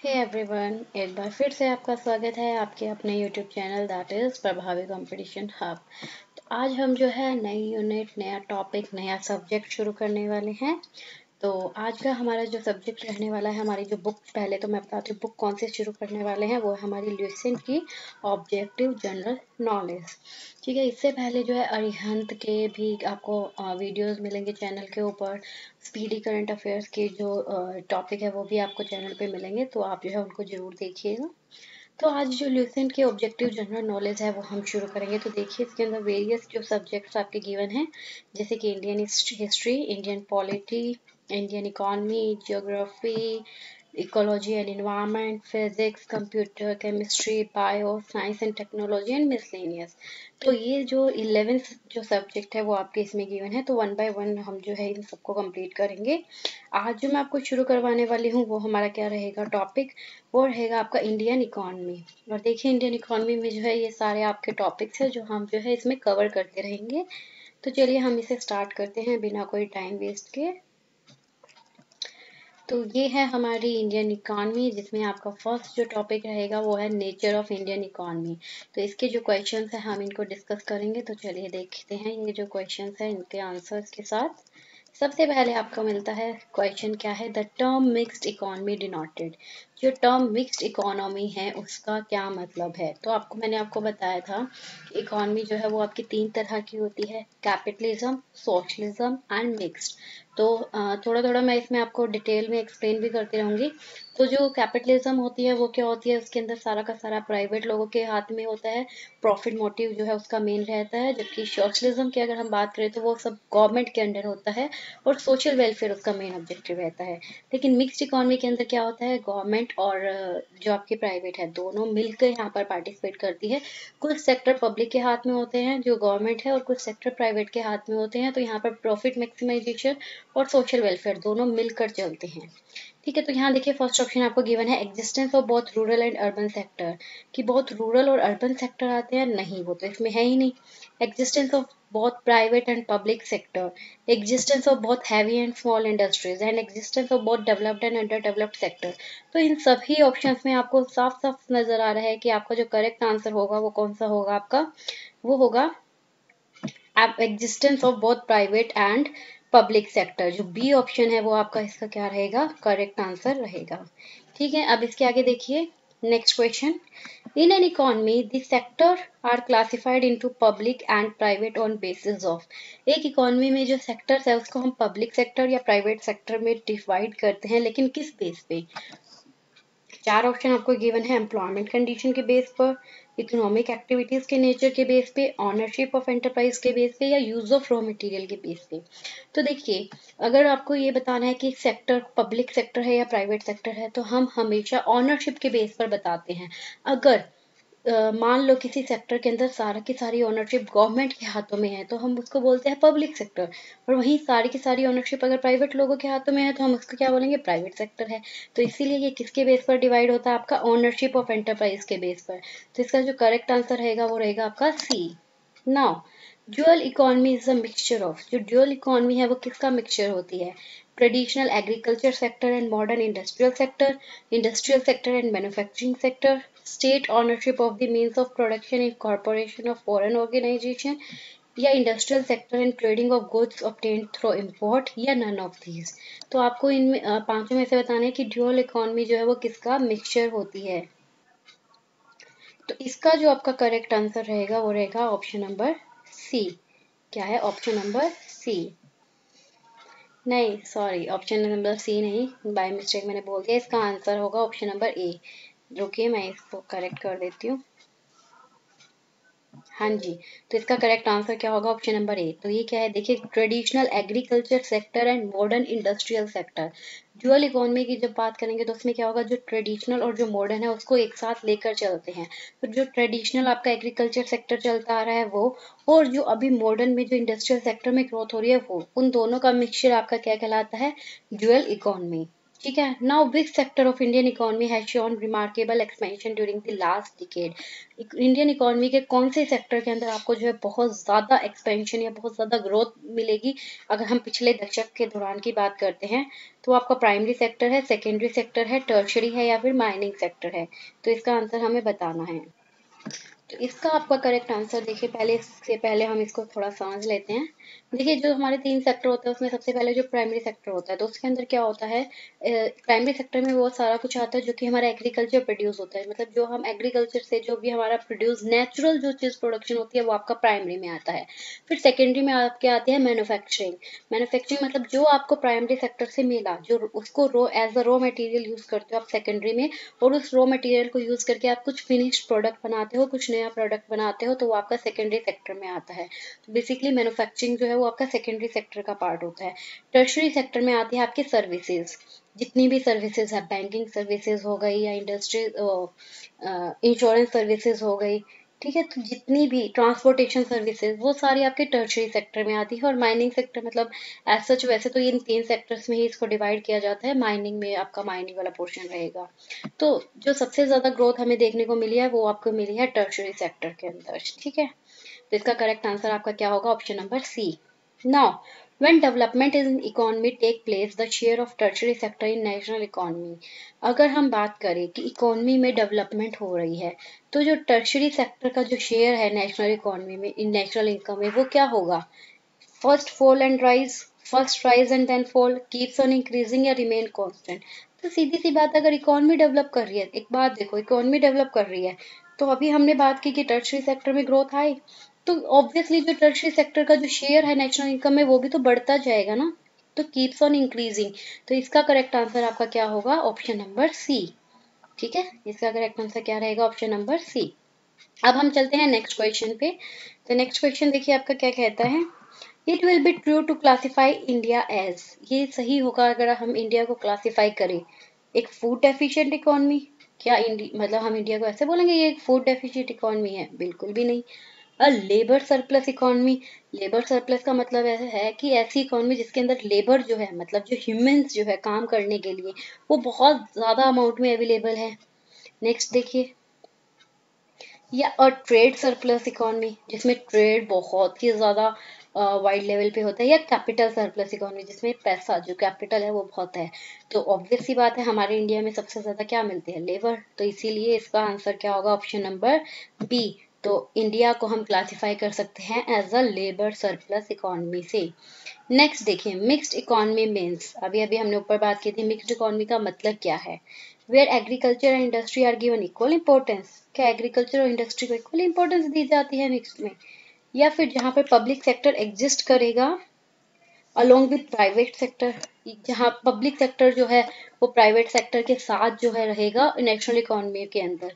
Hey everyone, एक बार फिर से आपका स्वागत है आपके अपने यूट्यूब चैनल दैट इज़ प्रभावी कंपटीशन हब। तो आज हम जो है नई यूनिट, नया टॉपिक, नया सब्जेक्ट शुरू करने वाले हैं। तो आज का हमारा जो सब्जेक्ट रहने वाला है, हमारी जो बुक, पहले तो मैं बताती हूँ बुक कौन से शुरू करने वाले हैं। वो है हमारी ल्यूसेंट की ऑब्जेक्टिव जनरल नॉलेज। ठीक है, इससे पहले जो है अरिहंत के भी आपको वीडियोस मिलेंगे चैनल के ऊपर। स्पीडी करंट अफेयर्स के जो टॉपिक है वो भी आपको चैनल पे मिलेंगे, तो आप जो है उनको जरूर देखिएगा। तो आज जो ल्यूसेंट के ऑब्जेक्टिव जनरल नॉलेज है वो हम शुरू करेंगे। तो देखिए, इसके अंदर वेरियस जो सब्जेक्ट्स आपके गिवन हैं, जैसे कि Indian history, Indian polity, Indian economy, geography, ecology and environment, physics, computer, chemistry, bio science and technology and miscellaneous. तो ये जो 11th जो सब्जेक्ट है वो आपके इसमें गिवन है। तो वन बाय वन हम जो है इन सबको कंप्लीट करेंगे। आज जो मैं आपको शुरू करवाने वाली हूँ वो हमारा क्या रहेगा टॉपिक, वो रहेगा आपका इंडियन इकोनॉमी। और देखिए, इंडियन इकोनॉमी में जो है ये सारे आपके टॉपिक्स हैं जो हम जो है इसमें कवर करते रहेंगे। तो चलिए हम इसे स्टार्ट करते हैं बिना कोई टाइम वेस्ट के। तो ये है हमारी इंडियन इकोनॉमी, जिसमें आपका फर्स्ट जो टॉपिक रहेगा वो है नेचर ऑफ इंडियन इकोनॉमी। तो इसके जो क्वेश्चंस हैं हम इनको डिस्कस करेंगे। तो चलिए देखते हैं ये जो क्वेश्चंस हैं इनके आंसर्स के साथ। सबसे पहले आपको मिलता है क्वेश्चन, क्या है, the term mixed economy denoted. जो टर्म मिक्स्ड इकोनॉमी है उसका क्या मतलब है। तो मैंने आपको बताया था कि इकोनॉमी जो है वो आपकी तीन तरह की होती है, कैपिटलिज्म, सोशलिज्म एंड मिक्स्ड। तो थोड़ा थोड़ा मैं इसमें आपको डिटेल में एक्सप्लेन भी करती रहूंगी। तो जो कैपिटलिज्म होती है वो क्या होती है, उसके अंदर सारा का सारा प्राइवेट लोगों के हाथ में होता है, प्रॉफिट मोटिव जो है उसका मेन रहता है। जबकि सोशलिज्म की अगर हम बात करें तो वो सब गवर्नमेंट के अंडर होता है और सोशल वेलफेयर उसका मेन ऑब्जेक्टिव रहता है। लेकिन मिक्स्ड इकोनॉमी के अंदर क्या होता है, गवर्नमेंट और जो आपकी प्राइवेट है दोनों मिलकर यहाँ पर पार्टिसिपेट करती है। कुछ सेक्टर पब्लिक के हाथ में होते हैं जो गवर्नमेंट है, और कुछ सेक्टर प्राइवेट के हाथ में होते हैं। तो यहाँ पर प्रॉफिट मैक्सिमाइजेशन और सोशल वेलफेयर दोनों मिलकर चलते हैं। ठीक है, तो यहाँ देखिए फर्स्ट ऑप्शन आपको गिवन है existence of both rural and urban sector. कि बहुत रूरल और अर्बन सेक्टर आते हैं, नहीं, वो तो इसमें है ही नहीं। Existence of both private and public sector, existence of both heavy and small industries, and existence of both developed and underdeveloped sector। तो इन सभी ऑप्शंस में आपको साफ साफ नजर आ रहा है कि आपका जो करेक्ट आंसर होगा वो कौन सा होगा आपका, वो होगा existence of both private and public sector. जो बी ऑप्शन है वो आपका इसका क्या रहेगा, करेक्ट आंसर रहेगा। ठीक है, अब इसके आगे देखिए next question. In an economy, the sector are classified into public and private on basis of। एक इकोनॉमी में जो सेक्टर्स है उसको हम पब्लिक सेक्टर या प्राइवेट सेक्टर में डिवाइड करते हैं, लेकिन किस बेस पे। चार ऑप्शन आपको गिवन है, एम्प्लॉयमेंट कंडीशन के बेस पर, इकोनॉमिक एक्टिविटीज के नेचर के बेस पे, ऑनरशिप ऑफ एंटरप्राइज के बेस पे, या यूज ऑफ रॉ मटेरियल के बेस पे। तो देखिए, अगर आपको ये बताना है कि सेक्टर पब्लिक सेक्टर है या प्राइवेट सेक्टर है, तो हम हमेशा ऑनरशिप के बेस पर बताते हैं। अगर मान लो किसी सेक्टर के अंदर सारा की सारी ओनरशिप गवर्नमेंट के हाथों में है तो हम उसको बोलते हैं पब्लिक सेक्टर, और वहीं सारी की सारी ओनरशिप अगर प्राइवेट लोगों के हाथों में है तो हम उसको क्या बोलेंगे, प्राइवेट सेक्टर है। तो इसीलिए ये किसके बेस पर डिवाइड होता है, आपका ओनरशिप ऑफ एंटरप्राइज के बेस पर। तो इसका जो करेक्ट आंसर रहेगा वो रहेगा आपका C. Now dual economy is a mixture of. जो ड्यूअल इकोनॉमी है वो किसका मिक्सचर होती है, traditional agriculture sector and modern industrial sector, industrial sector and manufacturing sector, state ownership of the means of production in corporation of foreign organisation, या industrial sector and trading of goods obtained through import, या none of these. तो आपको इन पांचों में से बताना है कि ड्यूअल इकोनॉमी जो है वो किसका मिक्सचर होती है। तो इसका जो आपका करेक्ट आंसर रहेगा वो रहेगा ऑप्शन नंबर सी। क्या है, ऑप्शन नंबर सी। नहीं, सॉरी, ऑप्शन नंबर सी नहीं, बाय मिस्टेक मैंने बोल दिया। इसका आंसर होगा ऑप्शन नंबर ए। रुकिए मैं इसको करेक्ट कर देती हूँ। हाँ जी, तो इसका करेक्ट आंसर क्या होगा, ऑप्शन नंबर ए। तो ये क्या है, देखिए, traditional agriculture sector and modern industrial sector. Dual economy की जब बात करेंगे तो उसमें क्या होगा, जो ट्रेडिशनल और जो मॉडर्न है उसको एक साथ लेकर चलते हैं। तो जो ट्रेडिशनल आपका एग्रीकल्चर सेक्टर चलता आ रहा है वो, और जो अभी मॉडर्न में जो इंडस्ट्रियल सेक्टर में ग्रोथ हो रही है वो, उन दोनों का मिक्सचर आपका क्या कहलाता है, ड्यूअल इकोनॉमी। ठीक है। Now which sector of Indian economy has shown remarkable expansion during the last decade. Indian economy के कौन से सेक्टर के अंदर आपको जो है बहुत ज्यादा एक्सपेंशन या बहुत ज्यादा ग्रोथ मिलेगी? अगर हम पिछले दशक के दौरान की बात करते हैं तो आपका प्राइमरी सेक्टर है, सेकेंडरी सेक्टर है, टर्शरी है या फिर माइनिंग सेक्टर है। तो इसका आंसर हमें बताना है। तो इसका आपका करेक्ट आंसर देखिए, पहले इससे पहले हम इसको थोड़ा समझ लेते हैं। देखिए जो हमारे तीन सेक्टर होते हैं उसमें सबसे पहले जो प्राइमरी सेक्टर होता है तो उसके अंदर क्या होता है, प्राइमरी सेक्टर में वो सारा कुछ आता है जो कि हमारा एग्रीकल्चर प्रोड्यूस होता है, मतलब जो हम एग्रीकल्चर से जो भी हमारा प्रोड्यूस नेचुरल जो चीज प्रोडक्शन होती है वो आपका प्राइमरी में आता है। फिर सेकेंडरी में आपके आती है मैन्युफैक्चरिंग। मैन्युफैक्चरिंग मतलब जो आपको प्राइमरी सेक्टर से मिला, जो उसको raw as a raw material use करते हो आप सेकेंडरी में, और उस रॉ मटेरियल को यूज करके आप कुछ फिनिश्ड प्रोडक्ट बनाते हो, कुछ नया प्रोडक्ट बनाते हो, तो वो आपका सेकेंडरी सेक्टर में आता है। तो बेसिकली मैन्युफैक्चरिंग जो है वो आपका सेकेंडरी सेक्टर का पार्ट होता है। टर्शरी सेक्टर में आती है आपकी सर्विसेज। जितनी भी सर्विसेज है, बैंकिंग सर्विसेज हो गई या इंडस्ट्री इंश्योरेंस सर्विसेज हो गई, ठीक है, तो जितनी भी ट्रांसपोर्टेशन सर्विसेज वो सारी आपके टर्शरी सेक्टर में आती है। और माइनिंग सेक्टर मतलब एज सच वैसे तो इन तीन सेक्टर्स में ही इसको डिवाइड किया जाता है, माइनिंग में आपका माइनिंग वाला पोर्शन रहेगा। तो जो सबसे ज्यादा ग्रोथ हमें देखने को मिली है वो आपको मिली है टर्शरी सेक्टर के अंदर, ठीक है। तो इसका करेक्ट आंसर आपका क्या होगा? Option number C. Now when development in economy take place the share of tertiary sector in national economy। अगर हम बात करें कि इकोनॉमी में डेवलपमेंट हो रही है तो जो टर्शरी सेक्टर का जो शेयर है नेशनल इकोनॉमी में, इन नेशनल इनकम में, वो क्या होगा? First fall and rise, first rise and then fall, keeps on increasing या रिमेन कांस्टेंट। तो सीधी सी बात, अगर इकोनॉमी डेवलप कर रही है, एक बात देखो, इकोनॉमी डेवलप कर रही है तो अभी हमने बात की कि टर्शरी सेक्टर में ग्रोथ आए, तो ऑब्वियसली जो टर्शरी सेक्टर का जो शेयर है नेशनल इनकम में वो भी तो बढ़ता जाएगा ना। तो कीप्स ऑन इंक्रीजिंग। तो इसका करेक्ट आंसर आपका क्या होगा? Option number C. ठीक है, इसका करेक्ट आंसर क्या रहेगा? Option number C. अब हम चलते हैं नेक्स्ट क्वेश्चन पे। तो नेक्स्ट क्वेश्चन देखिए आपका क्या कहता है। It will be true to classify India as, ये सही होगा अगर हम इंडिया को क्लासिफाई करें एक फूड डेफिशिएंट इकोनॉमी। क्या मतलब हम इंडिया को ऐसे बोलेंगे ये एक फूड डेफिशिएंट इकोनॉमी है? बिल्कुल भी नहीं। अ labour surplus economy, labour surplus का मतलब ऐसा है कि ऐसी इकोनॉमी जिसके अंदर लेबर जो है, मतलब जो ह्यूमंस जो है काम करने के लिए, वो बहुत ज्यादा अमाउंट में अवेलेबल है। नेक्स्ट देखिए, या और ट्रेड सरप्लस इकोनॉमी जिसमें ट्रेड बहुत ही ज्यादा वाइड लेवल पे होता है, या कैपिटल सरप्लस इकोनॉमी जिसमें पैसा जो कैपिटल है वो बहुत है। तो ऑब्वियस सी बात है हमारे इंडिया में सबसे ज्यादा क्या मिलती है? लेबर। तो इसीलिए इसका आंसर क्या होगा? Option number B. तो इंडिया को हम क्लासिफाई कर सकते हैं as a labour surplus economy से। नेक्स्ट देखिए, मिक्स्ड इकोनॉमी मीन्स, अभी अभी हमने ऊपर बात की थी मिक्स्ड इकोनॉमी का मतलब क्या है। Where agriculture and industry are given equal importance, क्या एग्रीकल्चर और इंडस्ट्री को इक्वल इंपॉर्टेंस दी जाती है मिक्स्ड में? या फिर जहां पर पब्लिक सेक्टर एग्जिस्ट करेगा अलोंग विद प्राइवेट सेक्टर, जहां पब्लिक सेक्टर जो है वो प्राइवेट सेक्टर के साथ जो है रहेगा नेशनल इकोनॉमी के अंदर,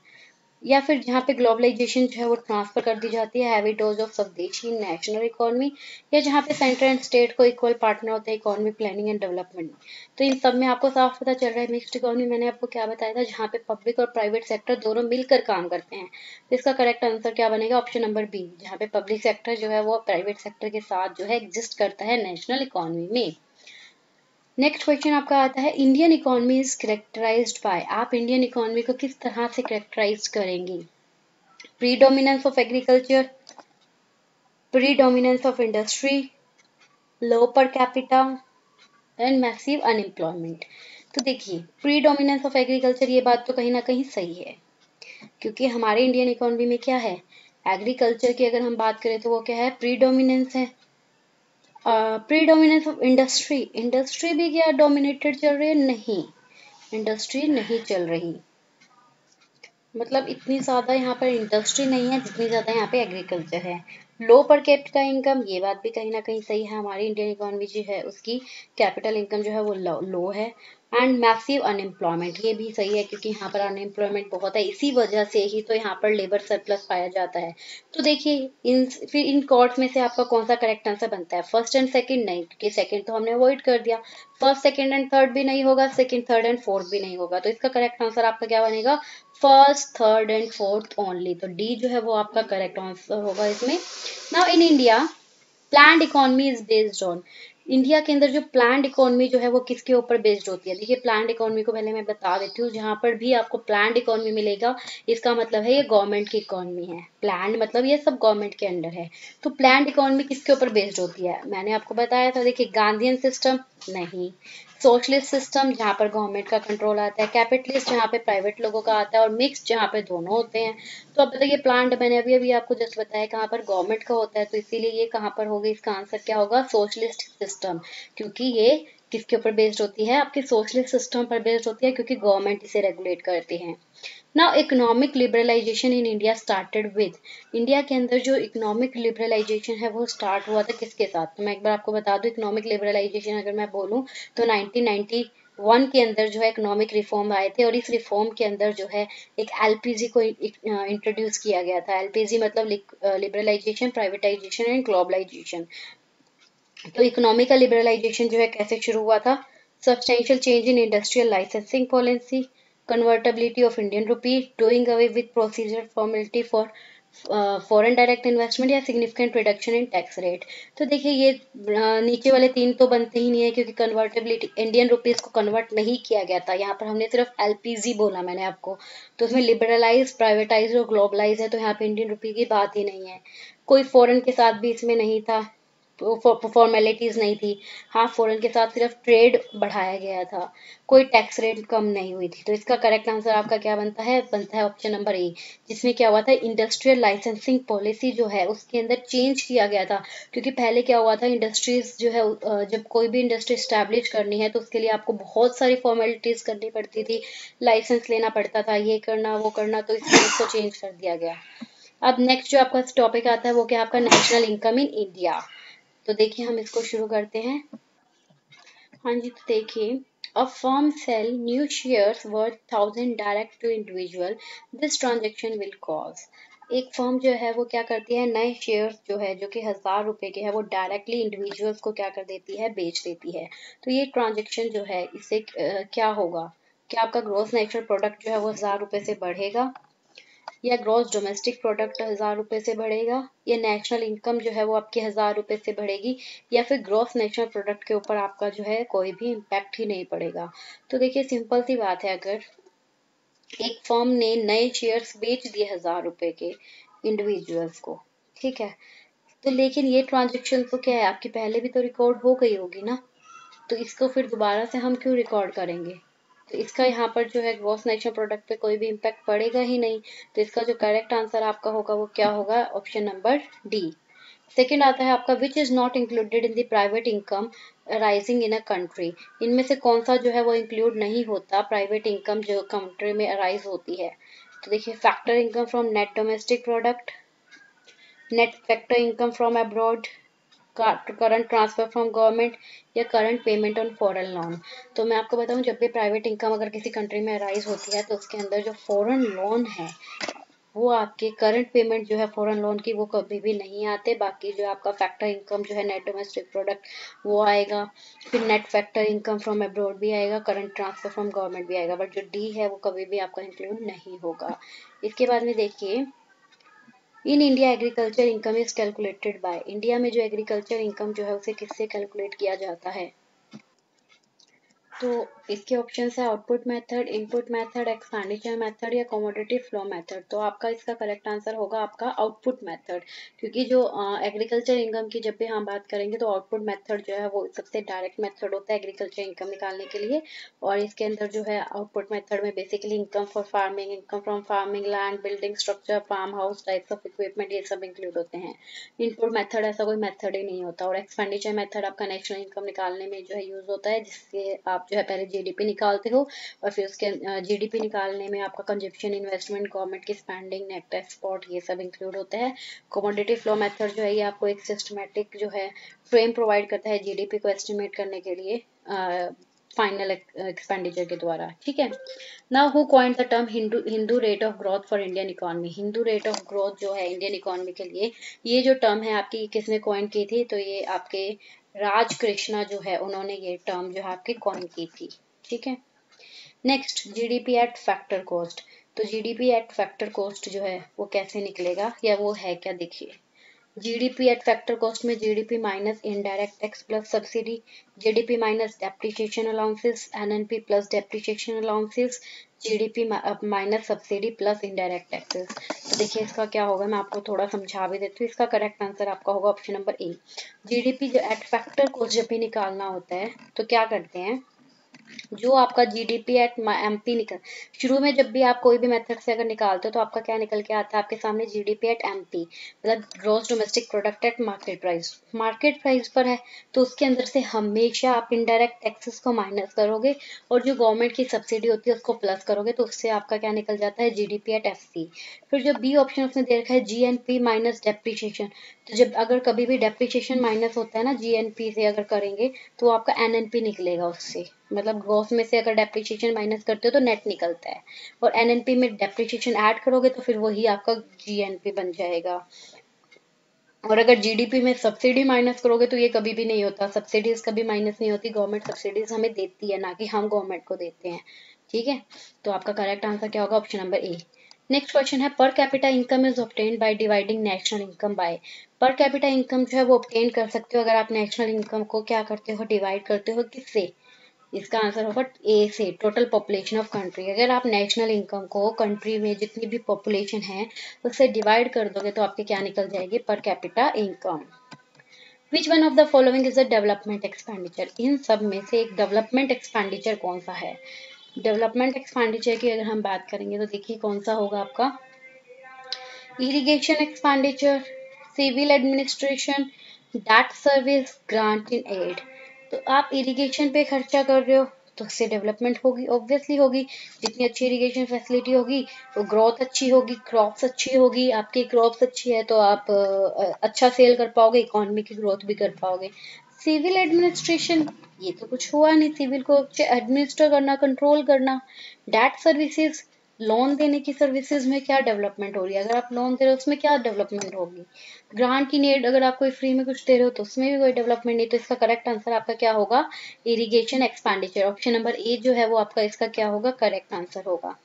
या फिर जहाँ पे ग्लोबलाइजेशन जो है वो ट्रांसफर कर दी जाती है हैवी डोज ऑफ स्वदेशी नेशनल इकोनॉमी, या जहाँ पे सेंटर एंड स्टेट को इक्वल पार्टनर होते हैं इकोनॉमी प्लानिंग एंड डेवलपमेंट। तो इन सब में आपको साफ पता चल रहा है मिक्स्ड इकोनॉमी मैंने आपको क्या बताया था, जहाँ पे पब्लिक और प्राइवेट सेक्टर दोनों मिलकर काम करते हैं। तो इसका करेक्ट आंसर क्या बनेगा? ऑप्शन नंबर बी, जहाँ पे पब्लिक सेक्टर जो है वो प्राइवेट सेक्टर के साथ जो है एग्जिस्ट करता है नेशनल इकोनॉमी में। नेक्स्ट क्वेश्चन आपका आता है, Indian economy is characterized by, आप इंडियन इकोनॉमी को किस तरह से करेक्टराइज करेंगे? predominance of agriculture, predominance of industry, low per capita and massive unemployment। तो देखिए, predominance of agriculture ये बात तो कहीं ना कहीं सही है, क्योंकि हमारे इंडियन इकोनॉमी में क्या है, एग्रीकल्चर की अगर हम बात करें तो वो क्या है? प्रीडोमिनेंस है। प्रीडोमिनेंस ऑफ इंडस्ट्री, इंडस्ट्री भी क्या डोमिनेटेड चल रही है? नहीं, इंडस्ट्री नहीं चल रही, मतलब इतनी ज्यादा यहाँ पर इंडस्ट्री नहीं है जितनी ज्यादा यहाँ पे एग्रीकल्चर है। लो पर कैपिटा इनकम, ये बात भी कहीं ना कहीं सही है, हमारी इंडियन इकोनॉमी जो है उसकी कैपिटल इनकम जो है वो लो है। एंड मैसिव अनएम्प्लॉयमेंट, ये भी सही है क्योंकि यहाँ पर अनएम्प्लॉयमेंट बहुत है, इसी वजह से ही तो यहाँ पर लेबर सरप्लस पाया जाता है। तो देखिए फिर इन कॉर्ड्स में से आपका कौन सा करेक्ट आंसर बनता है? फर्स्ट एंड सेकंड नहीं, क्योंकि सेकंड तो हमने अवॉइड कर दिया। फर्स्ट सेकंड एंड थर्ड भी नहीं होगा, सेकंड थर्ड एंड फोर्थ भी नहीं होगा, तो इसका करेक्ट आंसर आपका क्या बनेगा? First third and fourth only. तो डी जो है वो आपका करेक्ट आंसर होगा इसमें। Now in India planned economy is based on, India के अंदर जो प्लान्ड इकोनॉमी जो है वो किसके ऊपर बेस्ड होती है? देखिए प्लान्ड इकोनॉमी को पहले मैं बता देती हूँ। जहां पर भी आपको प्लान्ड इकोनॉमी मिलेगा, इसका मतलब है ये गवर्नमेंट की इकोनॉमी है। प्लान्ड मतलब ये सब गवर्नमेंट के अंडर है। तो प्लान्ड इकोनॉमी किसके ऊपर बेस्ड होती है? मैंने आपको बताया था, देखिए गांधीयन सिस्टम नहीं, सोशलिस्ट सिस्टम जहाँ पर गवर्नमेंट का कंट्रोल आता है, कैपिटलिस्ट जहाँ पे प्राइवेट लोगों का आता है, और मिक्स जहाँ पे दोनों होते हैं। तो अब बताइए प्लांट मैंने अभी अभी आपको जस्ट बताया कहाँ पर गवर्नमेंट का होता है, तो इसीलिए ये कहाँ पर होगा, इसका आंसर क्या होगा? Socialist system. क्योंकि ये किसके ऊपर बेस्ड होती है? आपकी सोशलिस्ट सिस्टम पर बेस्ड होती है, क्योंकि गवर्नमेंट इसे रेगुलेट करती है। Now economic liberalization in India started with, India के अंदर जो इकोनॉमिक लिबरलाइजेशन है वो स्टार्ट हुआ था किसके साथ? तो मैं एक बार आपको बता दूं, इकोनॉमिक लिबरलाइजेशन अगर मैं बोलूं तो 1991 के अंदर जो है इकोनॉमिक रिफॉर्म आए थे, और इस रिफॉर्म के अंदर जो है एक एलपीजी को इंट्रोड्यूस किया गया था। एलपीजी मतलब लिबरलाइजेशन, प्राइवेटाइजेशन एंड ग्लोबलाइजेशन। तो इकोनॉमिक का लिबरलाइजेशन जो है कैसे शुरू हुआ था? Substantial change in industrial licensing policy, convertibility of Indian rupee, doing away with procedure formality for foreign direct investment, या significant reduction in tax rate. तो देखिए ये नीचे वाले तीन तो बनते ही नहीं है, क्योंकि कन्वर्टेबिलिटी इंडियन रुपीज को कन्वर्ट नहीं किया गया था। यहाँ पर हमने सिर्फ एलपीजी बोला मैंने आपको, तो उसमें लिबरलाइज, प्राइवेटाइज और ग्लोबलाइज है, तो यहाँ पे इंडियन रुपी की बात ही नहीं है। कोई फॉरेन के साथ भी इसमें नहीं था, फॉर्मेलिटीज नहीं थी। हाँ, फॉरेन के साथ सिर्फ ट्रेड बढ़ाया गया था, कोई टैक्स रेट कम नहीं हुई थी। तो इसका करेक्ट आंसर आपका क्या बनता है? बनता है ऑप्शन नंबर ए, जिसमें क्या हुआ था, इंडस्ट्रियल लाइसेंसिंग पॉलिसी जो है उसके अंदर चेंज किया गया था। क्योंकि पहले क्या हुआ था, इंडस्ट्रीज जो है जब कोई भी इंडस्ट्री स्टैब्लिश करनी है तो उसके लिए आपको बहुत सारी फॉर्मेलिटीज करनी पड़ती थी, लाइसेंस लेना पड़ता था, ये करना वो करना, तो इसलिए इसको चेंज कर दिया गया। अब नेक्स्ट जो आपका टॉपिक आता है वो क्या, आपका नेशनल इनकम इन इंडिया। तो देखिए हम इसको शुरू करते हैं। हाँ जी, तो देखिए, a firm sell new shares worth 1000 direct to individual, this transaction will cause. एक फर्म जो है वो क्या करती है, नए शेयर्स जो है जो कि 1000 रुपए के है वो डायरेक्टली इंडिविजुअल्स को क्या कर देती है, बेच देती है। तो ये ट्रांजेक्शन जो है इससे क्या होगा? क्या आपका ग्रोस नेशनल प्रोडक्ट जो है वो 1000 रुपए से बढ़ेगा, या ग्रॉस डोमेस्टिक प्रोडक्ट 1000 रुपए से बढ़ेगा, या नेशनल इनकम जो है वो आपकी 1000 रुपए से बढ़ेगी, या फिर ग्रॉस नेशनल प्रोडक्ट के ऊपर आपका जो है कोई भी इम्पैक्ट ही नहीं पड़ेगा? तो देखिए सिंपल सी बात है, अगर एक फर्म ने नए शेयर्स बेच दिए 1000 रुपए के इंडिविजुअल्स को, ठीक है, तो लेकिन ये ट्रांजेक्शन तो क्या है, आपकी पहले भी तो रिकॉर्ड हो गई होगी ना, तो इसको फिर दोबारा से हम क्यों रिकॉर्ड करेंगे? तो इसका यहाँ पर जो है ग्रॉस नेशनल प्रोडक्ट पे कोई भी इम्पैक्ट पड़ेगा ही नहीं। तो इसका जो करेक्ट आंसर आपका होगा वो क्या होगा? Option number D. सेकेंड आता है आपका, which is not included in the private income rising in a country. इनमें से कौन सा जो है वो इंक्लूड नहीं होता, प्राइवेट इनकम जो कंट्री में अराइज होती है? तो देखिए, factor income from net domestic product, net factor income from abroad, current transfer from government, या current payment on foreign loan. तो मैं आपको बताऊं, जब भी प्राइवेट इनकम अगर किसी कंट्री में अराइज होती है तो उसके अंदर जो फॉरेन लोन है वो आपके करंट पेमेंट जो है फॉरेन लोन की वो कभी भी नहीं आते। बाकी जो आपका फैक्टर इनकम जो है नेट डोमेस्टिक प्रोडक्ट वो आएगा, फिर net factor income from abroad भी आएगा, करंट ट्रांसफर फ्रॉम गवर्नमेंट भी आएगा, बट जो डी है वो कभी भी आपका इंक्लूड नहीं होगा। इसके बाद में देखिए, in India agriculture income is calculated by, India में जो एग्रीकल्चर इनकम जो है उसे किससे कैलकुलेट किया जाता है? तो इसके ऑप्शन है output method, input method, expenditure method, या कमोडिटी फ्लो मेथड। तो आपका इसका करेक्ट आंसर होगा आपका आउटपुट मेथड, क्योंकि जो एग्रीकल्चर इनकम की जब भी हम बात करेंगे तो आउटपुट मेथड जो है वो सबसे डायरेक्ट मेथड होता है एग्रीकल्चर इनकम निकालने के लिए। और इसके अंदर जो है आउटपुट मेथड में basically income for farming, income from farming land, building structure, farm house, types of equipment, ये सब इंक्लूड होते हैं। इनपुट मेथड ऐसा कोई मेथड ही नहीं होता। और एक्सपेंडिचर मेथड आपका नेशनल इनकम निकालने में जो है यूज होता है, जिससे आप जो है पहले जीडीपी निकालते हो, और फिर उसके जीडीपी निकालने में आपका कंजप्शन, इन्वेस्टमेंट, गवर्नमेंट की स्पेंडिंग, नेट एक्सपोर्ट, ये सब इंक्लूड होते हैं। कमोडिटी फ्लो मेथड जो है ये आपको एक सिस्टमेटिक जो है फ्रेम प्रोवाइड करता है जीडीपी को एस्टिमेट करने के लिए फाइनल एक्सपेंडिचर के द्वारा, ठीक है। Now who coined the term Hindu rate of growth for Indian economy, Hindu rate of growth जो है इंडियन इकोनॉमी के लिए, ये जो टर्म है आपकी किसने कॉइन की थी? तो ये आपके राज कृष्णा जो है उन्होंने ये टर्म जो है आपकी कॉइन की थी, ठीक है। Next, GDP at factor cost. तो जीडीपी एट फैक्टर कॉस्ट जो है वो कैसे निकलेगा, या वो है क्या? देखिए, जीडीपी एट फैक्टर कॉस्ट में GDP minus indirect tax plus subsidy, GDP minus depreciation allowances, NNP plus depreciation allowances, GDP minus subsidy plus indirect taxes. तो देखिए इसका क्या होगा, मैं आपको थोड़ा समझा भी देती हूँ। इसका करेक्ट आंसर आपका होगा ऑप्शन नंबर ए। जीडीपी जो एट फैक्टर कॉस्ट जब भी निकालना होता है तो क्या करते हैं, जो आपका जीडीपी एट एमपी निकल, शुरू में जब भी आप कोई भी मेथड से अगर निकालते हो तो आपका क्या निकल के आता है आपके सामने, जीडीपी एट एमपी, मतलब gross domestic product at market price पर है। तो उसके अंदर से हमेशा आप इनडायरेक्ट टैक्सेस को माइनस करोगे और जो गवर्नमेंट की सब्सिडी होती है उसको प्लस करोगे, तो उससे आपका क्या निकल जाता है, जीडीपी एट एफसी। फिर जो बी ऑप्शन उसने दे रखा है जीएनपी माइनस डेप्रिसिएशन, तो जब अगर कभी भी डेप्रिसिएशन माइनस होता है ना जीएनपी से अगर करेंगे तो आपका एनएनपी निकलेगा उससे, मतलब ग्रॉस में से अगर डेप्रिसिएशन माइनस करते हो तो नेट निकलता है, और एनएनपी में डेप्रिसिएशन ऐड करोगे तो फिर वही आपका जीएनपी बन जाएगा। और अगर जीडीपी में सब्सिडी माइनस करोगे तो ये कभी भी नहीं होता, सब्सिडीज कभी माइनस नहीं होती, गवर्नमेंट सब्सिडीज हमें देती है, ना कि हम गवर्नमेंट को देते हैं। ठीक है, तो आपका करेक्ट आंसर क्या होगा, option number A. Next question है, per capita income is obtained by dividing national income by. Per capita income जो है वो ऑब्टेन कर सकते हो अगर आप नेशनल इनकम को क्या करते हो, डिवाइड करते हो किससे। इसका आंसर होगा ए से, टोटल पॉपुलेशन ऑफ कंट्री। अगर आप नेशनल इनकम को कंट्री में जितनी भी पॉपुलेशन है उससे डिवाइड कर दोगे तो आपके क्या निकल जाएगी, per capita income. Which one of the following is a development expenditure, इन सब में से एक डेवलपमेंट एक्सपेंडिचर कौन सा है। डेवलपमेंट एक्सपेंडिचर की अगर हम बात करेंगे तो देखिए कौन सा होगा आपका, irrigation expenditure, civil administration, debt service, grant in aid. तो आप इरिगेशन पे खर्चा कर रहे हो तो उससे डेवलपमेंट होगी, ऑब्वियसली होगी। जितनी अच्छी इरिगेशन फैसिलिटी होगी तो ग्रोथ अच्छी होगी, क्रॉप्स अच्छी होगी, आपकी क्रॉप्स अच्छी है तो आप अच्छा सेल कर पाओगे, इकोनॉमी की ग्रोथ भी कर पाओगे। सिविल एडमिनिस्ट्रेशन, ये तो कुछ हुआ नहीं, सिविल को एडमिनिस्टर करना, कंट्रोल करना। डेट सर्विसेज, लोन देने की सर्विसेज में क्या डेवलपमेंट हो रही है, अगर आप लोन दे रहे हो उसमें क्या डेवलपमेंट होगी। ग्रांट की नीड, अगर आप कोई फ्री में कुछ दे रहे हो तो उसमें भी कोई डेवलपमेंट नहीं। तो इसका करेक्ट आंसर आपका क्या होगा, irrigation expenditure. Option number A जो है वो आपका इसका क्या होगा, करेक्ट आंसर होगा।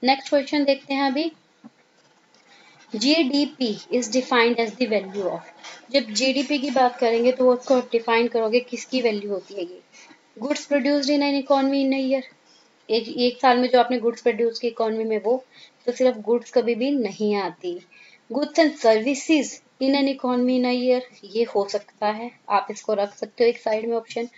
नेक्स्ट क्वेश्चन देखते हैं अभी, GDP is defined as the value of. जब जीडीपी की बात करेंगे तो उसको डिफाइन करोगे किसकी वैल्यू होती है, ये goods produced in an economy in year, एक साल में जो आपने गुड्स प्रोड्यूस की इकोनॉमी में, वो तो सिर्फ गुड्स कभी भी नहीं आती। Goods and services in an economy in year, ये हो सकता है, आप इसको रख सकते हो एक साइड में option.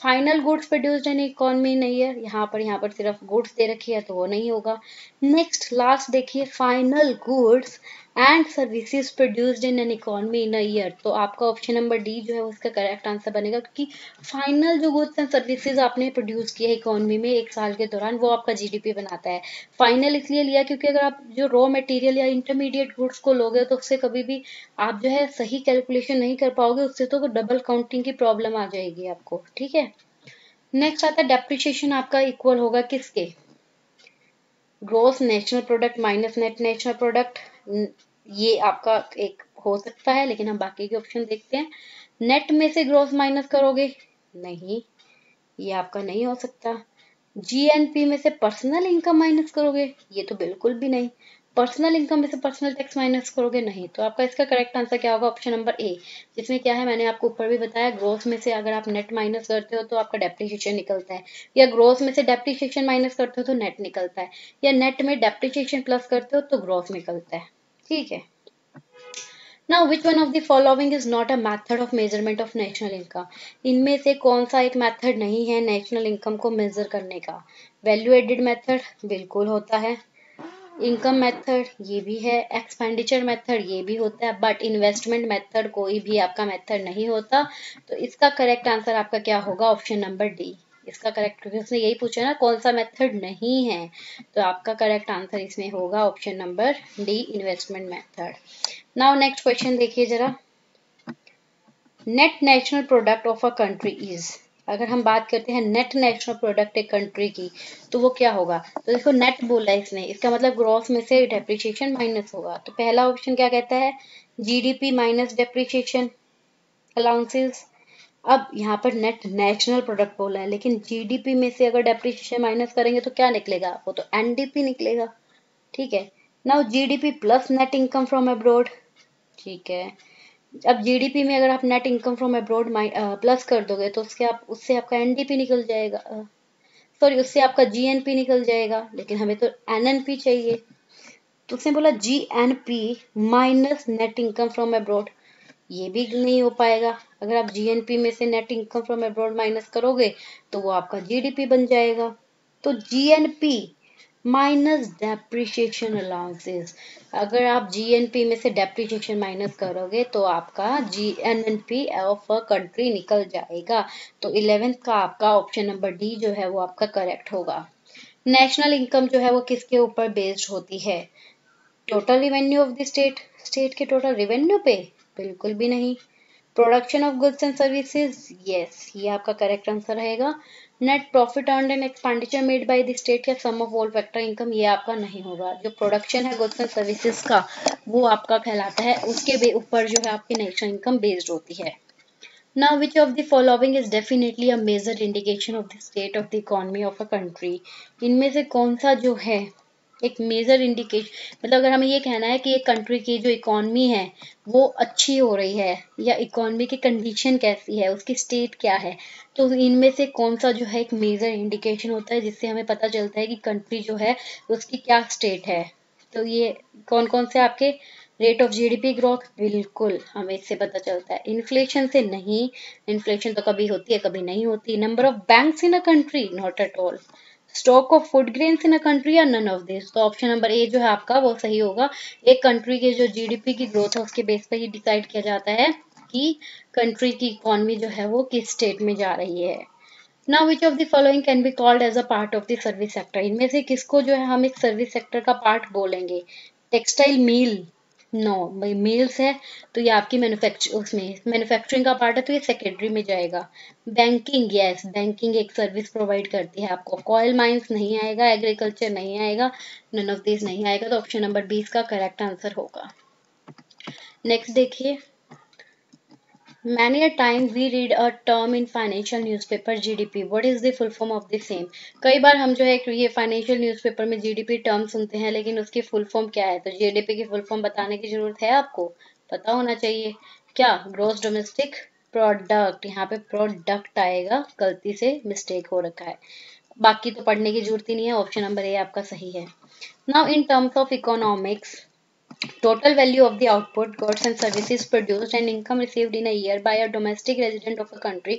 Final goods produced in economy in year, यहाँ पर सिर्फ गुड्स दे रखी है तो वो नहीं होगा। नेक्स्ट लास्ट देखिए, final goods and services produced in an economy in year, तो आपका ऑप्शन नंबर डी जो है उसका करेक्ट आंसर बनेगा, क्योंकि फाइनल जो गुड्स एंड सर्विसेज आपने प्रोड्यूस किया है इकोनॉमी में एक साल के दौरान वो आपका जीडीपी बनाता है। फाइनल इसलिए लिया क्योंकि अगर आप जो रॉ मटेरियल या इंटरमीडिएट गुड्स को लोगे तो उससे कभी भी आप जो है सही कैलकुलेशन नहीं कर पाओगे, उससे तो डबल काउंटिंग की प्रॉब्लम आ जाएगी आपको। ठीक है, नेक्स्ट आता है डेप्रिसिएशन आपका इक्वल होगा किसके, gross national product minus net national product. ये आपका एक हो सकता है, लेकिन हम बाकी के ऑप्शन देखते हैं। नेट में से ग्रोस माइनस करोगे, नहीं, ये आपका नहीं हो सकता। जीएनपी में से पर्सनल इनकम माइनस करोगे, ये तो बिल्कुल भी नहीं। पर्सनल इनकम में से पर्सनल टैक्स माइनस करोगे, नहीं। तो आपका इसका करेक्ट आंसर क्या होगा, ऑप्शन नंबर ए, जिसमें क्या है मैंने आपको ऊपर भी बताया, ग्रोथ में से अगर आप नेट माइनस करते हो तो आपका डेप्रिसिएशन निकलता है, या ग्रोथ में से डेप्रिसिएशन माइनस करते हो तो नेट निकलता है, या नेट में डेप्रिसिएशन प्लस करते हो तो ग्रोथ निकलता है। ठीक है, now which one of the following is not a method of measurement of national income, इनमें से कौन सा एक मेथड नहीं है नेशनल इनकम को मेजर करने का। वैल्यू एडेड मेथड बिल्कुल होता है, इनकम मेथड ये भी है, एक्सपेंडिचर मेथड ये भी होता है, बट इन्वेस्टमेंट मेथड कोई भी आपका मेथड नहीं होता। तो इसका करेक्ट आंसर आपका क्या होगा, ऑप्शन नंबर डी। इसका करेक्ट, क्योंकि उसने यही पूछा ना कौन सा मेथड नहीं है, तो आपका करेक्ट आंसर इसमें होगा option number D, investment method. Now next question देखिए जरा, net national product of a country is, अगर हम बात करते हैं नेट नेशनल प्रोडक्ट एक कंट्री की तो वो क्या होगा। तो देखो नेट बोला है इसने, इसका मतलब ग्रॉस में से डेप्रिसिएशन माइनस होगा, तो पहला ऑप्शन क्या कहता है, जीडीपी माइनस डेप्रिसिएशन अलाउंसेस। अब यहाँ पर नेट नेशनल प्रोडक्ट बोला है, लेकिन जीडीपी में से अगर डेप्रिसिएशन माइनस करेंगे तो क्या निकलेगा, वो तो एनडीपी निकलेगा। ठीक है, now GDP plus net income from abroad, ठीक है, अब जीडीपी में अगर आप net income from abroad plus कर दोगे तो उससे आपका एनडीपी निकल जाएगा, सॉरी उससे आपका जीएनपी निकल जाएगा, लेकिन हमें तो एनएनपी चाहिए। तो उसने बोला GNP minus net income from abroad, ये भी नहीं हो पाएगा। अगर आप जीएनपी में से net income from abroad minus करोगे तो वो आपका जीडीपी बन जाएगा। तो जीएनपी माइनस डेप्रिसिएशन अलाउंसेस, अगर आप जीएनपी में से डेप्रिसिएशन माइनस करोगे तो आपका जीएनएनपी ऑफ अ कंट्री निकल जाएगा। तो 11th का आपका ऑप्शन नंबर डी जो है वो आपका करेक्ट होगा। नेशनल इनकम जो है वो किसके ऊपर बेस्ड होती है? Total revenue of the state, state के टोटल रिवेन्यू पे? बिल्कुल भी नहीं। Production of goods and services, yes ये आपका करेक्ट आंसर रहेगा। Net profit earned and expenditure made by the state या सम ऑफ ऑल फैक्टर इनकम, ये आपका नहीं होगा। जो प्रोडक्शन है गुड्स एंड सर्विसेज का वो आपका कहलाता है, उसके ऊपर जो है आपकी नेशनल इनकम बेस्ड होती है। Now, which of the following is definitely a major indication of the state of the economy of a country? इनमें से कौन सा जो है एक मेजर इंडिकेशन, मतलब अगर हमें ये कहना है कि एक कंट्री की जो इकोनॉमी है वो अच्छी हो रही है या इकोनॉमी की कंडीशन कैसी है, उसकी स्टेट क्या है, तो इनमें से कौन सा जो है एक मेजर इंडिकेशन होता है जिससे हमें पता चलता है कि कंट्री जो है उसकी क्या स्टेट है। तो ये कौन कौन से आपके? रेट ऑफ जीडीपी ग्रोथ, बिल्कुल हमें इससे पता चलता है। इन्फ्लेशन से नहीं, इन्फ्लेशन तो कभी होती है कभी नहीं होती। Number of banks in a country, not at all. Stock of food grains in a country या नन ऑफ दिस, तो ऑप्शन नंबर ए जो है आपका वो सही होगा। एक कंट्री के जो जीडीपी की ग्रोथ है उसके बेस पर ही डिसाइड किया जाता है कि कंट्री की इकोनॉमी जो है वो किस स्टेट में जा रही है। Now which of the following can be called as a part of the service sector? इनमें से किसको जो है हम एक सर्विस सेक्टर का पार्ट बोलेंगे? टेक्सटाइल मिल, नो भाई मिल्स है तो ये आपकी मैन्युफैक्चरिंग का पार्ट है तो ये सेकेंडरी में जाएगा। बैंकिंग, यस बैंकिंग एक सर्विस प्रोवाइड करती है आपको। कॉयल माइंस नहीं आएगा, एग्रीकल्चर नहीं आएगा, नन ऑफ दिस नहीं आएगा, तो ऑप्शन नंबर 20 का करेक्ट आंसर होगा। नेक्स्ट देखिए, Many a time we read a term in financial newspaper GDP. What is the full form of the same? कई बार हम जो है ये फाइनेंशियल न्यूज़पेपर में जीडीपी टर्म सुनते हैं लेकिन उसकी फुल फॉर्म क्या है? तो जीडीपी की फुल फॉर्म बताने की जरूरत है आपको? पता होना चाहिए। क्या? ग्रॉस डोमेस्टिक प्रोडक्ट, यहाँ पे प्रोडक्ट आएगा, गलती से मिस्टेक हो रखा है। बाकी तो पढ़ने की जरूरत ही नहीं है, ऑप्शन नंबर ए आपका सही है। Now in terms of economics, total value of the output, goods and services produced and income received in a year by a domestic resident of a country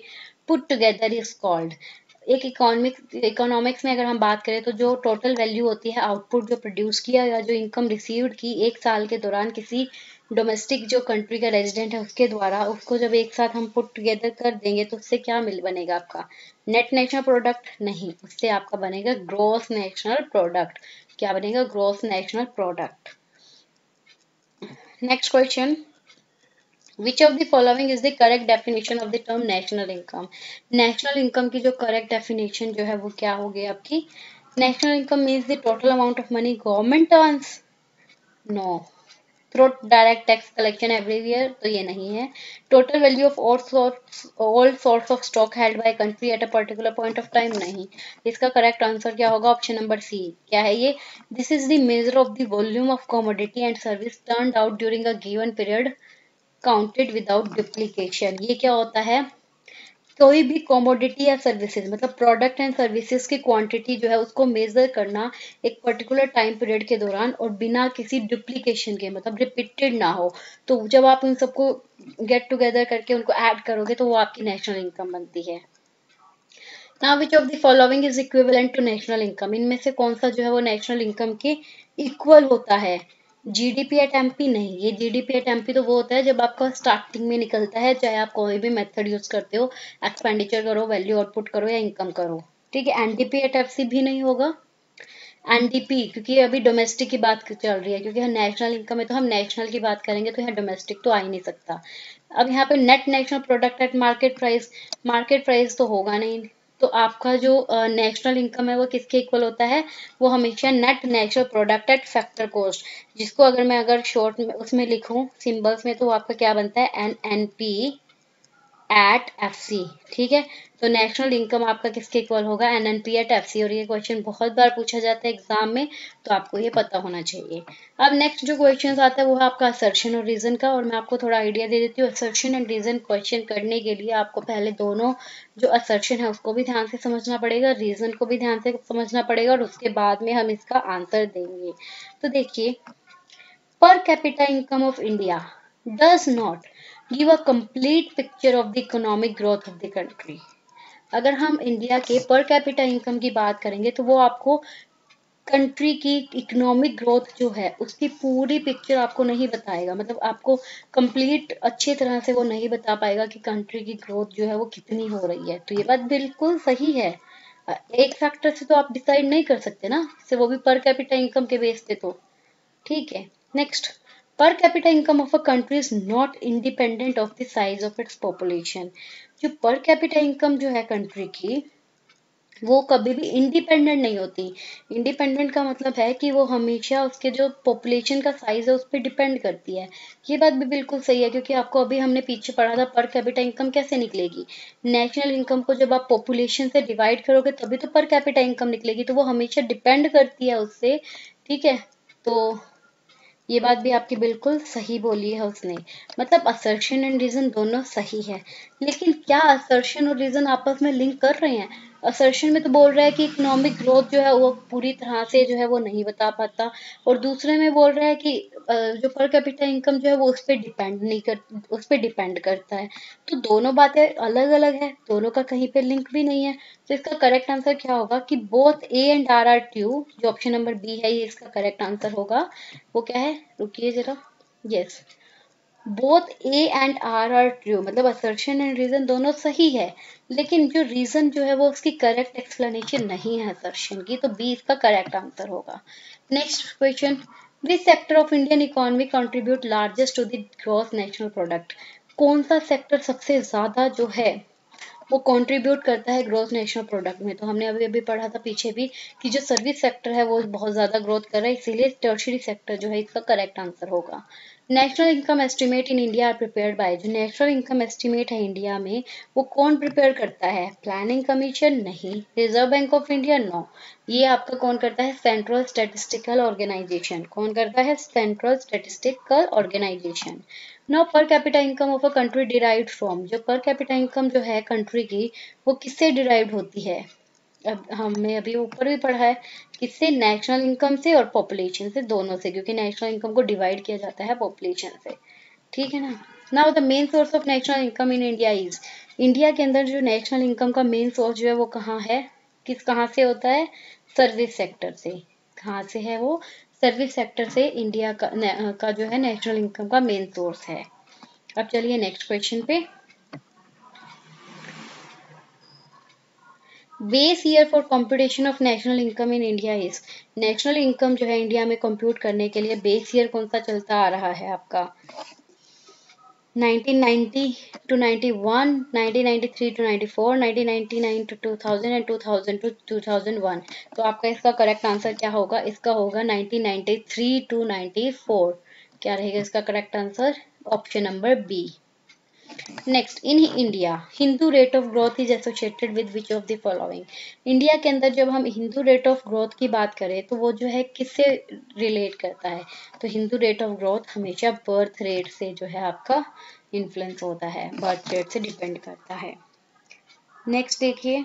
put together is called। एक economics में अगर हम बात करें तो जो total value होती है आउटपुट जो प्रोड्यूस किया या जो इनकम रिसीव्ड की एक साल के दौरान किसी डोमेस्टिक जो कंट्री का रेजिडेंट है उसके द्वारा, उसको जब एक साथ हम पुट टुगेदर कर देंगे तो उससे क्या मिल बनेगा आपका? नेट नेशनल प्रोडक्ट नहीं, उससे आपका बनेगा ग्रॉस नेशनल प्रोडक्ट। क्या बनेगा? Gross national product. Next question. Which of the following is the correct definition of the term national income? National income की जो correct definition जो है वो क्या होगी आपकी? National income means the total amount of money government earns. No. Through direct tax collection every year, तो ये नहीं है। Total value of all sorts of stock held by a country at a particular point of time, नहीं। इसका correct answer क्या होगा? Option number C. क्या है ये? This is the measure of the volume of commodity and service turned out during a given period counted without duplication। ये क्या होता है? कोई भी कॉमोडिटी या सर्विसेज मतलब प्रोडक्ट एंड सर्विसेज की क्वांटिटी जो है उसको मेजर करना एक पर्टिकुलर टाइम पीरियड के दौरान और बिना किसी डुप्लीकेशन के, मतलब रिपीटेड ना हो। तो जब आप उन सबको गेट टुगेदर करके उनको ऐड करोगे तो वो आपकी नेशनल इनकम बनती है। Now which of the following is equivalent to national income? इनमें से कौन सा जो है वो नेशनल इनकम के इक्वल होता है? जीडीपी एट एमपी नहीं, ये जीडीपी एट एमपी तो वो होता है जब आपका स्टार्टिंग में निकलता है, चाहे आप कोई भी मेथड यूज करते हो, एक्सपेंडिचर करो, वैल्यू आउटपुट करो या इनकम करो। ठीक है, एनडीपी एट एफसी भी नहीं होगा। एनडीपी क्योंकि अभी डोमेस्टिक की बात चल रही है, क्योंकि नेशनल इनकम है तो हम नेशनल की बात करेंगे तो यहाँ डोमेस्टिक तो आ ही नहीं सकता। अब यहाँ पे net national product at market price तो होगा नहीं। तो आपका जो नेशनल इनकम है वो किसके इक्वल होता है? वो हमेशा net national product eight factor cost, जिसको अगर शॉर्ट में उसमें लिखूं सिंबल्स में तो आपका क्या बनता है? एनएनपी एट एफसी, ठीक है। तो नेशनल इनकम आपका किसके इक्वल होगा, एनएनपी एट एफसी। और ये क्वेश्चन बहुत बार पूछा जाता है एग्जाम में, तो आपको ये पता होना चाहिए। अब नेक्स्ट जो क्वेश्चन आता है वो है आपका असर्शन और रीजन का, और मैं आपको थोड़ा आइडिया दे देती हूँ। असर्शन एंड रीजन क्वेश्चन करने के लिए आपको पहले दोनों जो असर्शन है उसको भी ध्यान से समझना पड़ेगा, रीजन को भी ध्यान से समझना पड़ेगा, और उसके बाद में हम इसका आंसर देंगे। तो देखिए, per capita income of India does not give a complete picture of the economic growth of the country. अगर हम इंडिया के पर कैपिटा इनकम की बात करेंगे तो वो आपको कंट्री की इकोनॉमिक ग्रोथ जो है उसकी पूरी पिक्चर आपको नहीं बताएगा, मतलब आपको कंप्लीट अच्छी तरह से वो नहीं बता पाएगा कि कंट्री की ग्रोथ जो है वो कितनी हो रही है। तो ये बात बिल्कुल सही है। एक फैक्टर से तो आप डिसाइड नहीं कर सकते ना, से वो भी पर कैपिटा इनकम के बेस पे। तो ठीक है। नेक्स्ट, पर capita income of a country is not independent of the size of its population. जो पर कैपिटा इनकम जो है कंट्री की, वो कभी भी इंडिपेंडेंट नहीं होती। इंडिपेंडेंट का मतलब है कि वो हमेशा उसके जो पॉपुलेशन का साइज है उस पर डिपेंड करती है। ये बात भी बिल्कुल सही है, क्योंकि आपको अभी हमने पीछे पढ़ा था पर कैपिटा इनकम कैसे निकलेगी। नेशनल इनकम को जब आप पॉपुलेशन से डिवाइड करोगे तभी तो पर कैपिटा इनकम निकलेगी, तो वो हमेशा डिपेंड करती है उससे। ठीक है। तो ये बात भी आपकी बिल्कुल सही बोली है उसने, मतलब असर्शन एंड रीजन दोनों सही है। लेकिन क्या असर्शन और रीजन आपस में लिंक कर रहे हैं? असर्शन में तो बोल रहा है कि इकोनॉमिक ग्रोथ जो है वो पूरी तरह से जो है वो नहीं बता पाता, और दूसरे में बोल रहा है कि जो पर कैपिटा इनकम जो है वो उस पर डिपेंड नहीं कर, उस पर डिपेंड करता है। तो दोनों बातें अलग अलग है, दोनों का कहीं पे लिंक भी नहीं है। तो इसका करेक्ट आंसर क्या होगा कि both A and R are true, जो ऑप्शन नंबर बी है ये इसका करेक्ट आंसर होगा। वो क्या है, रुकिए जरा, yes, both A and R true, मतलब असर्शन एंड रीजन दोनों सही है, लेकिन जो रीजन जो है वो उसकी करेक्ट एक्सप्लेनेशन नहीं है असर्शन की, तो बी इसका करेक्ट आंसर होगा। Next question, which sector of Indian economy contribute largest to the gross national product. कौन सा सेक्टर सबसे ज्यादा जो है वो कंट्रीब्यूट करता है ग्रोथ नेशनल प्रोडक्ट में? तो हमने अभी अभी पढ़ा था पीछे भी कि जो सर्विस सेक्टर है वो बहुत ज्यादा ग्रोथ कर रहा है, इसीलिए टर्शियरी सेक्टर जो है इसका करेक्ट आंसर होगा। National income estimate in India are prepared by, जो नेशनल इनकम एस्टिमेट है इंडिया में वो कौन प्रिपेयर करता है? Planning commission? नहीं। Reserve Bank of India? No. ये आपका कौन करता है? Central statistical organisation. कौन करता है? Central statistical organisation. Now per capita income of a country derived from, जो पर कैपिटा इनकम जो है कंट्री की वो किससे डिराइव्ड होती है? अब हमने अभी ऊपर भी पढ़ा है, किससे? नेशनल इनकम से और पॉपुलेशन से, दोनों से, क्योंकि नेशनल इनकम को डिवाइड किया जाता है पॉपुलेशन से। ठीक है ना। Now the main source of national income in India is, India के अंदर जो नेशनल इनकम का मेन सोर्स जो है वो कहाँ है, कहाँ से होता है? सर्विस सेक्टर से। कहाँ से है वो? सर्विस सेक्टर से इंडिया का जो है नेशनल इनकम का मेन सोर्स है। अब चलिए नेक्स्ट क्वेश्चन पे। Base year for computation of national income in India is, national income जो है इंडिया में कंप्यूट करने के लिए बेस ईयर कौन सा चलता आ रहा है आपका? 1990 to 91, 1993 to 94, 1999 to 2000 and 2000 to 2001। तो आपका इसका करेक्ट आंसर क्या होगा? इसका होगा 1993 to 94। क्या रहेगा इसका correct answer? Option number B. Next, in India Hindu rate of growth is associated with which of the following. India के अंदर जब हम हिंदू रेट ऑफ ग्रोथ की बात करें तो वो जो है किससे रिलेट करता है? तो हिंदू रेट ऑफ ग्रोथ हमेशा बर्थ रेट से जो है आपका इन्फ्लुएंस होता है, बर्थ रेट से डिपेंड करता है। नेक्स्ट देखिए,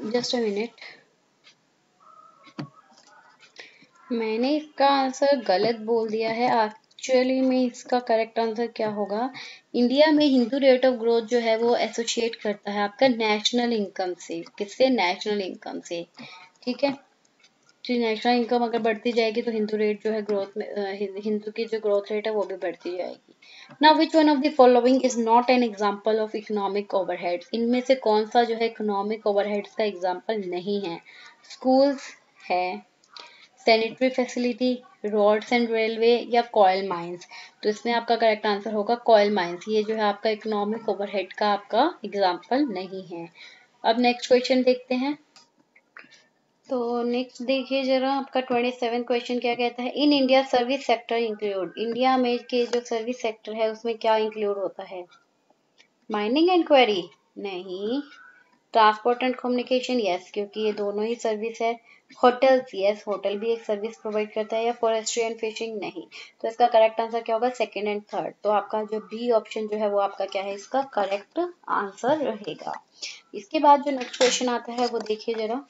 जस्ट अ मिनट, मैंने इसका आंसर गलत बोल दिया है। एक्चुअली में इसका करेक्ट आंसर क्या होगा, इंडिया में हिंदू रेट ऑफ ग्रोथ जो है वो एसोसिएट करता है आपका नेशनल इनकम से। किससे? नेशनल इनकम से। ठीक है। तो नेशनल इनकम अगर बढ़ती जाएगी तो हिंदू रेट जो है ग्रोथ में हिंदू की जो ग्रोथ रेट है वो भी बढ़ती जाएगी। Now which one of the following is not an example of economic overheads, इनमें से कौन सा जो है इकोनॉमिक ओवरहेड्स का एग्जांपल नहीं है? स्कूल्स है, sanitary facility, roads and railway, या कॉयल माइंस। तो इसमें आपका करेक्ट आंसर होगा कॉयल माइंस। ये जो है आपका इकोनॉमिक ओवरहेड का आपका एग्जांपल नहीं है। अब नेक्स्ट क्वेश्चन देखते हैं। तो नेक्स्ट देखिए जरा आपका 27 क्वेश्चन क्या कहता है। In India service sector include, India में के जो सर्विस सेक्टर है उसमें क्या इंक्लूड होता है। माइनिंग एंड क्वेरी नहीं। ट्रांसपोर्ट एंड कम्युनिकेशन यस, क्योंकि ये दोनों ही सर्विस है। होटल्स यस, होटल भी एक सर्विस प्रोवाइड करता है। या फॉरेस्ट्री एंड फिशिंग नहीं। तो इसका करेक्ट आंसर क्या होगा, सेकंड एंड थर्ड। तो आपका जो बी ऑप्शन जो है वो आपका क्या है, इसका करेक्ट आंसर रहेगा। इसके बाद जो नेक्स्ट क्वेश्चन आता है वो देखिए जरा।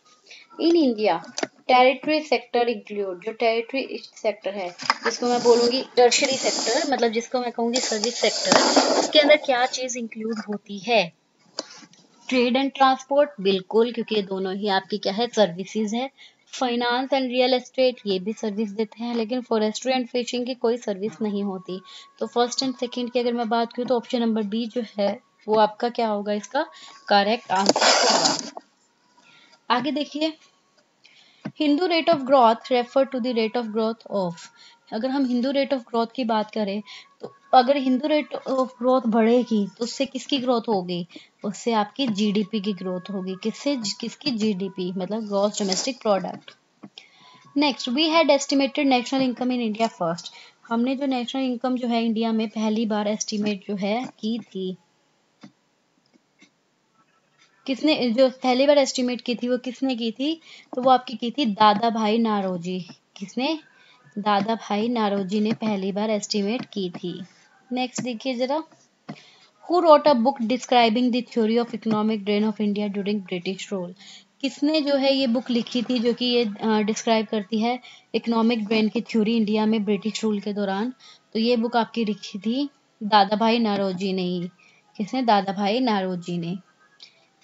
In India territory sector include, जो टेरिटरी सेक्टर है जिसको मैं बोलूंगी टर्शरी सेक्टर, मतलब जिसको मैं कहूंगी सर्विस सेक्टर, उसके अंदर क्या चीज इंक्लूड होती है। ट्रेड एंड ट्रांसपोर्ट बिल्कुल, क्योंकि ये दोनों ही आपकी क्या है, सर्विसेज है। फाइनेंस एंड रियल एस्टेट ये भी सर्विस देते हैं, लेकिन फॉरेस्ट्री एंड फिशिंग की कोई सर्विस नहीं होती। तो फर्स्ट एंड सेकंड की अगर मैं बात करूँ तो ऑप्शन नंबर बी जो है वो आपका क्या होगा, इसका करेक्ट आंसर होगा। आगे देखिए, Hindu rate of growth refer to the rate of growth of. अगर हम हिंदू रेट ऑफ ग्रोथ की बात करें तो अगर हिंदू रेट ऑफ ग्रोथ बढ़ेगी तो उससे किसकी ग्रोथ होगी, उससे आपकी जीडीपी की ग्रोथ होगी। किससे, किसकी, जीडीपी मतलब gross domestic product. Next, we had estimated national income in India first. हमने जो नेशनल इनकम जो है इंडिया में पहली बार एस्टिमेट जो है की थी, किसने, जो पहली बार एस्टिमेट की थी वो किसने की थी, तो वो आपकी की थी दादा भाई नारोजी। किसने, दादा भाई नारोजी ने पहली बार एस्टिमेट की थी। नेक्स्ट देखिए जरा, who wrote a book describing the theory of economic drain of India during British rule. किसने जो है ये बुक लिखी थी जो कि ये डिस्क्राइब करती है इकोनॉमिक ड्रेन की थ्योरी इंडिया में ब्रिटिश रूल के दौरान। तो ये बुक आपकी लिखी थी दादा भाई नारोजी ने ही। किसने, दादा भाई नारोजी ने।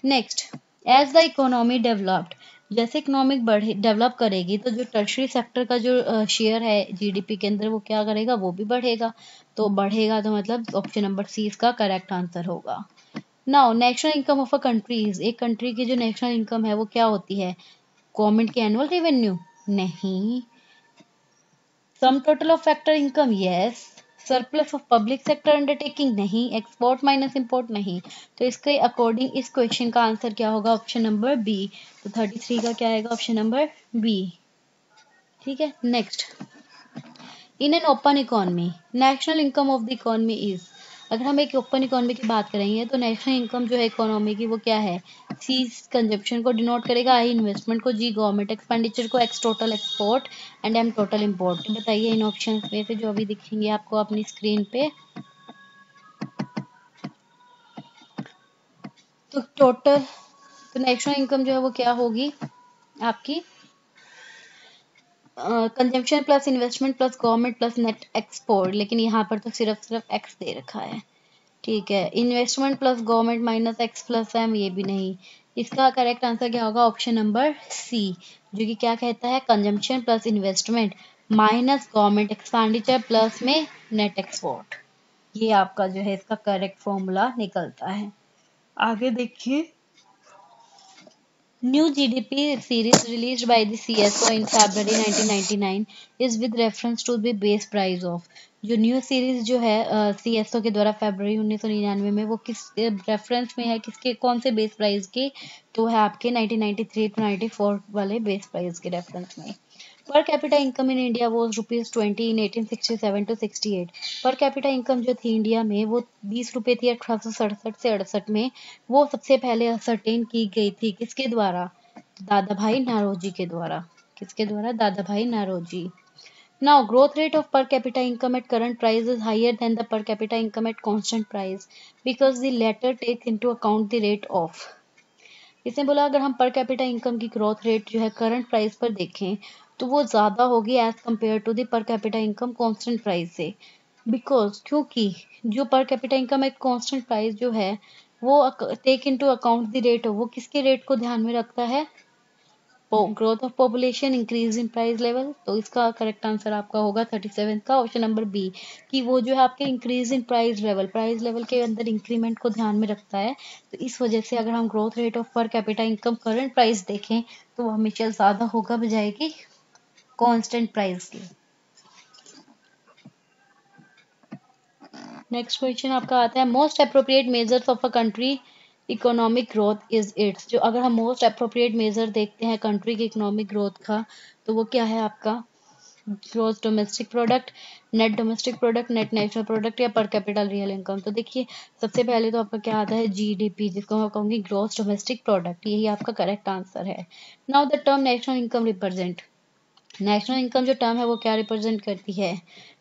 Next, as the economy developed, जैसे इकोनॉमिक बढ़े डेवलप करेगी तो जो टर्शरी सेक्टर का जो शेयर है जीडीपी के अंदर वो क्या करेगा, वो भी बढ़ेगा। तो बढ़ेगा तो मतलब ऑप्शन नंबर सी इसका करेक्ट आंसर होगा। Now national income of a countries, एक कंट्री की जो नेशनल इनकम है वो क्या होती है, गवर्नमेंट की एनुअल रेवेन्यू नहीं। Sum total of factor income yes. Surplus of public sector undertaking नहीं। एक्सपोर्ट माइनस इंपोर्ट नहीं। तो इसके अकॉर्डिंग इस क्वेश्चन का आंसर क्या होगा, ऑप्शन नंबर बी। तो 33 का क्या आएगा, ऑप्शन नंबर बी। ठीक है। Next, in an open economy national income of the economy is. अगर हम एक ओपन इकोनॉमी की बात करेंगे तो नेशनल इनकम जो है इकोनॉमी की वो क्या है, सी कंजप्शन को डिनोट करेगा, आई इन्वेस्टमेंट को, जी गवर्नमेंट एक्सपेंडिचर को, X total export and M total import. तो बताइए इन ऑप्शन में से जो अभी दिखेंगे आपको अपनी स्क्रीन पे। तो टोटल, तो नेशनल इनकम जो है वो क्या होगी आपकी, consumption plus investment plus government plus net export, लेकिन यहाँ पर तो सिर्फ एक्स दे रखा है। ठीक है, investment plus government minus X plus M, ये भी नहीं। इसका करेक्ट आंसर क्या होगा, ऑप्शन नंबर सी, जो कि क्या कहता है, consumption plus investment minus government expenditure plus में नेट एक्सपोर्ट। ये आपका जो है इसका करेक्ट फॉर्मूला निकलता है। आगे देखिए, New GDP series released by the CSO in February 1999 is with reference to the base price of। जो न्यू सीरीज जो है CSO के द्वारा फरवरी 1999 में, वो किस रेफरेंस में है, किसके, कौन से बेस प्राइस के, तो है आपके 1993 टू 94 वाले बेस प्राइस के रेफरेंस में। Per capita income in India was ₹20 in 1867 to 68। Per capita income जो थी इंडिया में वो 20 रुपए थी 1867 से 68 में। वो सबसे पहले असरटेन की गई थी किसके द्वारा, दादा भाई नारोजी के द्वारा। किसके द्वारा, दादा भाई Naoroji. Now, growth rate of per capita income at current price is higher than the per capita income at constant price because the latter takes into account the rate of। इसने बोला अगर हम पर कैपिटा इनकम की growth rate जो है current price पर देखें तो वो ज्यादा होगी as compare to the per capita income constant price से। बिकॉज, क्योंकि जो पर कैपिटा इनकम एक कांस्टेंट प्राइस जो है वो take into account the rate, वो किसके रेट को ध्यान में रखता है, growth of population, increase in price level. तो इसका करेक्ट आंसर आपका होगा 37 का, ऑप्शन नंबर बी, कि वो जो है आपके इंक्रीज इन प्राइस लेवल के अंदर इंक्रीमेंट को ध्यान में रखता है। तो इस वजह से अगर हम ग्रोथ रेट ऑफ पर कैपिटा इनकम करंट प्राइस देखें तो वो हमेशा ज्यादा होगा बजाय कि कांस्टेंट प्राइस की। नेक्स्ट क्वेश्चन आपका आता है, most appropriate measures of a country economic growth is it's, जो अगर हम मोस्ट अप्रोप्रिएट मेजर देखते हैं कंट्री की इकोनॉमिक ग्रोथ का, तो वो क्या है आपका gross domestic product, net domestic product, net national product या पर कैपिटल रियल इनकम। तो देखिए सबसे पहले तो आपका क्या आता है जीडीपी, जिसको मैं कहूँगी ग्रोस डोमेस्टिक प्रोडक्ट, यही आपका करेक्ट आंसर है। Now the term national income represent, national income जो टर्म है वो क्या रिप्रेजेंट करती है,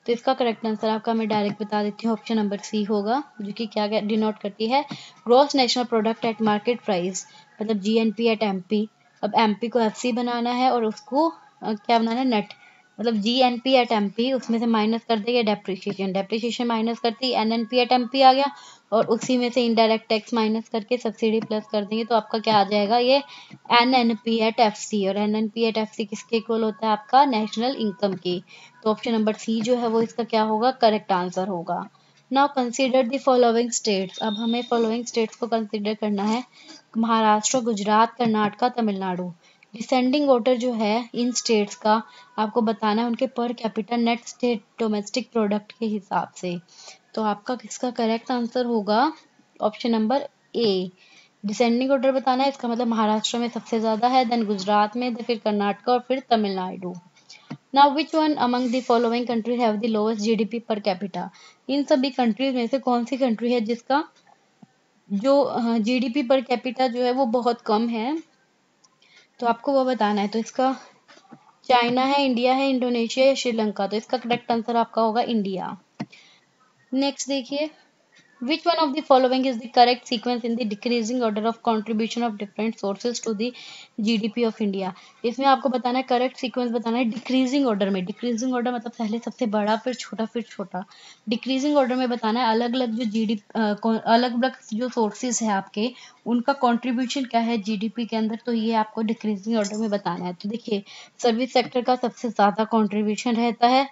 तो इसका करेक्ट आंसर आपका मैं डायरेक्ट बता देती हूँ, ऑप्शन नंबर सी होगा, जो कि क्या डिनोट करती है gross national product at market price, मतलब जीएनपी एट एमपी। अब एमपी को एफसी बनाना है और उसको क्या बनाना है नेट, मतलब जीएनपी एट एमपी, उसमें से माइनस कर देंगे डेप्रिसिएशन, डेप्रिसिएशन माइनस करती एनएनपी एट एमपी आ गया, और उसी में से इनडायरेक्ट टैक्स माइनस करके सब्सिडी प्लस कर देंगे, तो आपका क्या आ जाएगा ये एनएनपी एट एफसी, और एनएनपी एट एफसी किसके इक्वल होता है आपका नेशनल इनकम की। तो ऑप्शन नंबर सी जो है वो इसका क्या होगा करेक्ट आंसर होगा। Now consider the following states, अब हमें फॉलोइंग स्टेट्स को कंसीडर करना है, महाराष्ट्र, गुजरात, कर्नाटका, तमिलनाडु। डिसेंडिंग ऑर्डर जो है इन स्टेट्स का आपको बताना है उनके per capita net state domestic product के हिसाब से। तो आपका किसका करेक्ट आंसर होगा ऑप्शन नंबर ए, डिसेंडिंग ऑर्डर बताना है, इसका मतलब महाराष्ट्र में सबसे ज्यादा है, देन गुजरात में, फिर कर्नाटक और फिर Tamil Nadu. Now which one among the following country have the lowest GDP per capita, इन सभी कंट्रीज में से कौन सी कंट्री है जिसका जो जीडीपी पर कैपिटा जो है वो बहुत कम है, तो आपको वो बताना है। तो इसका चाइना है, इंडिया है, इंडोनेशिया या श्रीलंका, तो इसका करेक्ट आंसर आपका होगा इंडिया। नेक्स्ट देखिए, which one of the following is the correct sequence in the decreasing order of contribution of different sources to the GDP of India? इसमें आपको बताना है करेक्ट सीक्वेंस बताना है डिक्रीजिंग ऑर्डर में, डिक्रीजिंग ऑर्डर मतलब पहले सबसे बड़ा फिर छोटा फिर छोटा, डिक्रीजिंग ऑर्डर में बताना है अलग अलग जो अलग अलग जो सोर्सेज है आपके उनका कंट्रीब्यूशन क्या है जीडीपी के अंदर, तो ये आपको डिक्रीजिंग ऑर्डर में बताना है। तो देखिए सर्विस सेक्टर का सबसे ज्यादा कंट्रीब्यूशन रहता है,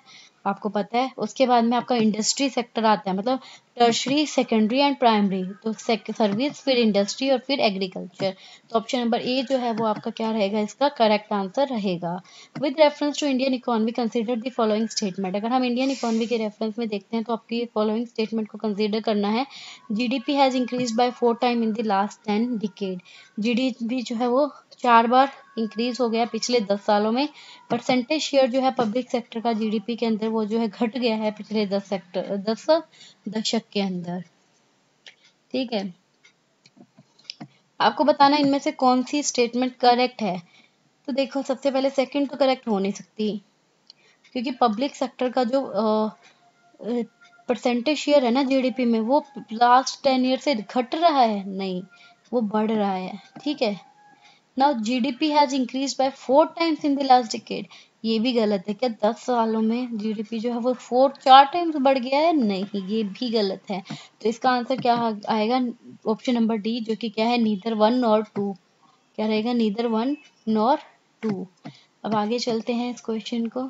आपको पता है, उसके बाद में आपका इंडस्ट्री सेक्टर आता है, मतलब टर्शरी, सेकेंडरी एंड प्राइमरी, तो सर्विस, फिर इंडस्ट्री और फिर एग्रीकल्चर। तो ऑप्शन नंबर ए जो है वो आपका क्या रहेगा इसका करेक्ट आंसर रहेगा। With reference to Indian economy consider the following statement, अगर हम इंडियन इकोनॉमी के रेफरेंस में देखते हैं तो आपकी फॉलोइंग स्टेटमेंट को कंसीडर करना है, GDP has increase by 4 time in the last 10 decade, GDP जो है वो 4 बार इंक्रीज हो गया पिछले 10 सालों में। परसेंटेज शेयर जो है पब्लिक सेक्टर का जीडीपी के अंदर वो जो है घट गया है पिछले 10 दशक के अंदर। ठीक है, आपको बताना इनमें से कौन सी स्टेटमेंट करेक्ट है, तो देखो सबसे पहले सेकंड तो करेक्ट हो नहीं सकती, क्योंकि पब्लिक सेक्टर का जो परसेंटेज शेयर है ना जीडीपी में वो लास्ट 10 ईयर से घट रहा है, नहीं वो बढ़ रहा है। ठीक है, now GDP has increase by 4 times in the last decade, ये भी गलत है, क्या 10 सालों में जीडीपी जो है वो 4 टाइम्स बढ़ गया है, नहीं ये भी गलत है। तो इसका आंसर क्या आएगा ऑप्शन नंबर डी, जो कि क्या है नीदर वन नॉर टू, क्या रहेगा नीदर वन नॉर टू। अब आगे चलते हैं इस क्वेश्चन को,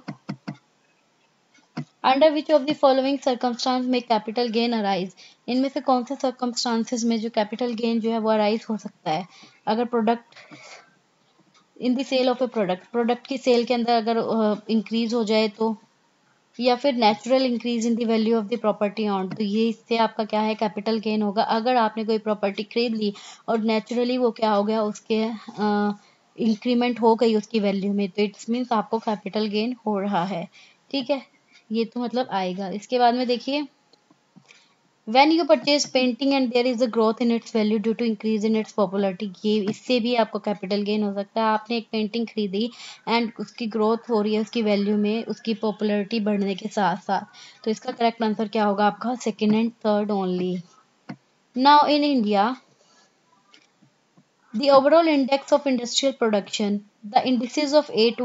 under which of the following circumstance में कैपिटल गेन अराइज, इनमें से कौन से सर्कमस्टांसेस में जो कैपिटल गेन जो है वो अराइज हो सकता है, अगर product in the sale of a product, product की सेल के अंदर अगर इंक्रीज हो जाए तो, या फिर natural increase in the value of the property on, तो ये इससे आपका क्या है कैपिटल गेन होगा। अगर आपने कोई प्रॉपर्टी खरीद ली और नेचुरली वो क्या हो गया उसके इंक्रीमेंट हो गई उसकी वैल्यू में, तो इट्स मीन्स आपको कैपिटल गेन हो रहा है। ठीक है, ये तो मतलब आएगा। इसके बाद में देखिए, when you purchase painting and there is a growth in its value due to increase in its popularity, ये इससे भी आपको कैपिटल गेन हो सकता है। आपने एक पेंटिंग खरीदी एंड उसकी ग्रोथ हो रही है उसकी वैल्यू में, उसकी पॉपुलैरिटी बढ़ने के साथ साथ, तो इसका करेक्ट आंसर क्या होगा आपका second and third only. Now in India the overall index of industrial production, the indices of 8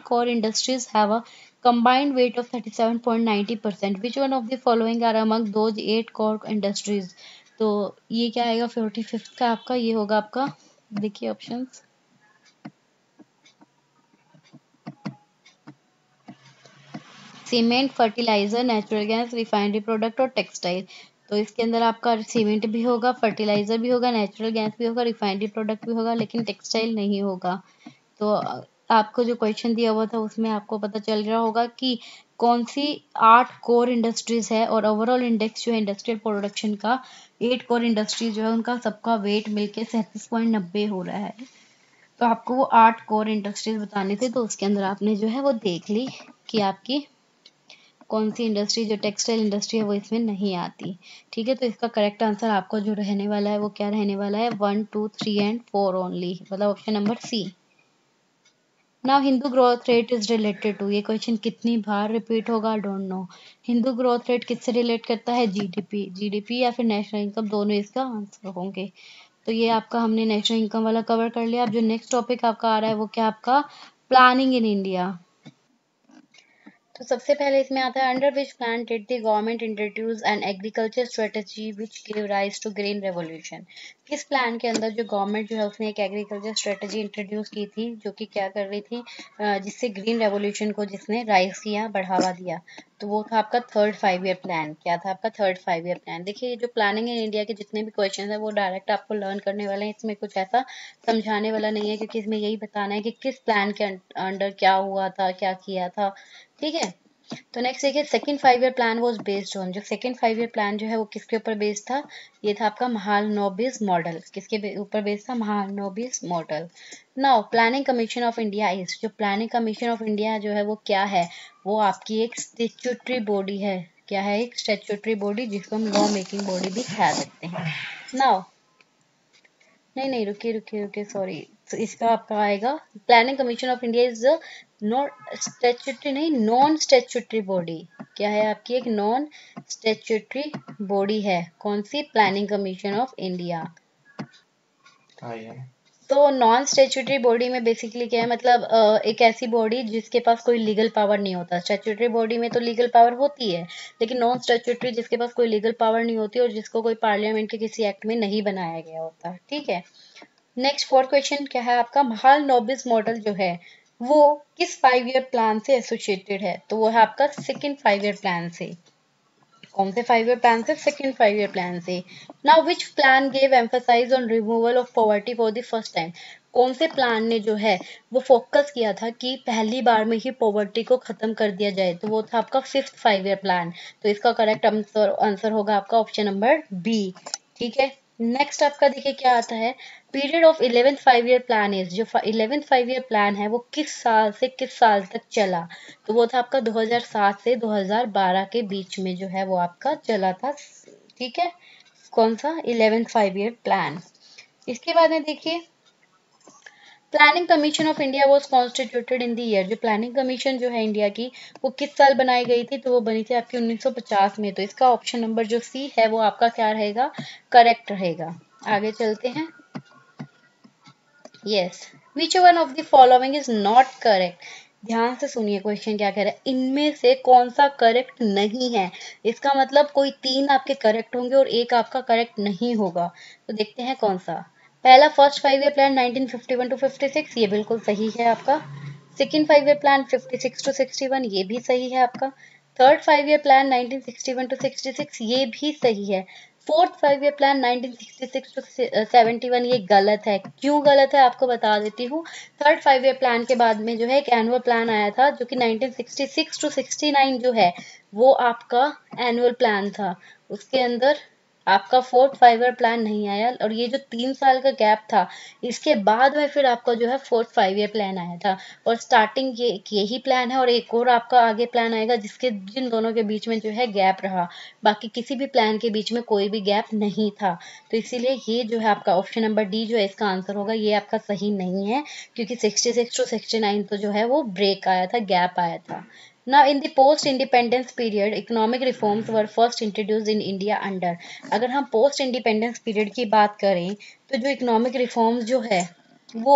core industries have a combined weight of 37.90%. Which one of the following are among those 8 core industries? तो ये क्या आएगा 45th का आपका, ये होगा आपका, देखिए options, cement, fertilizer, natural gas, refinery product और टेक्सटाइल। तो इसके अंदर आपका सीमेंट भी होगा, फर्टिलाइजर भी होगा, नेचुरल गैस भी होगा, रिफाइनरी प्रोडक्ट भी होगा, लेकिन टेक्सटाइल नहीं होगा। तो आपको जो क्वेश्चन दिया हुआ था उसमें आपको पता चल रहा होगा कि कौन सी 8 कोर इंडस्ट्रीज है, और ओवरऑल इंडेक्स जो है इंडस्ट्रियल प्रोडक्शन का 8 कोर इंडस्ट्रीज जो है उनका सबका वेट मिलके 37.90 हो रहा है। तो आपको वो 8 कोर इंडस्ट्रीज बताने थे, तो उसके अंदर आपने जो है वो देख ली कि आपकी कौन सी इंडस्ट्री, जो टेक्सटाइल इंडस्ट्री है वो इसमें नहीं आती। ठीक है, तो इसका करेक्ट आंसर आपको जो रहने वाला है वो क्या रहने वाला है, 1, 2, 3 एंड 4 ओनली, मतलब option number C. Now Hindu growth rate is related to, ये क्वेश्चन कितनी बार रिपीट होगा don't know. Hindu growth rate किससे रिलेट करता है, जीडीपी, जीडीपी या फिर नेशनल इनकम, दोनों इसका आंसर होंगे। तो ये आपका हमने नेशनल इनकम वाला कवर कर लिया। अब जो नेक्स्ट टॉपिक आपका आ रहा है वो क्या आपका, प्लानिंग इन इंडिया। तो सबसे पहले इसमें आता है, under which plan did the government introduce an agriculture strategy which give rise to green revolution. किस प्लान के अंदर जो गवर्नमेंट जो है उसने एक एग्रीकल्चर स्ट्रेटजी इंट्रोड्यूस की थी जो कि क्या कर रही थी, जिससे ग्रीन रेवोल्यूशन को जिसने राइज किया, बढ़ावा दिया। तो वो था आपका थर्ड 5 ईयर प्लान। क्या था आपका थर्ड 5 ईयर प्लान। देखिए जो प्लानिंग इन इंडिया के जितने भी क्वेश्चन है वो डायरेक्ट आपको लर्न करने वाले हैं, इसमें कुछ ऐसा समझाने वाला नहीं है, क्योंकि इसमें यही बताना है कि किस प्लान के अंडर क्या हुआ था, क्या किया था। ठीक है, तो नेक्स्ट देखिए, second 5 year plan was based on, जो सेकंड 5 ईयर प्लान जो है वो किसके ऊपर बेस्ड था, ये था आपका महालनोबिस मॉडल। किसके ऊपर बेस्ड था, Mahalanobis model. Now planning commission of India is, जो प्लानिंग कमीशन ऑफ इंडिया जो है वो क्या है, वो आपकी एक स्टैट्यूटरी बॉडी है। क्या है, एक स्टैट्यूटरी बॉडी, जिसको हम लॉ मेकिंग बॉडी भी कह सकते हैं। नाउ नहीं नहीं, रुकिए रुकिए रुकिए, सॉरी। तो इसका आपका आएगा, planning commission of India is not statutory, नहीं, नॉन स्टैट्यूटरी बॉडी। क्या है आपकी, एक नॉन स्टैट्यूटरी बॉडी है। कौन सी, प्लानिंग कमीशन ऑफ इंडिया। तो नॉन स्टैट्यूटरी बॉडी में बेसिकली क्या है, मतलब एक ऐसी बॉडी जिसके पास कोई लीगल पावर नहीं होता। स्टैट्यूटरी बॉडी में तो लीगल पावर होती है, लेकिन नॉन स्टैट्यूटरी जिसके पास कोई लीगल पावर नहीं होती और जिसको कोई पार्लियामेंट के किसी एक्ट में नहीं बनाया गया होता। ठीक है, नेक्स्ट फोर्थ क्वेश्चन क्या है आपका, महालनोबिस मॉडल जो है वो किस 5 ईयर प्लान से एसोसिएटेड है, तो वो है आपका सेकंड 5 ईयर प्लान से। कौन से 5 ईयर प्लान से, सेकंड 5 ईयर प्लान से। Now which plan gave emphasize on removal of poverty for the first time. कौन से प्लान ने जो है वो फोकस किया था कि पहली बार में ही पॉवर्टी को खत्म कर दिया जाए, तो वो था आपका फिफ्थ 5 ईयर प्लान। तो इसका करेक्ट आंसर होगा आपका ऑप्शन नंबर बी। ठीक है, नेक्स्ट आपका देखिए क्या आता है, period of 11th 5 year plan is, जो 11th 5 ईयर प्लान है वो किस साल से किस साल तक चला, तो वो था आपका 2007 से 2012 के बीच में जो है वो आपका चला था। ठीक है, कौन सा, 11th 5 ईयर प्लान। इसके बाद में देखिए, planning commission of India was constituted in the year, जो प्लानिंग कमीशन जो है इंडिया की वो किस साल बनाई गई थी, तो वो बनी थी आपकी 1950 में। तो इसका ऑप्शन नंबर जो सी है वो आपका क्या रहेगा, करेक्ट रहेगा। आगे चलते हैं, yes, which one of the following is not correct. ध्यान से सुनिए क्वेश्चन क्या कह रहा है, इनमें से कौन सा करेक्ट नहीं है। इसका मतलब कोई 3 आपके करेक्ट होंगे और एक आपका करेक्ट नहीं होगा। तो देखते हैं कौन सा। पहला, फर्स्ट 5 ईयर प्लान 1951 टू 56, ये बिल्कुल सही है आपका। सेकेंड 5 ईयर प्लान 56 टू 61, ये भी सही है आपका। थर्ड 5 ईयर प्लान 1961 टू 66, ये भी सही है। फोर्थ 5 ईयर प्लान 1966 टू 71, ये गलत है। क्यों गलत है आपको बता देती हूँ। थर्ड 5 ईयर प्लान के बाद में जो है एक एनुअल प्लान आया था, जो कि 1966 टू 69 जो है वो आपका एनुअल प्लान था। उसके अंदर आपका फोर्थ 5 ईयर प्लान नहीं आया, और ये जो 3 साल का गैप था इसके बाद में फिर आपका जो है फोर्थ 5 ईयर प्लान आया था। और स्टार्टिंग ये यही प्लान है, और एक और आपका आगे प्लान आएगा जिसके जिन दोनों के बीच में जो है गैप रहा। बाकी किसी भी प्लान के बीच में कोई भी गैप नहीं था। तो इसीलिए ये जो है आपका ऑप्शन नंबर डी जो है इसका आंसर होगा, ये आपका सही नहीं है, क्योंकि 66 टू 69 तो जो है वो ब्रेक आया था, गैप आया था। Now, in the post-independence period, economic reforms were first introduced in India under। अगर हम post independence period की बात करें, तो जो economic reforms जो है वो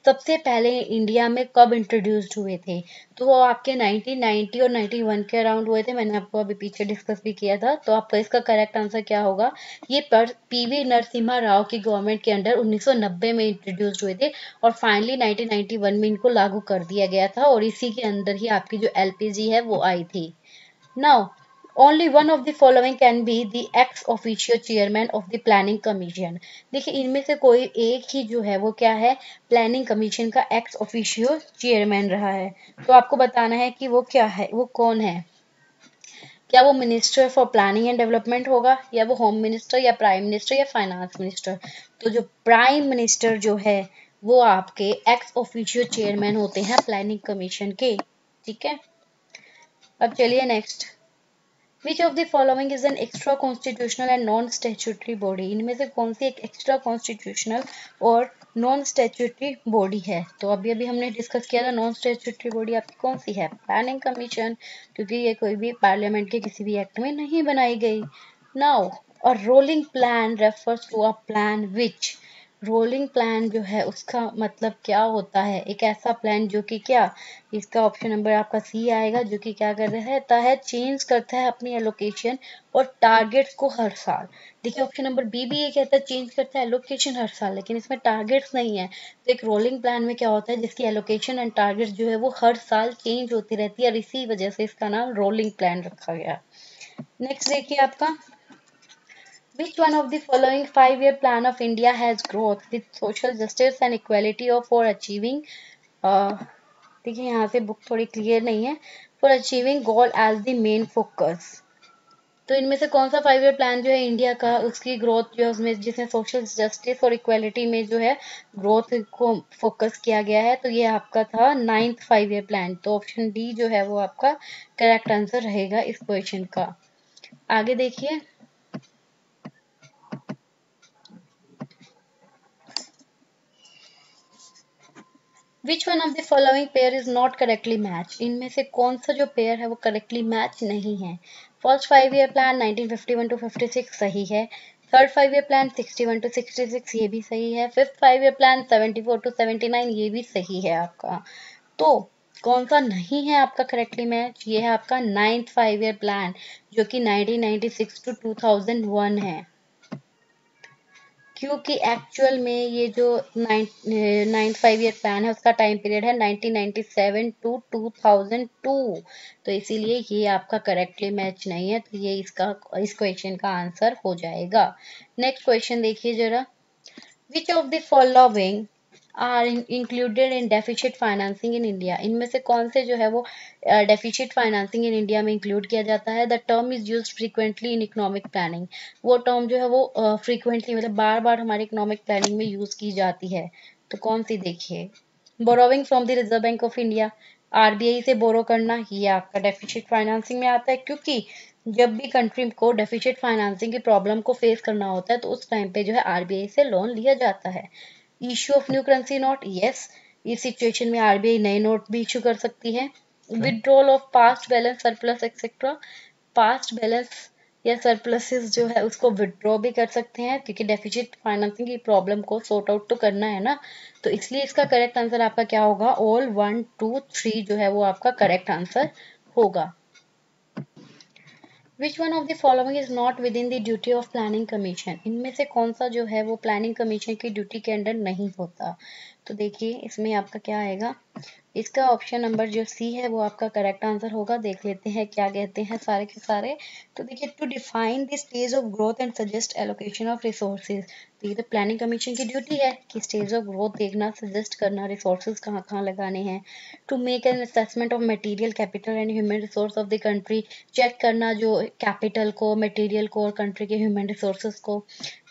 सबसे पहले इंडिया में कब इंट्रोड्यूस्ड हुए थे, तो वो आपके 1990 और 91 के अराउंड हुए थे। मैंने आपको अभी पीछे डिस्कस भी किया था। तो आपका इसका करेक्ट आंसर क्या होगा, ये पर पीवी नरसिम्हा राव की गवर्नमेंट के अंडर 1990 में इंट्रोड्यूस्ड हुए थे, और फाइनली 1991 में इनको लागू कर दिया गया था, और इसी के अंदर ही आपकी जो एलपीजी है वो आई थी। Now only one of the following can be the ex officio chairman of the planning commission. देखिए इनमें से कोई एक ही जो है वो क्या है, प्लानिंग कमीशन का एक्स ऑफिशियो चेयरमैन रहा है। तो आपको बताना है कि वो क्या है, वो कौन है। क्या वो minister for planning and development होगा, या वो होम मिनिस्टर, या प्राइम मिनिस्टर, या फाइनेंस मिनिस्टर। तो जो प्राइम मिनिस्टर जो है वो आपके एक्स ऑफिशियो चेयरमैन होते हैं प्लानिंग कमीशन के। ठीक है, अब चलिए next. Which of the following is an extra constitutional and non statutory body. इनमें से कौन सी एक एक्स्ट्रा कॉन्स्टिट्यूशनल और नॉन स्टैट्यूटरी बॉडी है। तो अभी अभी हमने डिस्कस किया था नॉन स्टैट्यूटरी बॉडी आपकी कौन सी है, प्लानिंग कमीशन, क्योंकि ये कोई भी पार्लियामेंट के किसी भी एक्ट में नहीं बनाई गई। Now a rolling plan refers to a plan which. Rolling plan जो है उसका मतलब क्या होता है, एक ऐसा प्लान जो कि क्या, इसका ऑप्शन नंबर आपका सी आएगा, जो कि क्या कर रहता है, चेंज करता है अपनी एलोकेशन और टारगेट्स को हर साल। देखिए ऑप्शन नंबर बी भी ये कहता है चेंज करता है एलोकेशन हर साल, लेकिन इसमें टारगेट्स नहीं है। तो एक रोलिंग प्लान में क्या होता है, जिसकी एलोकेशन एंड टारगेट्स जो है वो हर साल चेंज होती रहती है, और इसी वजह से इसका नाम रोलिंग प्लान रखा गया। नेक्स्ट देखिए आपका, which one of the following 5-year plan of India has growth with social justice and equality or for achieving देखिए यहाँ से बुक थोड़ी क्लियर नहीं है, for achieving goal as the main focus. तो इनमें से कौन सा 5-year प्लान जो है इंडिया का, उसकी ग्रोथ जो है उसमें जिसमें सोशल जस्टिस और इक्वालिटी में जो है ग्रोथ को फोकस किया गया है, तो ये आपका था 9th 5-year प्लान। तो ऑप्शन डी जो है वो आपका करेक्ट आंसर रहेगा इस क्वेश्चन का। आगे देखिए, विच one of the following pair is not correctly match. इनमें से कौन सा जो पेयर है वो करेक्टली मैच नहीं है। फर्स्ट 5-year प्लान 1951 टू 56 सही है। थर्ड 5-year प्लान 61 टू 66 ये भी सही है। फिफ्थ 5-year प्लान 74 टू 79 ये भी सही है आपका। तो कौन सा नहीं है आपका करेक्टली मैच, ये है आपका 9th 5-year प्लान, जो कि 1996 टू 2001 है। क्योंकि एक्चुअल में ये जो 9th 5-year प्लान है उसका टाइम पीरियड है 1997 टू 2002। तो इसीलिए ये आपका करेक्टली मैच नहीं है, तो ये इसका इस क्वेश्चन का आंसर हो जाएगा। नेक्स्ट क्वेश्चन देखिए जरा, which of the following are included in deficit financing in India. इनमें से कौन से जो है वो डेफिसिट फाइनेंसिंग इन इंडिया में इंक्लूड किया जाता है। The term is use frequently in economic planning. वो टर्म जो है वो फ्रीक्वेंटली मतलब बार बार हमारे इकोनॉमिक प्लानिंग में यूज की जाती है। तो कौन सी देखिए, borrowing from the reserve Bank of India, RBI से बोरो करना, ये आपका डेफिसिट फाइनेंसिंग में आता है, क्योंकि जब भी कंट्री को डेफिसिट फाइनेंसिंग की प्रॉब्लम को फेस करना होता है तो उस टाइम पे जो है आरबीआई से लोन लिया जाता है। Issue of new currency note, yes, इस सिचुएशन में आरबीआई नए नोट भी इशू कर सकती है। Withdrawal of past balance surplus etcetera, past balance या सरप्लसेस जो है उसको विड्रॉ भी कर सकते हैं, क्योंकि डेफिसिट फाइनेंसिंग की प्रॉब्लम को सॉर्ट आउट तो करना है ना। तो इसलिए इसका करेक्ट आंसर आपका क्या होगा, ऑल 1 2 3 जो है वो आपका करेक्ट आंसर होगा। विच one of the following is not with in the duty of planning commission. इनमें से कौन सा जो है वो प्लानिंग कमीशन की ड्यूटी के अंडर नहीं होता। तो देखिए इसमें आपका क्या आएगा, इसका ऑप्शन नंबर जो सी है वो आपका करेक्ट आंसर होगा। देख लेते हैं क्या कहते हैं सारे के सारे। तो देखिए, to define the stage of growth and suggest allocation of resources. तो ये तो प्लानिंग कमीशन की ड्यूटी है कि स्टेज ऑफ ग्रोथ देखना, सजेस्ट करना रिसोर्सेज कहाँ कहाँ लगाने हैं। To make an assessment of material capital and human resource of the country, check करना जो कैपिटल को, मटेरियल को और कंट्री के ह्यूमन रिसोर्सेज को।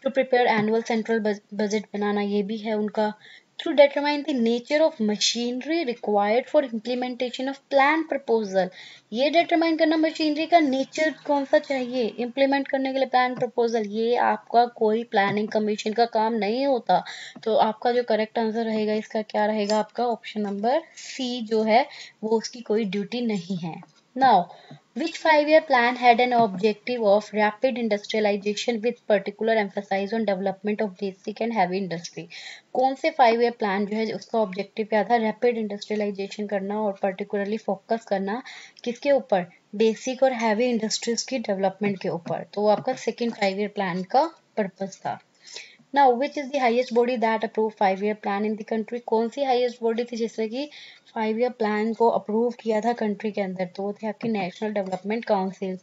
To prepare annual central budget बनाना, ये भी है उनका। To determine the nature of machinery required for implementation of plan proposal, ये determine करना मशीनरी का नेचर कौन सा चाहिए implement करने के लिए प्लान प्रपोजल, ये आपका कोई प्लानिंग कमीशन का काम नहीं होता। तो आपका जो करेक्ट आंसर रहेगा इसका क्या रहेगा, आपका ऑप्शन नंबर सी जो है वो उसकी कोई ड्यूटी नहीं है। Now, which 5-year plan had an objective of rapid industrialization with particular emphasis on development of basic and heavy industry? कौन से 5-year प्लान जो है उसका ऑब्जेक्टिव क्या था, रैपिड इंडस्ट्रियलाइजेशन करना और पर्टिकुलरली फोकस करना किसके ऊपर, बेसिक और हैवी इंडस्ट्रीज की डेवलपमेंट के ऊपर। तो वो आपका सेकेंड 5-year प्लान का पर्पस था। Now which is the highest body that approve 5-year plan in the country. कौन सी हाईएस्ट बॉडी थी जिसने की 5-year प्लान को अप्रूव किया था कंट्री के अंदर, तो वो थे आपकी नेशनल डेवलपमेंट काउंसिल।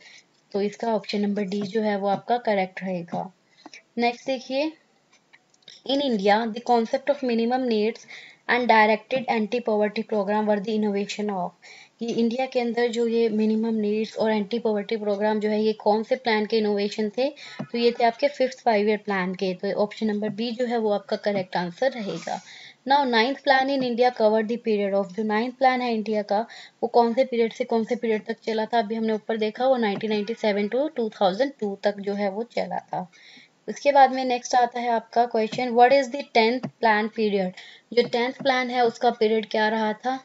तो इसका ऑप्शन नंबर डी जो है वो आपका करेक्ट रहेगा। नेक्स्ट देखिए, in India the concept of minimum needs and directed anti poverty programme were the innovation of. कि इंडिया के अंदर जो ये मिनिमम नीड्स और एंटी पॉवर्टी प्रोग्राम जो है ये कौन से प्लान के इनोवेशन थे, तो ये थे आपके 5th 5 ईयर प्लान के। तो ऑप्शन नंबर बी जो है वो आपका करेक्ट आंसर रहेगा। Now 9th plan in India cover the period of. जो 9th प्लान है इंडिया का वो कौन से पीरियड से कौन से पीरियड तक चला था, अभी हमने ऊपर देखा वो 1997 टू 2002 तक जो है वो चला था। उसके बाद में नेक्स्ट आता है आपका question, what is the 10th plan period. जो 10th प्लान है उसका पीरियड क्या रहा था,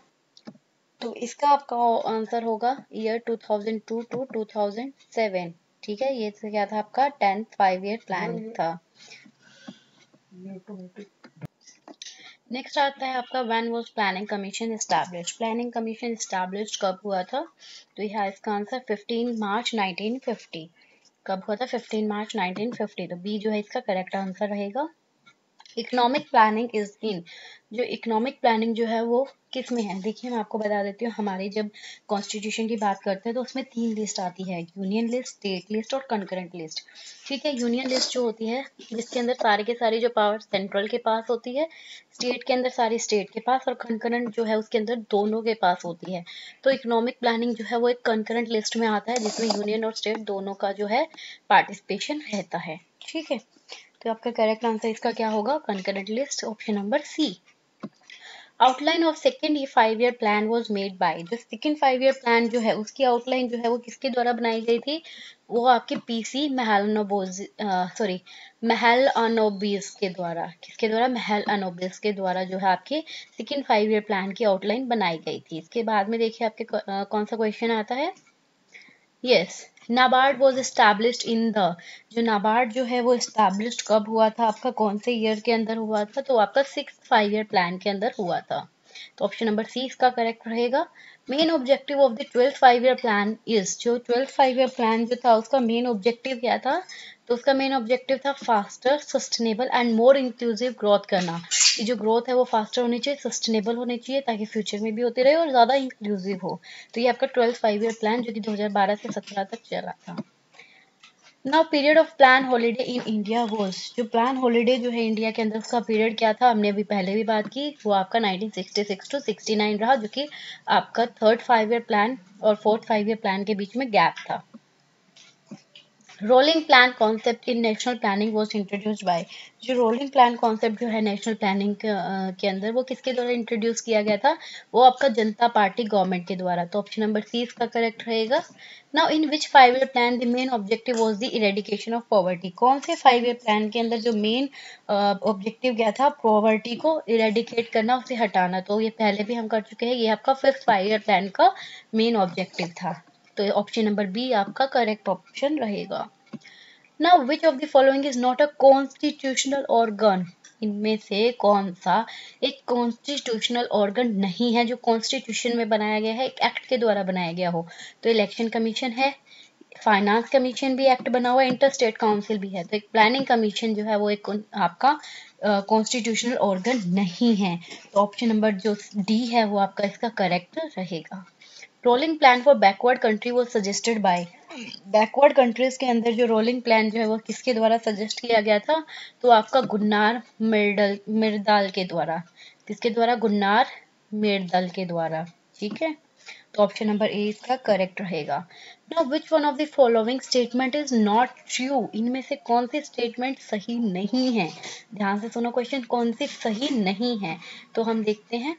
तो इसका आपका आंसर होगा ईयर 2002 टू 2007। ठीक है, ये क्या था आपका 10th 5 ईयर प्लान था। नेक्स्ट आता है आपका when was planning commission established. Planning commission established कब हुआ था, तो यहाँ इसका आंसर 15 मार्च 1950। कब हुआ था, 15 मार्च 1950। तो बी जो है इसका करेक्ट आंसर रहेगा। Economic planning is in. जो इकोनॉमिक प्लानिंग जो है वो किस में है, देखिए मैं आपको बता देती हूँ। हमारी जब कॉन्स्टिट्यूशन की बात करते हैं तो उसमें 3 लिस्ट आती है, यूनियन लिस्ट, स्टेट लिस्ट और कंकरेंट लिस्ट। ठीक है, यूनियन लिस्ट जो होती है जिसके अंदर सारे के सारे जो पावर सेंट्रल के पास होती है, स्टेट के अंदर सारी स्टेट के पास, और कंकरेंट जो है उसके अंदर दोनों के पास होती है। तो इकोनॉमिक प्लानिंग जो है वो एक कंकरेंट लिस्ट में आता है जिसमें यूनियन और स्टेट दोनों का जो है पार्टिसिपेशन रहता है। ठीक है, तो आपका करेक्ट आंसर इसका क्या होगा, concurrent list, option number C. Outline of second 5 year plan was made by. जो सेकेंड 5 ईयर प्लान जो है उसकी आउटलाइन जो है वो किसके द्वारा बनाई गई थी, वो आपके पीसी महलनोबिस, सॉरी महलनोबिस के द्वारा। किसके द्वारा, महलनोबिस के द्वारा जो है आपके सेकेंड 5 ईयर प्लान की आउटलाइन बनाई गई थी। इसके बाद में देखिए आपके कौन सा क्वेश्चन आता है, yes, NABARD was established in the. जो नाबार्ड जो है वो एस्टैब्लिश्ड कब हुआ था आपका, कौन से ईयर के अंदर हुआ था, तो आपका 6th 5 ईयर प्लान के अंदर हुआ था। तो ऑप्शन नंबर सी इसका करेक्ट रहेगा। Main objective of the 12th 5 year plan is. जो 12th 5 ईयर प्लान जो था उसका मेन ऑब्जेक्टिव क्या था, तो उसका मेन ऑब्जेक्टिव था faster, sustainable and more inclusive growth करना। कि जो ग्रोथ है वो फास्टर होनी चाहिए, सस्टेनेबल होनी चाहिए, ताकि फ्यूचर में भी होती रहे और ज्यादा इंक्लूसिव हो। तो ये आपका 12th 5 ईयर प्लान जो कि 2012 से 17 तक चला था। Now period of plan holiday in India was. जो प्लान हॉलीडे जो है इंडिया के अंदर उसका पीरियड क्या था, हमने अभी पहले भी बात की, वो आपका 1966 टू 69 रहा, जो कि आपका 3rd 5 ईयर प्लान और 4th 5 ईयर प्लान के बीच में गैप था। Rolling plan concept in national planning was introduced by. जो रोलिंग प्लान कॉन्सेप्ट जो है नेशनल प्लानिंग के अंदर वो किसके द्वारा इंट्रोड्यूस किया गया था, वो आपका जनता पार्टी गवर्नमेंट के द्वारा। तो ऑप्शन नंबर सी इसका करेक्ट रहेगा। Now in which 5 year plan the main objective was the eradication of poverty. कौन से 5 ईयर प्लान के अंदर जो मेन ऑब्जेक्टिव क्या था, पॉवर्टी को इरेडिकेट करना, उसे हटाना। तो ये पहले भी हम कर चुके हैं, ये आपका 5th 5 ईयर प्लान का मेन ऑब्जेक्टिव था। तो ऑप्शन नंबर बी आपका करेक्ट ऑप्शन रहेगा। Now which of the following is not a constitutional organ. इनमें से कौन सा एक कॉन्स्टिट्यूशनल ऑर्गन नहीं है जो कॉन्स्टिट्यूशन में बनाया गया है, एक एक्ट के द्वारा बनाया गया हो। तो इलेक्शन कमीशन है, फाइनेंस कमीशन भी एक्ट बना हुआ है, इंटर स्टेट काउंसिल भी है। तो एक प्लानिंग कमीशन जो है वो एक आपका कॉन्स्टिट्यूशनल ऑर्गन नहीं है। तो ऑप्शन नंबर जो डी है वो आपका इसका करेक्ट रहेगा। Rolling plan for backward country वो सजेस्टेड बाय। बैकवर्ड कंट्रीज के अंदर जो रोलिंग प्लान जो है वो किसके द्वारा सजेस्ट किया गया था, तो आपका गुन्नार मिर्दाल के द्वारा। किसके द्वारा, गुन्नार मिर्दल के द्वारा। ठीक है, तो ऑप्शन नंबर ए इसका करेक्ट रहेगा। Now which one of the following statement is not true. इनमें से कौन सी स्टेटमेंट सही नहीं है, ध्यान से सुनो क्वेश्चन, कौन सी सही नहीं है। तो हम देखते हैं,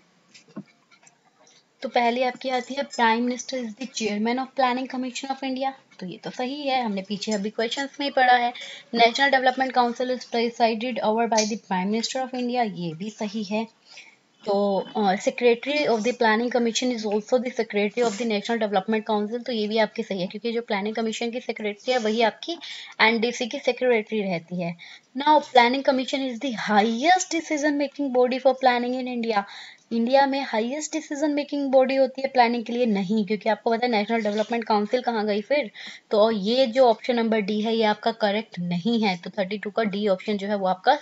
तो पहली आपकी आती है prime minister is the chairman of planning commission of India. तो ये तो सही है, हमने पीछे अभी क्वेश्चंस में ही पढ़ा है। National development council is presided over by the prime minister of India, ये भी सही है। तो secretary of the planning commission is also the secretary of the national development council, तो ये भी आपकी सही है, क्योंकि जो प्लानिंग कमीशन की सेक्रेटरी है वही आपकी एनडीसी की सेक्रेटरी रहती है। Now planning commission is the highest decision making body for planning in India. India में हाईएस्ट डिसीजन मेकिंग बॉडी होती है प्लानिंग के लिए, नहीं, क्योंकि आपको पता है नेशनल डेवलपमेंट काउंसिल कहाँ गई फिर। तो ये जो ऑप्शन नंबर डी है ये आपका करेक्ट नहीं है। तो 32 का डी ऑप्शन जो है वो आपका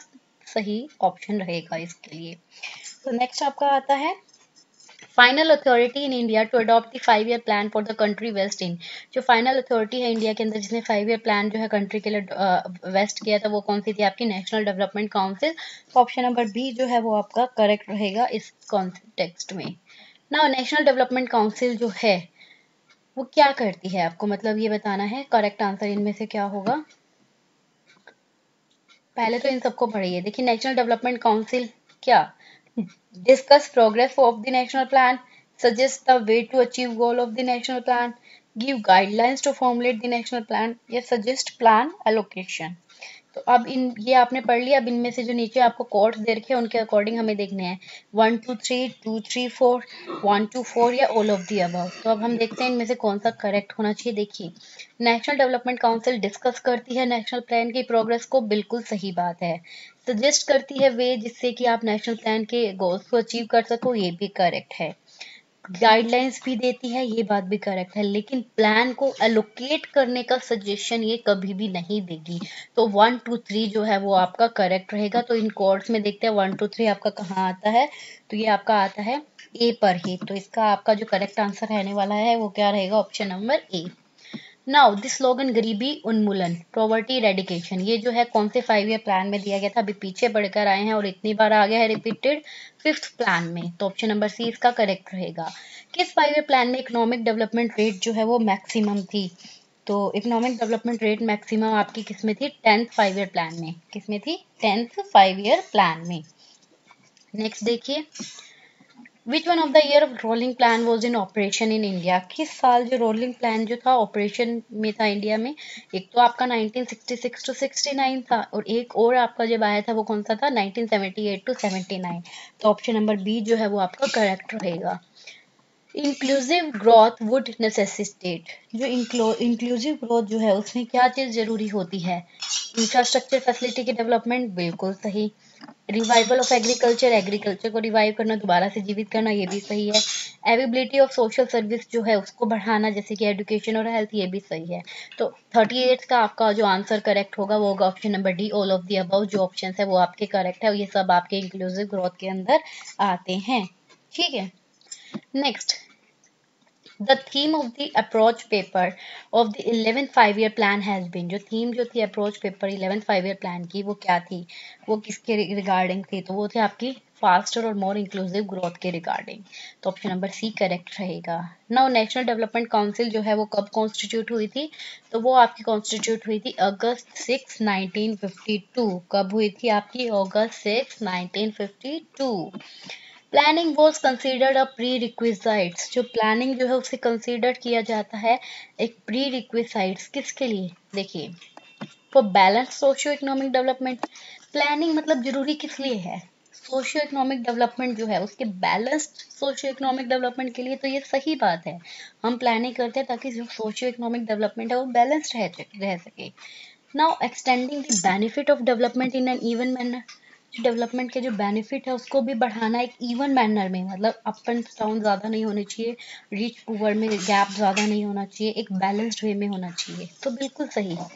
सही ऑप्शन रहेगा इसके लिए। तो नेक्स्ट आपका आता है final authority in India to adopt the 5 year plan for the country vest in, जो फाइनल अथॉरिटी है इंडिया के अंदर जिसने 5 ईयर प्लान जो है कंट्री के लिए वेस्ट किया था, वो कौन सी थी आपकी? National development council. तो ऑप्शन नंबर बी जो है वो आपका करेक्ट रहेगा इस कॉन्टेक्स्ट में। ना नेशनल डेवलपमेंट काउंसिल जो है वो क्या करती है, आपको मतलब ये बताना है। करेक्ट आंसर इनमें से क्या होगा? पहले तो इन सबको पढ़िए। देखिए नेशनल डेवलपमेंट काउंसिल क्या, discuss progress of the national plan, suggest the way to achieve goal of the national plan, give guidelines to formulate the national plan, या suggest plan allocation। तो अब इन ये आपने पढ़ लिया। अब इनमें से जो नीचे आपको कोड्स दे रखे हैं उनके अकॉर्डिंग हमें देखने हैं 1 2 3 2 3 4 1 2 4 या ऑल ऑफ दी अबव। तो अब हम देखते हैं इनमें से कौन सा करेक्ट होना चाहिए। देखिए नेशनल डेवलपमेंट काउंसिल डिस्कस करती है नेशनल प्लान की प्रोग्रेस को, बिल्कुल सही बात है। सजेस्ट करती है वे जिससे कि आप नेशनल प्लान के गोल्स को अचीव कर सको, ये भी करेक्ट है। गाइडलाइंस भी देती है, ये बात भी करेक्ट है। लेकिन प्लान को एलोकेट करने का सजेशन ये कभी भी नहीं देगी। तो 1 2 3 जो है वो आपका करेक्ट रहेगा। तो इन कोड्स में देखते हैं 1 2 3 आपका कहाँ आता है। तो ये आपका आता है ए पर ही। तो इसका आपका जो करेक्ट आंसर रहने वाला है वो क्या रहेगा? Option number A. Now this slogan गरीबी उन्मूलन, पॉवर्टी रेडिकेशन, ये जो है कौन से 5 ईयर प्लान में दिया गया था? अभी पीछे बढ़कर आए हैं और इतनी बार आ गया है रिपीटेड 5th प्लान में। तो ऑप्शन नंबर सी इसका करेक्ट रहेगा। किस 5 ईयर प्लान में इकोनॉमिक डेवलपमेंट रेट जो है वो मैक्सिमम थी? तो इकोनॉमिक डेवलपमेंट रेट मैक्सिमम आपकी किसमें थी? 10th 5 ईयर प्लान में। किसमें थी? 10th 5 ईयर प्लान में। नेक्स्ट देखिए, विच one of the year of rolling plan was in operation in India? किस साल जो रोलिंग प्लान जो था ऑपरेशन में था इंडिया में? एक तो आपका 1966 टू 69 था और एक और आपका जब आया था वो कौन सा था? 1978 टू 79। तो ऑप्शन नंबर बी जो है वो आपका करेक्ट रहेगा। इंक्लूसिव ग्रोथ वुड नेसेसिटेट, जो इंक्लूसिव ग्रोथ जो है उसमें क्या चीज जरूरी होती है? इंफ्रास्ट्रक्चर फैसिलिटी की डेवलपमेंट, बिल्कुल सही। रिवाइवल ऑफ एग्रीकल्चर, एग्रीकल्चर को रिवाइव करना, दोबारा से जीवित करना, ये भी सही है। एवेबिलिटी ऑफ सोशल सर्विस जो है उसको बढ़ाना, जैसे कि एजुकेशन और हेल्थ, ये भी सही है। तो 38 का आपका जो आंसर करेक्ट होगा वो होगा option number D, all of the above. जो ऑप्शन है वो आपके करेक्ट है और ये सब आपके इंक्लूसिव ग्रोथ के अंदर आते हैं। ठीक है। Next, the theme of the approach paper of the 11th 5 year plan has been, जो थीम जो थी approach paper 11th 5 year plan की वो क्या थी? वो किसके रिगार्डिंग थी? तो वो थी आपकी फास्टर और मोर इंक्लूसिव ग्रोथ के रिगार्डिंग। तो ऑप्शन नंबर सी करेक्ट रहेगा। नाउ नेशनल डेवलपमेंट काउंसिल जो है वो कब कॉन्स्टिट्यूट हुई थी? तो वो आपकी कॉन्स्टिट्यूट हुई थी अगस्त 6 1952। कब हुई थी आपकी? अगस्त 6 1952। Planning was considered a prerequisites, जो प्लानिंग जो है उसे कंसिडर किया जाता है एक प्री रिक्विजाइट्स किसके लिए? देखिए for balance socio economic development. Planning मतलब जरूरी किस लिए है? सोशियो इकोनॉमिक डेवलपमेंट जो है उसके बैलेंस्ड सोशियो इकोनॉमिक डेवलपमेंट के लिए। तो ये सही बात है, हम प्लानिंग करते हैं ताकि जो सोशियो इकोनॉमिक डेवलपमेंट है वो बैलेंस्ड रह सके। Now extending the benefit of development in an even manner, development के जो बेनिफिट है उसको भी बढ़ाना एक इवन मैनर में, मतलब अप एंड डाउन ज्यादा नहीं होने चाहिए, रिच पुअर में गैप ज्यादा नहीं होना चाहिए, एक बैलेंस्ड वे में होना चाहिए। तो बिल्कुल सही है।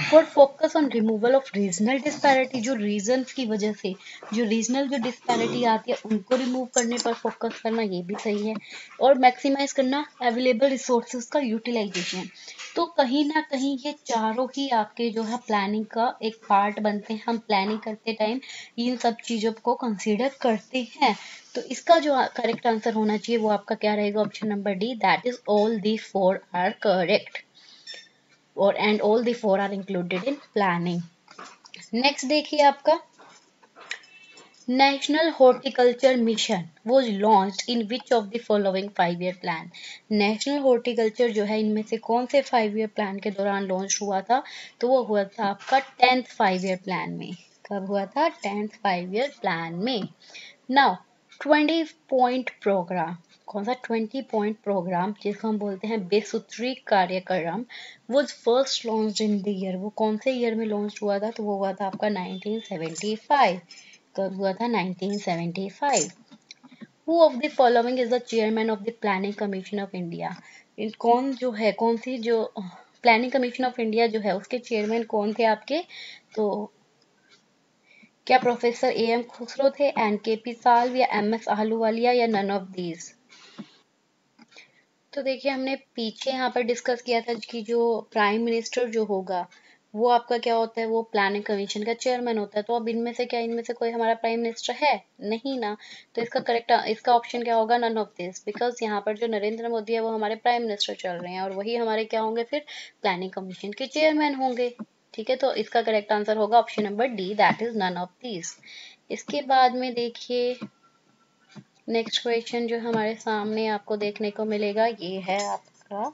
For focus on removal of regional disparity, जो रीजन की वजह से जो रीजनल जो डिस्पैरिटी आती है उनको रिमूव करने पर फोकस करना, ये भी सही है। और मैक्सिमाइज करना अवेलेबल रिसोर्सेज का यूटिलाइजेशन। तो कहीं ना कहीं ये चारों ही आपके जो है प्लानिंग का एक पार्ट बनते हैं। हम प्लानिंग करते टाइम इन सब चीजों को कंसीडर करते हैं। तो इसका जो करेक्ट आंसर होना चाहिए वो आपका क्या रहेगा? Option number D, that is all the four are correct और and all the four are included in planning. Next देखिए आपका national horticulture mission was launched in which of the following 5 year plan? National horticulture जो है इनमें से कौन से 5 year plan के दौरान लॉन्च हुआ था? तो वो हुआ था आपका 10th 5 year प्लान में। कब हुआ था? 10th 5 year प्लान में। नाउ 20 पॉइंट प्रोग्राम, कौन सा 20 पॉइंट प्रोग्राम जिसको हम बोलते हैं बेसूत्री कार्यक्रम, was first launched in the year, वो कौन से ईयर में लॉन्च हुआ था? तो वो हुआ था आपका 1975। कब हुआ था? 1975। Who of the following is the chairman of the Planning Commission of India? इन कौन जो है, कौन सी जो प्लानिंग कमीशन ऑफ इंडिया जो है उसके चेयरमैन कौन थे आपके? तो क्या प्रोफेसर ए एम खुसरो थे, एन के पी साल्व या एम एस आहलूवालिया या नन ऑफ दीज? तो देखिए हमने पीछे यहाँ पर डिस्कस किया था कि जो प्राइम मिनिस्टर जो होगा वो आपका क्या होता है, वो प्लानिंग कमीशन का चेयरमैन होता है। तो अब इनमें से क्या, इनमें से कोई हमारा प्राइम मिनिस्टर है नहीं ना। तो इसका ऑप्शन क्या होगा, नन ऑफ दिस, बिकॉज यहाँ पर जो नरेंद्र मोदी है वो हमारे प्राइम मिनिस्टर चल रहे हैं और वही हमारे क्या होंगे फिर, प्लानिंग कमीशन के चेयरमैन होंगे। ठीक है, तो इसका करेक्ट आंसर होगा option number D, that is none of this. इसके बाद में देखिए नेक्स्ट क्वेश्चन जो हमारे सामने आपको देखने को मिलेगा, ये है आपका,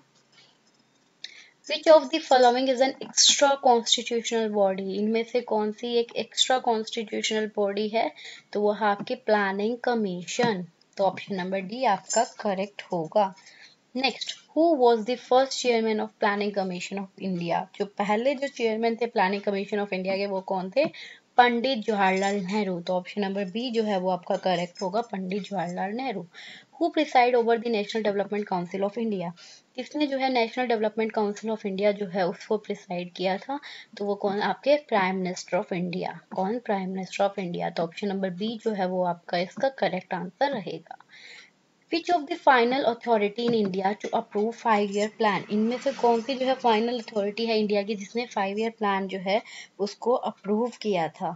विच of the following is an extra constitutional body, इनमें से कौन सी एक एक्स्ट्रा कॉन्स्टिट्यूशनल बॉडी है, तो वो है आपकी प्लानिंग कमीशन। तो ऑप्शन नंबर डी आपका करेक्ट होगा। Next, who was the first chairman of planning commission of India, जो पहले जो चेयरमैन थे प्लानिंग कमीशन ऑफ इंडिया के वो कौन थे, पंडित जवाहरलाल नेहरू। तो ऑप्शन नंबर बी जो है वो आपका करेक्ट होगा, Pandit Jawaharlal Nehru. Who preside over the national development council of India, किसने जो है national development council of India जो है उसको प्रिसाइड किया था, तो वो कौन, आपके प्राइम मिनिस्टर ऑफ इंडिया। कौन, प्राइम मिनिस्टर ऑफ इंडिया। तो ऑप्शन नंबर बी जो है वो आपका इसका करेक्ट आंसर रहेगा। Which of the final authority in India to approve 5 year plan, इनमें से कौन सी जो है फाइनल अथॉरिटी है इंडिया की जिसने 5 ईयर प्लान जो है उसको अप्रूव किया था।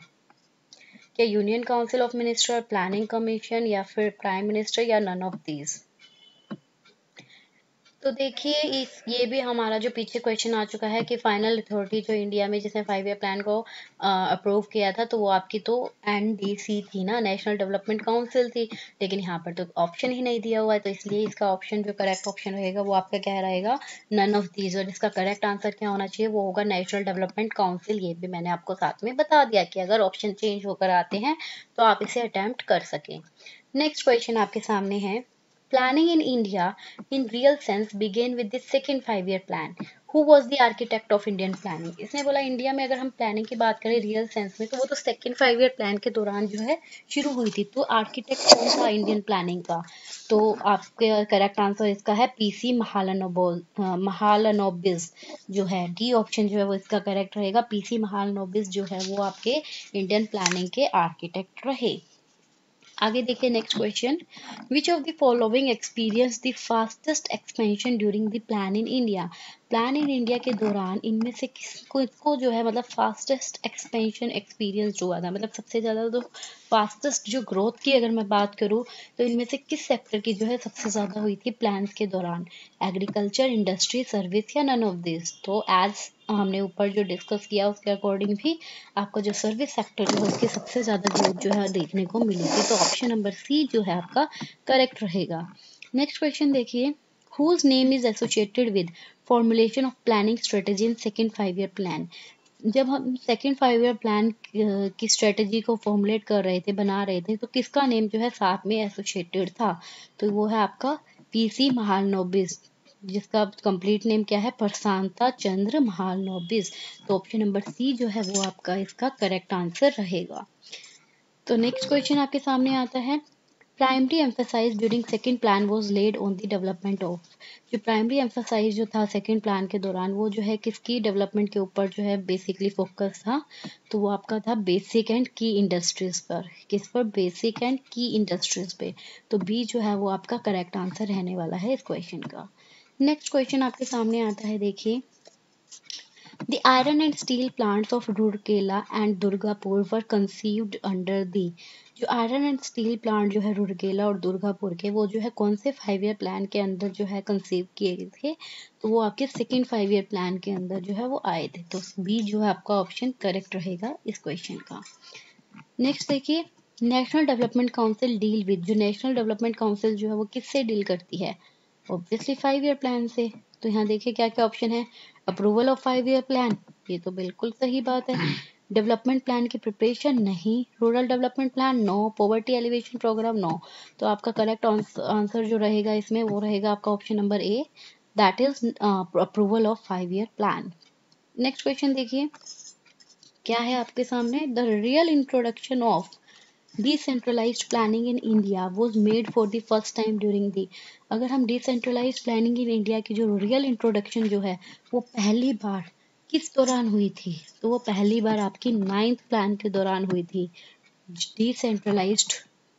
क्या union council of minister, planning commission, या फिर प्राइम मिनिस्टर, या नन ऑफ दीज। तो देखिए ये भी हमारा जो पीछे क्वेश्चन आ चुका है कि फाइनल अथॉरिटी जो इंडिया में जिसने 5 ईयर प्लान को अप्रूव किया था, तो वो आपकी तो एनडीसी थी ना, नेशनल डेवलपमेंट काउंसिल थी। लेकिन यहाँ पर तो ऑप्शन ही नहीं दिया हुआ है, तो इसलिए इसका ऑप्शन जो करेक्ट ऑप्शन रहेगा वो आपका क्या रहेगा, नन ऑफ दीज। और इसका करेक्ट आंसर क्या होना चाहिए, वो होगा नेशनल डेवलपमेंट काउंसिल। ये भी मैंने आपको साथ में बता दिया कि अगर ऑप्शन चेंज होकर आते हैं तो आप इसे अटेम्प्ट कर सकें। नेक्स्ट क्वेश्चन आपके सामने है, planning in India in real sense began with the second 5 year plan. Who was the architect of Indian planning? इसने बोला इंडिया में अगर हम प्लानिंग की बात करें रियल सेंस में, तो वो तो सेकेंड 5 ईयर प्लान के दौरान जो है शुरू हुई थी। तो आर्किटेक्ट कौन था इंडियन प्लानिंग का, तो आपके करेक्ट आंसर इसका है पीसी महालनोबिस जो है, डी ऑप्शन जो है वो इसका करेक्ट रहेगा। पीसी महालनोबिस जो है वो आपके इंडियन प्लानिंग के आर्किटेक्ट रहे। आगे देखिए next question, which of the following experience the fastest expansion during the plan in India, plan in India के दौरान इनमें से किसको जो है मतलब फास्टेस्ट एक्सपेंशन एक्सपीरियंस हुआ था, मतलब सबसे ज्यादा तो फास्टेस्ट जो ग्रोथ की अगर मैं बात करूँ तो इनमें से किस सेक्टर की जो है सबसे ज्यादा हुई थी प्लान्स के दौरान, एग्रीकल्चर, इंडस्ट्री, सर्विस, या नन ऑफ दिस। तो एज हमने ऊपर जो डिस्कस किया उसके अकॉर्डिंग भी आपका जो सर्विस सेक्टर जो है उसकी सबसे ज्यादा ग्रोथ जो है देखने को मिलेगी। तो ऑप्शन नंबर सी जो है आपका करेक्ट रहेगा। नेक्स्ट क्वेश्चन देखिए, whose name is associated with formulation of planning strategy in second 5 year plan, जब हम सेकेंड 5 ईयर प्लान की स्ट्रेटेजी को फॉर्मुलेट कर रहे थे, बना रहे थे, तो किसका नेम जो है साथ में एसोसिएटेड था, तो वो है आपका पीसी महालनोबिस, जिसका कंप्लीट नेम क्या है, प्रशांता चंद्र महालनोबिस। तो ऑप्शन नंबर सी जो है वो आपका इसका करेक्ट आंसर रहेगा। तो नेक्स्ट क्वेश्चन आपके सामने आता है, primary emphasize during second plan was laid on the development of, जो प्राइमरी एम्फेसाइज जो था सेकेंड प्लान के दौरान वो जो है किसकी डेवलपमेंट के ऊपर जो है बेसिकली फोकस था, तो वो आपका था बेसिक एंड की इंडस्ट्रीज पर। किस पर, बेसिक एंड की इंडस्ट्रीज पे। तो बी जो है वो आपका करेक्ट आंसर रहने वाला है इस क्वेश्चन का। नेक्स्ट क्वेश्चन आपके सामने आता है, देखिए, the iron and steel plants of Rourkela and Durgapur were conceived under the, जो आयरन एंड स्टील प्लांट जो है रुड़केला और दुर्गापुर के, वो जो है कौन से 5 ईयर प्लान के अंदर जो है कंसीव किए गए थे, तो वो आपके सेकेंड 5 ईयर प्लान के अंदर जो है वो आए थे। तो बी जो है आपका ऑप्शन करेक्ट रहेगा इस क्वेश्चन का। नेक्स्ट देखिए, national development council deal with, जो नेशनल डेवलपमेंट काउंसिल जो है वो किससे डील करती है, ऑब्वियसली 5 ईयर प्लान से। तो यहाँ देखिए क्या क्या ऑप्शन है, अप्रूवल ऑफ 5 ईयर प्लान, ये तो बिल्कुल सही बात है। डेवलपमेंट प्लान की प्रिपरेशन नहीं, rural development plan no, poverty alleviation programme no. तो आपका करेक्ट आंसर जो रहेगा इसमें वो रहेगा आपका option number A, that is approval of 5 year plan. Next question देखिए क्या है आपके सामने, the real introduction of decentralised planning in India was made for the first time during the, अगर हम डिसेंट्रलाइज्ड प्लानिंग इन इंडिया की जो real introduction जो है वो पहली बार किस दौरान हुई थी, तो वो पहली बार आपकी 9th प्लान के दौरान हुई थी। डिसेंट्रलाइज्ड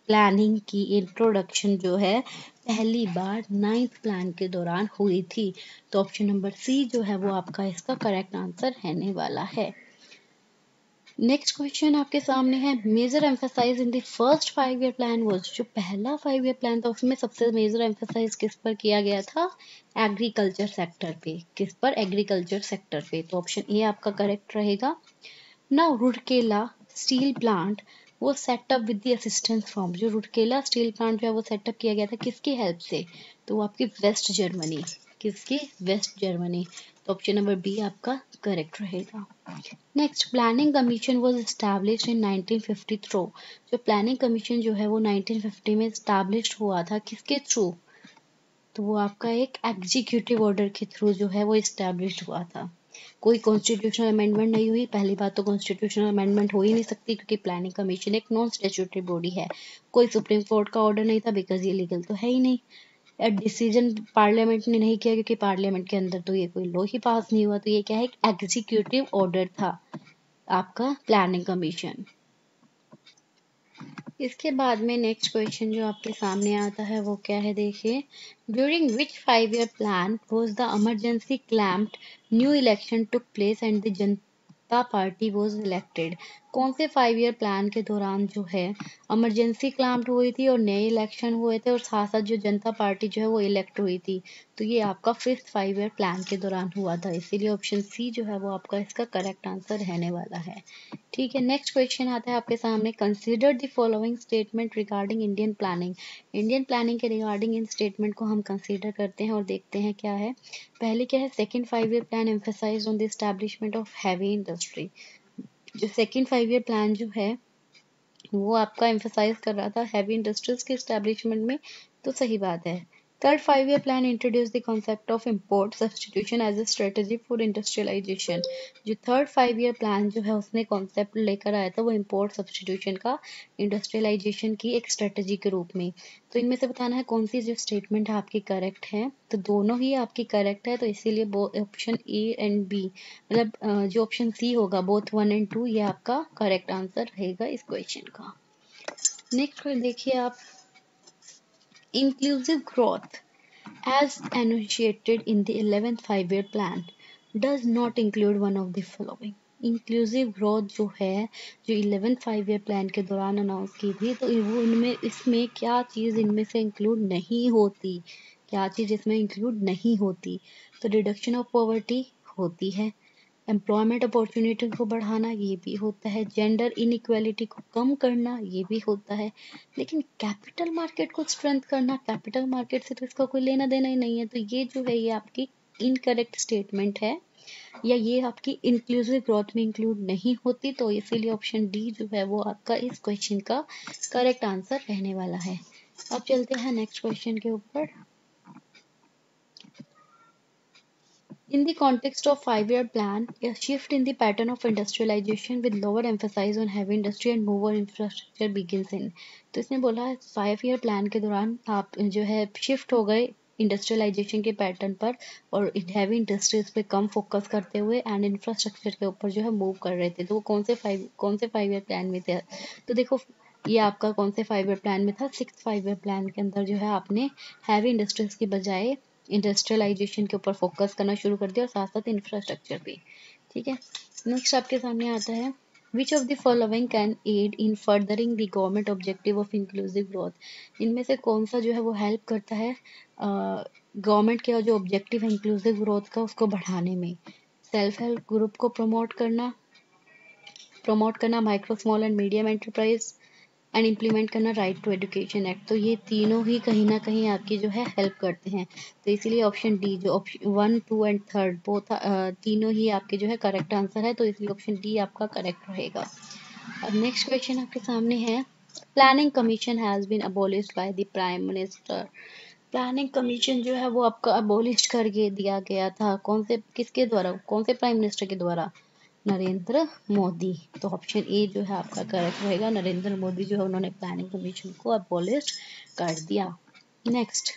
प्लानिंग की इंट्रोडक्शन जो है पहली बार 9th प्लान के दौरान हुई थी। तो ऑप्शन नंबर सी जो है वो आपका इसका करेक्ट आंसर रहने वाला है। नेक्स्ट क्वेश्चन आपके सामने है, major emphasize in the first 5 year plan was, जो पहला 5 ईयर प्लान था उसमें सबसे मेजर एम्फेसाइज किस पर किया गया था? एग्रीकल्चर सेक्टर पे। किस पर? एग्रीकल्चर सेक्टर पे। तो ऑप्शन ए आपका करेक्ट रहेगा। नाउ रूरकेला स्टील प्लांट वो setup with the assistance from, जो रूरकेला स्टील प्लांट जो है वो सेटअप किया गया था किसकी हेल्प से? तो वो आपकी वेस्ट जर्मनी। किसकी? West Germany. तो ऑप्शन नंबर बी आपका करेक्ट रहेगा। Next, planning commission was established in 1953। जो प्लानिंग कमीशन जो है वो 1950 में एस्टैब्लिश्ड हुआ था किसके थ्रू? तो वो आपका एक एग्जीक्यूटिव ऑर्डर के थ्रू जो है वो एस्टैब्लिश्ड हुआ था। कोई कॉन्स्टिट्यूशनल अमेंडमेंट नहीं हुई। पहली बात तो कॉन्स्टिट्यूशनल अमेंडमेंट हो ही नहीं सकती क्योंकि प्लानिंग कमीशन एक नॉन स्टैट्यूटरी बॉडी है। कोई सुप्रीम कोर्ट का ऑर्डर नहीं था बिकॉज ये लीगल तो है ही नहीं। डिसीजन पार्लियामेंट ने नहीं किया क्योंकि पार्लियामेंट के अंदर तो ये कोई लॉ ही पास नहीं हुआ। तो ये क्या है? एक एग्जीक्यूटिव ऑर्डर था आपका प्लानिंग कमीशन। इसके बाद में नेक्स्ट क्वेश्चन जो आपके सामने आता है वो क्या है, देखिए, during which 5 year plan was the emergency clamped, new election took place and the Janata party was elected. कौन से 5 ईयर प्लान के दौरान जो है इमरजेंसी क्लैम्प्ड हुई थी और नए इलेक्शन हुए थे और साथ साथ जो जनता पार्टी जो है वो इलेक्ट हुई थी? तो ये आपका फिफ्थ 5 ईयर प्लान के दौरान हुआ था, इसीलिए ऑप्शन सी जो है वो आपका इसका करेक्ट आंसर रहने वाला है। ठीक है, नेक्स्ट क्वेश्चन आता है आपके सामने, consider the following statement regarding Indian planning. Indian planning के रिगार्डिंग इन स्टेटमेंट को हम कंसीडर करते हैं और देखते हैं क्या है। पहले क्या है, second 5 year plan emphasize on the establishment of heavy industry. जो सेकंड 5 ईयर प्लान जो है वो आपका एम्फेसाइज कर रहा था हैवी इंडस्ट्रीज के एस्टैब्लिशमेंट में, तो सही बात है। Third 5 year plan introduce the concept of import substitution as a strategy for industrialisation. जो थर्ड 5 ईयर प्लान जो है उसने कॉन्सेप्ट लेकर आया था वो इम्पोर्ट सब्सटीट्यूशन का इंडस्ट्रियलाइजेशन की एक स्ट्रेटेजी के रूप में। तो इनमें से बताना है कौन सी जो स्टेटमेंट है आपकी करेक्ट है। तो दोनों ही आपकी करेक्ट है, तो इसीलिए ऑप्शन ए एंड बी, मतलब जो ऑप्शन सी होगा बोथ 1 एंड 2, ये आपका करेक्ट आंसर रहेगा इस क्वेश्चन का। नेक्स्ट देखिए आप, inclusive growth as enunciated in the 11th 5 year plan does not include one of the following। Inclusive growth जो है, जो 11th 5 year प्लान के दौरान अनाउंस की थी, तो वो इनमें इसमें क्या चीज़ इनमें से इंक्लूड नहीं होती? क्या चीज़ इसमें इंक्लूड नहीं होती? तो रिडक्शन ऑफ पॉवर्टी होती है, एम्प्लॉयमेंट अपॉर्चुनिटी को बढ़ाना ये भी होता है, जेंडर इनइक्वालिटी को कम करना ये भी होता है, लेकिन कैपिटल मार्केट को स्ट्रेंथ करना, कैपिटल मार्केट से तो इसका कोई लेना देना ही नहीं है। तो ये जो है ये आपकी इनकरेक्ट स्टेटमेंट है, या ये आपकी इंक्लूसिव ग्रोथ में इंक्लूड नहीं होती। तो इसीलिए ऑप्शन डी जो है वो आपका इस क्वेश्चन का करेक्ट आंसर रहने वाला है। अब चलते हैं नेक्स्ट क्वेश्चन के ऊपर। In the context of 5 year plan, a shift in the pattern of industrialization with lower emphasis on heavy industry and more infrastructure begins in। तो इसने बोला 5 year plan के दौरान आप जो है शिफ्ट हो गए इंडस्ट्रियलाइजेशन के पैटर्न पर और हैवी इंडस्ट्रीज पे कम फोकस करते हुए एंड इंफ्रास्ट्रक्चर के ऊपर जो है मूव कर रहे थे। तो वो कौन से 5 year प्लान में थे? तो देखो, ये आपका कौन से 5 year प्लान में था? 6th 5 year प्लान के अंदर जो है आपने हैवी इंडस्ट्रीज की बजाय इंडस्ट्रियलाइजेशन के ऊपर फोकस करना शुरू कर दिया और साथ साथ इंफ्रास्ट्रक्चर भी। ठीक है, नेक्स्ट आपके सामने आता है, which of the following can aid in furthering the government objective of inclusive growth. इनमें से कौन सा जो है वो हेल्प करता है गवर्नमेंट के जो ऑब्जेक्टिव है इंक्लूसिव ग्रोथ का उसको बढ़ाने में? सेल्फ हेल्प ग्रुप को प्रमोट करना, micro small and medium enterprise and implement करना, राइट टू एजुकेशन एक्ट। तो ये तीनों ही कहीं ना कहीं आपकी जो है हेल्प करते हैं। तो इसीलिए ऑप्शन डी जो ऑप्शन 1, 2 एंड 3 बोथ तीनों ही आपके जो है करेक्ट आंसर है, तो इसलिए ऑप्शन डी आपका करेक्ट रहेगा। अब नेक्स्ट क्वेश्चन आपके सामने है, planning commission has been abolished by the prime minister. Planning commission जो है वो आपका अबॉलिश कर दिया गया था, कौन से किसके द्वारा, कौन से प्राइम मिनिस्टर के द्वारा? नरेंद्र मोदी। तो ऑप्शन ए जो है आपका करेक्ट रहेगा, नरेंद्र मोदी जो है उन्होंने प्लानिंग कमीशन को अबॉलिश कर दिया। Next,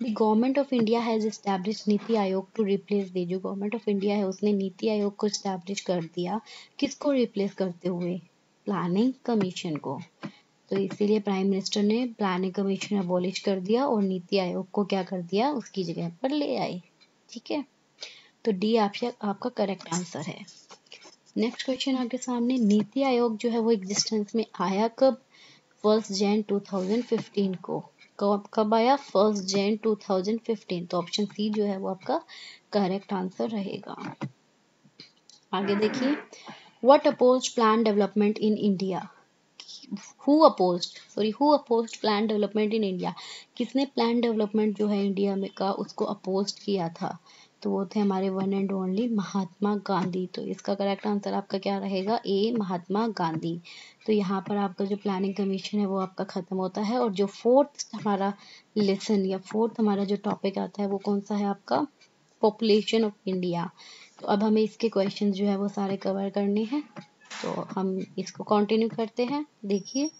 the government of India has establish NITI Aayog to replace the, जो गवर्नमेंट ऑफ इंडिया है उसने नीति आयोग को एस्टैब्लिश कर दिया, किसको रिप्लेस करते हुए? प्लानिंग कमीशन को। तो इसीलिए प्राइम मिनिस्टर ने प्लानिंग कमीशन अबॉलिश कर दिया और नीति आयोग को क्या कर दिया, उसकी जगह पर ले आए। ठीक है, तो डी आपका करेक्ट आंसर है। नेक्स्ट क्वेश्चन आपके सामने, नीति आयोग जो है वो एग्जिस्टेंस में आया कब? 1 जैन 2015 को। कब आया? 1 जैन 2015। तो ऑप्शन सी जो है वो आपका करेक्ट आंसर रहेगा। आगे देखिए, what opposed plan development in India? Who opposed plan development in India? किसने प्लान डेवलपमेंट जो है इंडिया में का उसको अपोज किया था? तो वो थे हमारे one and only Mahatma Gandhi. तो इसका करेक्ट आंसर आपका क्या रहेगा? ए, महात्मा गांधी। तो यहाँ पर आपका जो प्लानिंग कमीशन है वो आपका खत्म होता है, और जो फोर्थ हमारा लेसन या फोर्थ हमारा जो टॉपिक आता है वो कौन सा है आपका? Population of India. तो अब हमें इसके क्वेश्चन जो है वो सारे कवर करने हैं, तो हम इसको कंटिन्यू करते हैं। देखिए,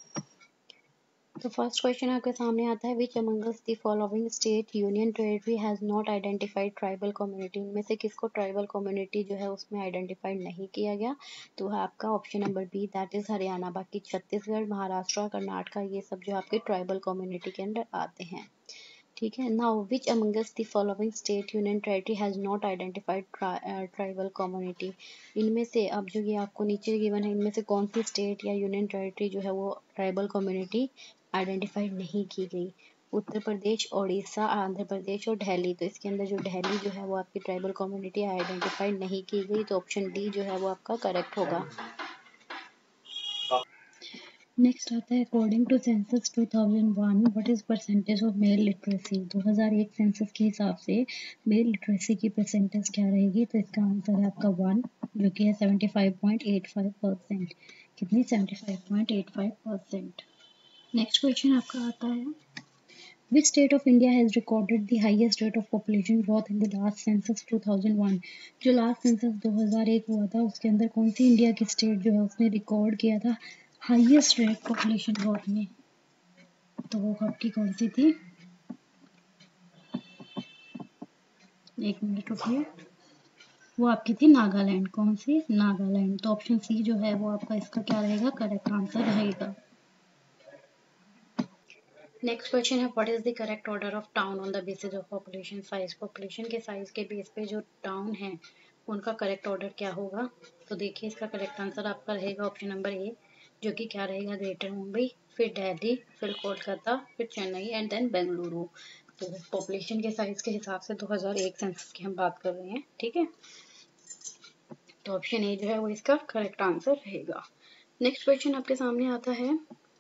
तो फर्स्ट क्वेश्चन आपके सामने आता है, which amongst the following state union territory has not identified tribal community? इनमें से किसको ट्राइबल कम्युनिटी जो है उसमें आइडेंटिफाइड नहीं किया गया? तो है आपका option number B, that is Haryana. बाकी छत्तीसगढ़, महाराष्ट्र, कर्नाटका, ये सब जो आपके ट्राइबल कम्युनिटी के अंदर आते हैं। ठीक है, now which amongst the following state union territory has not identified tribal community? इनमें से अब जो ये आपको नीचे गिवन है, इनमें से कौन सी स्टेट या यूनियन टेरिटरी जो है वो ट्राइबल कम्युनिटी आइडेंटिफाइड नहीं की गई? उत्तर प्रदेश, ओडिशा, आंध्र प्रदेश और दिल्ली। तो इसके अंदर जो दिल्ली जो है वो आपकी ट्राइबल कम्युनिटी आइडेंटिफाइड नहीं की गई, तो ऑप्शन डी जो है वो आपका करेक्ट होगा। नेक्स्ट आता है, according to census 2001 what is percentage of male literacy? 2001 census के हिसाब से मेल लिटरेसी की परसेंटेज क्या रहेगी? तो इसका आंसर है आपका 1, जो कि है 75.85%। कितनी? 75.85%। नेक्स्ट क्वेश्चन आपका आता है, Which state of India has recorded the highest rate of population growth in the last census 2001? जो लास्ट सेंसस 2001 हुआ था उसके अंदर कौन सी इंडिया की स्टेट जो है उसने रिकॉर्ड किया था हाईएस्ट रेट पॉपुलेशन ग्रोथ में? तो वो आपकी कौन सी थी? एक मिनट रुकिए, वो आपकी थी नागालैंड। कौन सी? नागालैंड। तो ऑप्शन सी जो है वो आपका इसका क्या रहेगा? करेक्ट आंसर रहेगा। नेक्स्ट क्वेश्चन है, what is the correct order of town on the basis of population size? Population के साइज के बेस पे जो टाउन है उनका करेक्ट ऑर्डर क्या होगा? तो देखिए, इसका करेक्ट आंसर आपका रहेगा ऑप्शन नंबर ए, जो कि क्या रहेगा? ग्रेटर मुंबई, फिर दिल्ली, फिर कोलकाता, फिर चेन्नई एंड देन बेंगलुरु। तो पॉपुलेशन के साइज के हिसाब से 2001 सेंसस की हम बात कर रहे हैं। ठीक है, तो ऑप्शन ए जो है वो इसका करेक्ट आंसर रहेगा। नेक्स्ट क्वेश्चन आपके सामने आता है,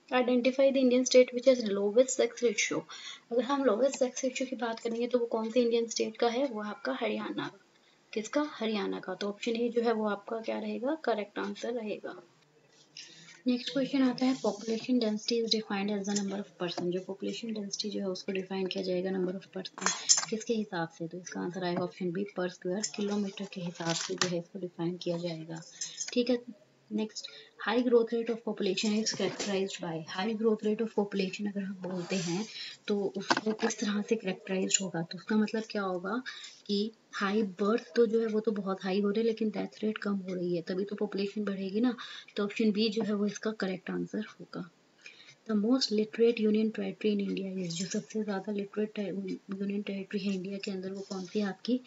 identify the Indian state which has lowest sex ratio. अगर हम लोवेस्ट सेक्स रेशियो की बात करेंगे तो वो कौन से इंडियन स्टेट का है? वो आपका हरियाणा। किसका? हरियाणा का। तो ऑप्शन ए जो है वो आपका क्या रहेगा? करेक्ट आंसर रहेगा। नेक्स्ट क्वेश्चन आता है, population density is defined as the number of person. जो पॉपुलेशन डेंसिटी जो है उसको डिफाइन किया जाएगा नंबर ऑफ पर्सन किसके हिसाब से? तो इसका आंसर आएगा ऑप्शन बी, पर स्क्वायर किलोमीटर के हिसाब से जो है इसको डिफाइन किया जाएगा। ठीक है, next, high growth rate of population is characterised by. High growth rate of population अगर हम बोलते हैं तो उसको किस तरह से कैरेक्टराइज्ड होगा? तो उसका मतलब क्या होगा कि हाई बर्थ तो जो है वो तो बहुत हाई हो रही है, लेकिन डेथ रेट कम हो रही है, तभी तो पॉपुलेशन बढ़ेगी ना। तो ऑप्शन बी जो है वो इसका करेक्ट आंसर होगा। The most literate union territory in India is. जो सबसे ज़्यादा लिटरेट यूनियन टेरिटरी है इंडिया के अंदर वो कौन सी है आपकी?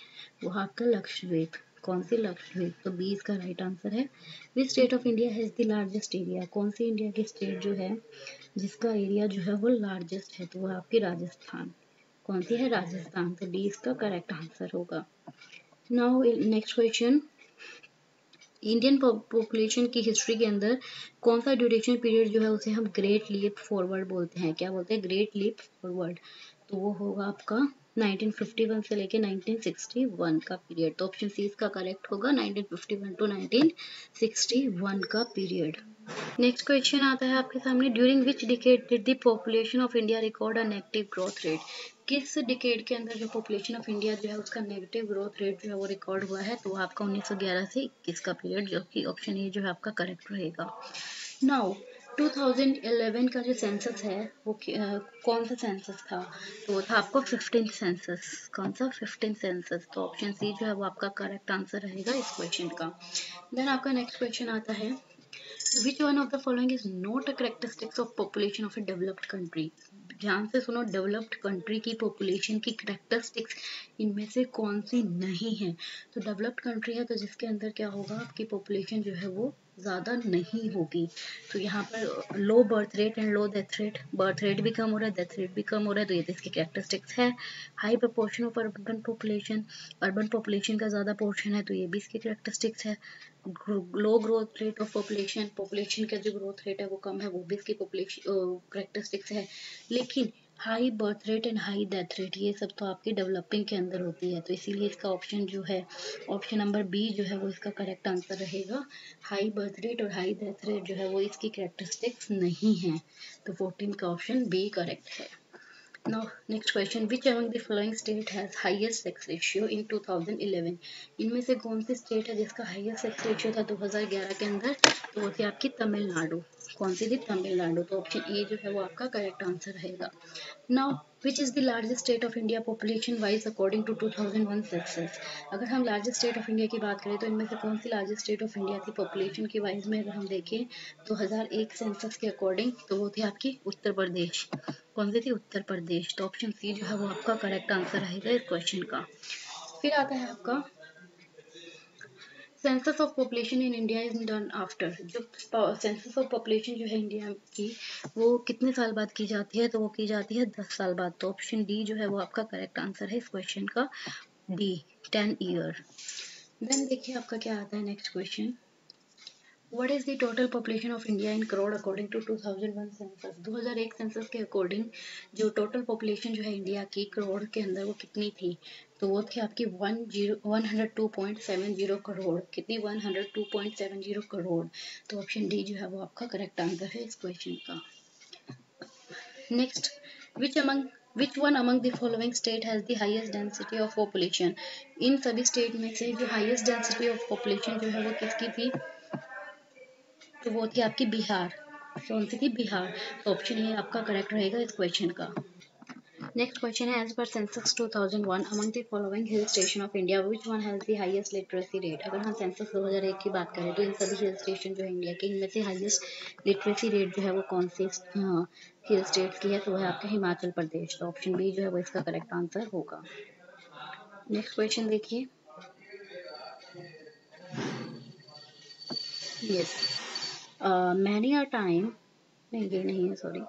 वो आपका लक्षद्वीप। कौन सी? लक्षद्वीप। तो बी इसका राइट आंसर है। Which state of India has the largest area? कौन सी इंडिया की स्टेट जो है जिसका एरिया जो है वो लार्जेस्ट है? तो वो आपकी राजस्थान। कौन सी है? राजस्थान। तो डी इसका करेक्ट आंसर होगा। Now next question, Indian population की हिस्ट्री के अंदर कौन सा ड्यूरेशन पीरियड जो है उसे हम ग्रेट लीप फॉरवर्ड बोलते हैं? क्या बोलते हैं? Great leap forward. तो वो होगा आपका 1951 से लेके 1961 का पीरियड। तो ऑप्शन सी इसका करेक्ट होगा, 1951 टू 1961 का पीरियड। नेक्स्ट क्वेश्चन आता है आपके सामने, during which decade did the population of India record a negative growth rate? किस डिकेड के अंदर जो पॉपुलेशन ऑफ इंडिया जो है उसका नेगेटिव ग्रोथ रेट जो है वो रिकॉर्ड हुआ है? तो आपका 1911 से 21 का पीरियड, जो कि ऑप्शन ए जो है आपका करेक्ट रहेगा। नाउ 2011 का जो सेंसस है वो कौन सा सेंसस था? तो वो था आपको 15th सेंसस। कौन सा? 15th census. तो ऑप्शन सी जो है वो आपका करेक्ट आंसर रहेगा इस क्वेश्चन का। देन आपका नेक्स्ट क्वेश्चन आता है, Which one of the following is not a characteristics of population of a developed country? ध्यान से सुनो, डेवलप्ड कंट्री की पॉपुलेशन की करेक्टरिस्टिक्स इनमें से कौन सी नहीं है? तो डेवलप्ड कंट्री है तो जिसके अंदर क्या होगा, आपकी पॉपुलेशन जो है वो ज़्यादा नहीं होगी। तो यहाँ पर low birth rate and low death rate, birth rate भी कम हो रहा है, डेथ रेट भी कम हो रहा है, तो ये तो इसकी कैरेक्टरिस्टिक्स है। High proportion of urban population, urban population का ज़्यादा पोर्शन है, तो ये भी इसकी कैरेक्टरिस्टिक्स है। Low growth rate of population, population का जो ग्रोथ रेट है वो कम है, वो भी इसकी पॉपुलेशन कैरेक्टरिस्टिक्स है। लेकिन high birth rate and high death rate, ये सब तो आपकी डेवलपिंग के अंदर होती है, तो इसीलिए इसका ऑप्शन जो है, ऑप्शन नंबर बी जो है वो इसका करेक्ट आंसर रहेगा। हाई बर्थ रेट और हाई डेथ रेट जो है वो इसकी कैरेक्टरिस्टिक्स नहीं है, तो 14 का ऑप्शन बी करेक्ट है। Now, next question. Which among the following state has highest sex ratio in 2011? इनमें से कौन सी स्टेट है जिसका हाईएस्ट सेक्स रेशियो था 2011 के अंदर? तो वो थी आपकी तमिलनाडु। कौन सी थी? तमिलनाडु। तो ऑप्शन ए जो है वो आपका करेक्ट आंसर रहेगा। Now, which is the largest state of India population wise according to 2001 census? अगर हम लार्जेस्ट स्टेट ऑफ इंडिया की बात करें तो इनमें से कौन सी लार्जेस्ट स्टेट ऑफ इंडिया थी पॉपुलेशन की वाइज में? अगर हम देखें 2001 सेंसस के अकॉर्डिंग तो वो थी आपकी उत्तर प्रदेश। कौन सी थी? उत्तर प्रदेश। तो ऑप्शन सी जो है वो आपका करेक्ट आंसर रहेगा इस क्वेश्चन का। फिर आता है आपका census of population in India is done after. जो सेंसस ऑफ पॉपुलेशन जो है इंडिया की वो कितने साल बाद की जाती है? तो वो की जाती है 10 साल बाद। तो ऑप्शन डी जो है वो आपका करेक्ट आंसर है इस क्वेश्चन का, डी 10 ईयर। देन देखिए आपका क्या आता है next question. What is the total population of India in crore according to 2001 census? 2001 census के अकॉर्डिंग जो टोटल पॉपुलेशन जो है इंडिया की करोड़ के अंदर वो कितनी थी? तो वो थी आपकी 102.70 करोड़। कितनी? 102.70 करोड़। तो ऑप्शन डी जो है वो आपका करेक्ट आंसर है इस क्वेश्चन का। Next, which one among the following state has the highest density of population? इन सभी स्टेट में से जो हाईएस्ट डेंसिटी ऑफ पॉपुलेशन जो है वो किसकी थी? तो वो थी आपकी बिहार। कौन सी थी? बिहार। तो ऑप्शन ए आपका करेक्ट रहेगा इस क्वेश्चन का। नेक्स्ट क्वेश्चन है, as per census 2001 among the following hill station of India which one has the highest literacy rate? अगर हम सेंसस 2001 की बात करें तो इन सभी हिल स्टेशन जो है इंडिया के, इनमें से हाईएस्ट लिटरेसी रेट जो है वो कौन सी हिल स्टेट की है? तो वह है आपका हिमाचल प्रदेश। तो ऑप्शन बी जो है वो इसका करेक्ट आंसर होगा। नेक्स्ट क्वेश्चन देखिए। यस, मैनी अ टाइम, नहीं ये नहीं है, सॉरी।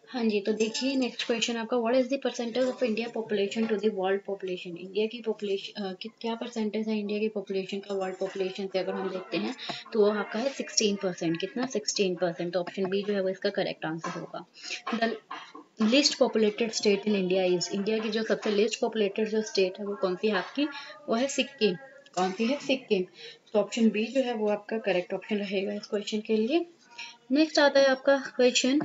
हाँ जी, तो देखिए नेक्स्ट क्वेश्चन आपका, what is the percentage of India population to the world population? India की पॉपुलेशन क्या परसेंटेज है इंडिया की पॉपुलेशन का वर्ल्ड पॉपुलेशन से? अगर हम देखते हैं तो वो आपका है 16%। कितना? 16%। तो ऑप्शन बी जो है वो इसका करेक्ट आंसर होगा। The list populated state in India is, India की जो सबसे लिस्ट पॉपुलेटेड जो स्टेट है वो कौन सी है आपकी? वो है सिक्किम। कौन सी है? सिक्किम। तो ऑप्शन बी जो है वो आपका करेक्ट ऑप्शन रहेगा इस क्वेश्चन के लिए। नेक्स्ट आता है आपका question,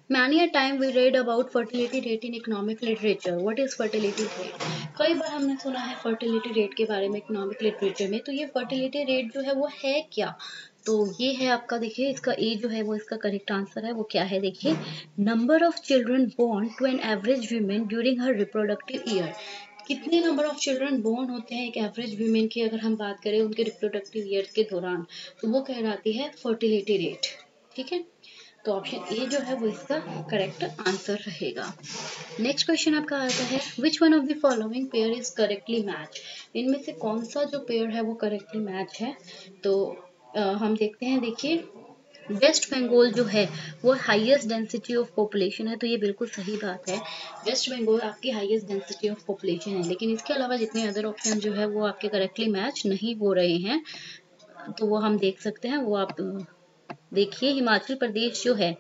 Many a time we read about fertility rate in economic literature. What is fertility rate? कई बार हमने सुना है fertility rate के बारे में economic literature में, तो ये fertility rate जो है वो है क्या? तो ये है आपका, देखिए इसका ए जो है वो इसका करेक्ट आंसर है। वो क्या है? देखिए, number of children born to an average women during her reproductive year. कितने नंबर ऑफ चिल्ड्रन बोर्न होते हैं एक एवरेज वीमेन की, अगर हम बात करें उनके रिप्रोडक्टिव ईयर के दौरान, तो वो कहलाती है फर्टिलिटी रेट। ठीक है, तो ऑप्शन ए जो है वो इसका करेक्ट आंसर रहेगा। नेक्स्ट क्वेश्चन आपका आता है, विच one of the following pair is correctly match? इनमें से कौन सा जो पेयर है वो करेक्टली मैच है? तो हम देखते हैं। देखिए, वेस्ट बंगाल जो है वो हाईएस्ट डेंसिटी ऑफ पॉपुलेशन है, तो ये बिल्कुल सही बात है। वेस्ट बंगाल आपकी हाईएस्ट डेंसिटी ऑफ पॉपुलेशन है, लेकिन इसके अलावा जितने अदर ऑप्शन जो है वो आपके करेक्टली मैच नहीं हो रहे हैं, तो वो हम देख सकते हैं। वो आप देखिए, हिमाचल प्रदेश जो है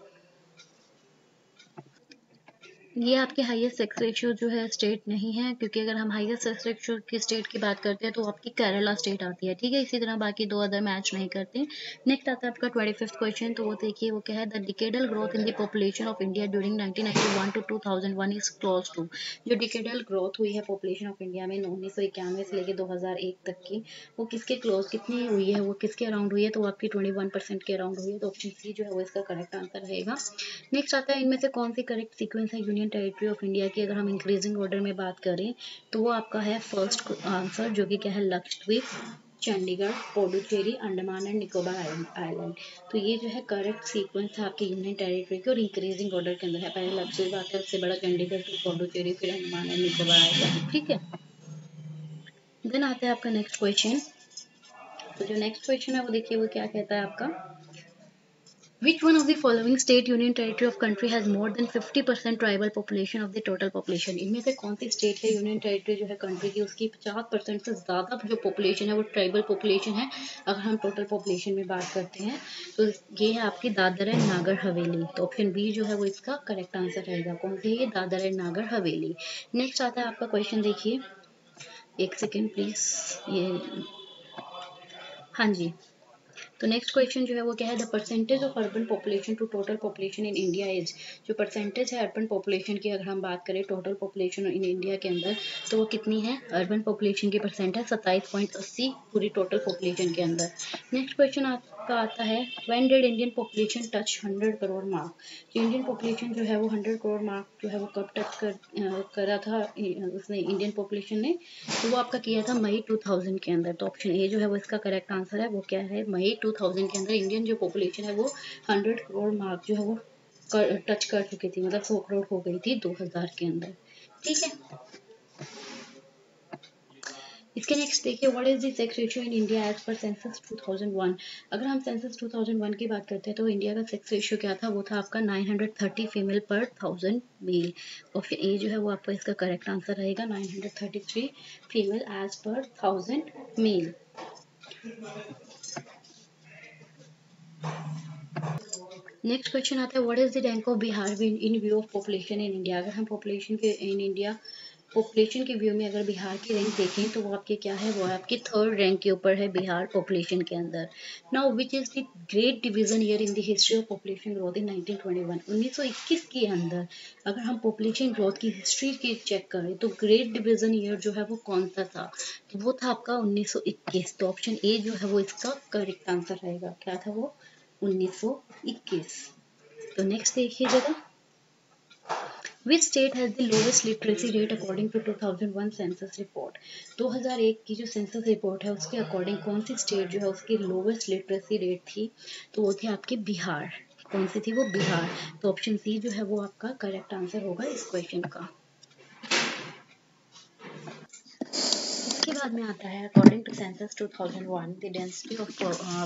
ये आपके हाईएस्ट सेक्स रेशियो जो है स्टेट नहीं है, क्योंकि अगर हम हाईएस्ट सेक्स रेशियो की स्टेट की बात करते हैं तो आपकी केरला स्टेट आती है। ठीक है, इसी तरह बाकी दो अदर मैच नहीं करते। नेक्स्ट आता है आपका 25th क्वेश्चन। तो वो देखिए, वो क्या है, the decadal growth in the population of India during 1991 to 2001 is close to. जो डिकेडल ग्रोथ हुई है पॉपुलेशन ऑफ इंडिया में 1991 से लेकर 2001 तक की, वो किसके क्लोज, कितनी हुई है, वो किसके अराउंड हुई है? तो वो आपकी 21% के अराउंड हुई है। तो ऑप्शन सी जो है वो इसका करेक्ट आंसर रहेगा। नेक्स्ट आता है, इनमें से कौन सी करेक्ट सीक्वेंस है यूनियन टेरिटरी ऑफ इंडिया की अगर हम इंक्रीजिंग ऑर्डर में बात करें तो वो आपका है फर्स्ट आंसर, जो कि क्या है, लक्षद्वीप, चंडीगढ़, पुडुचेरी, अंडमान एंड निकोबार आइलैंड। तो ये जो है करेक्ट सीक्वेंस है आपके यूनियन टेरिटरी के, और इंक्रीजिंग ऑर्डर के अंदर है। पहले लक्षद्वीप आता है, उससे बड़ा चंडीगढ़, फिर पुडुचेरी, फिर अंडमान एंड निकोबार आइलैंड। ठीक है, देन आता है आपका नेक्स्ट क्वेश्चन। तो जो नेक्स्ट क्वेश्चन है वो देखिए, वो क्या कहता है आपका, Which one of the following state union territory of country has more than 50% tribal population of the total population? इनमें से कौन सी स्टेट है यूनियन टेरिटरी जो है कंट्री की, उसकी 50% से ज़्यादा जो पॉपुलेशन है वो ट्राइबल पॉपुलेशन है। अगर हम टोटल पॉपुलेशन में बात करते हैं तो ये है आपकी दादर एंड नागर हवेली। तो ऑप्शन बी जो है वो इसका करेक्ट आंसर रहेगा। कौन सी है? दादर एंड नागर हवेली। नेक्स्ट आता है आपका क्वेश्चन, देखिए एक सेकेंड प्लीज, ये हाँ जी। तो नेक्स्ट क्वेश्चन जो है वो क्या है, the percentage of urban population to total population in India is. जो परसेंटेज है अर्बन पॉपुलेशन की, अगर हम बात करें टोटल पॉपुलेशन इन इंडिया के अंदर, तो वो कितनी है? अर्बन पॉपुलेशन की परसेंट है 27.80 पूरी टोटल पॉपुलेशन के अंदर। नेक्स्ट क्वेश्चन आपका आता है, when did Indian population touch 100 crore mark. जो इंडियन पॉपुलेशन जो है वो 100 करोड़ मार्क जो है वो कब टच करा था उसने, इंडियन पॉपुलेशन ने? तो वो आपका किया था मई 2000 के अंदर। तो ऑप्शन ए जो है वो इसका करेक्ट आंसर है। वो क्या है? मई 2000 के अंदर इंडियन जो पॉपुलेशन है वो 100 करोड़ मार्क जो है वो टच कर चुकी थी, मतलब 100 करोड़ हो गई थी 2000 के अंदर। ठीक है, इसके नेक्स्ट देखिए, what is the sex ratio in India as per census 2001। अगर हम सेंसस 2001 की बात करते हैं तो इंडिया का सेक्स रेशियो क्या था? वो था आपका 930 फीमेल पर 1000 मेल। ऑप्शन ए जो है वो आपका इसका करेक्ट आंसर रहेगा, 933 female as per 1000 mail. Next question आता है, what is the rank of Bihar in view of population in India. अगर हम पॉपुलेशन के इन इंडिया पॉपुलेशन के व्यू में अगर बिहार की रैंक देखें तो वो आपके क्या है? वो आपकी थर्ड रैंक के ऊपर है बिहार पॉपुलेशन के अंदर। Now which is the great division year in the history of population growth in 1921। 1921 के अंदर अगर हम पॉपुलेशन ग्रोथ की हिस्ट्री की चेक करें तो ग्रेट डिवीजन ईयर जो है वो कौन सा था? तो वो था आपका 1921। तो ऑप्शन ए जो है वो इसका करेक्ट आंसर रहेगा। क्या था वो? 1921। तो नेक्स्ट देखिएगा, Which state has the lowest literacy rate according to 2001 census report? 2001 की जो सेंसस रिपोर्ट है उसके अकॉर्डिंग कौन सी स्टेट जो है उसकी लोवेस्ट लिटरेसी रेट थी? तो वो थी आपकी बिहार। कौन सी थी वो? बिहार। तो ऑप्शन सी जो है वो आपका करेक्ट आंसर होगा इस क्वेश्चन का। इसके बाद में आता है, according to census 2001 the density of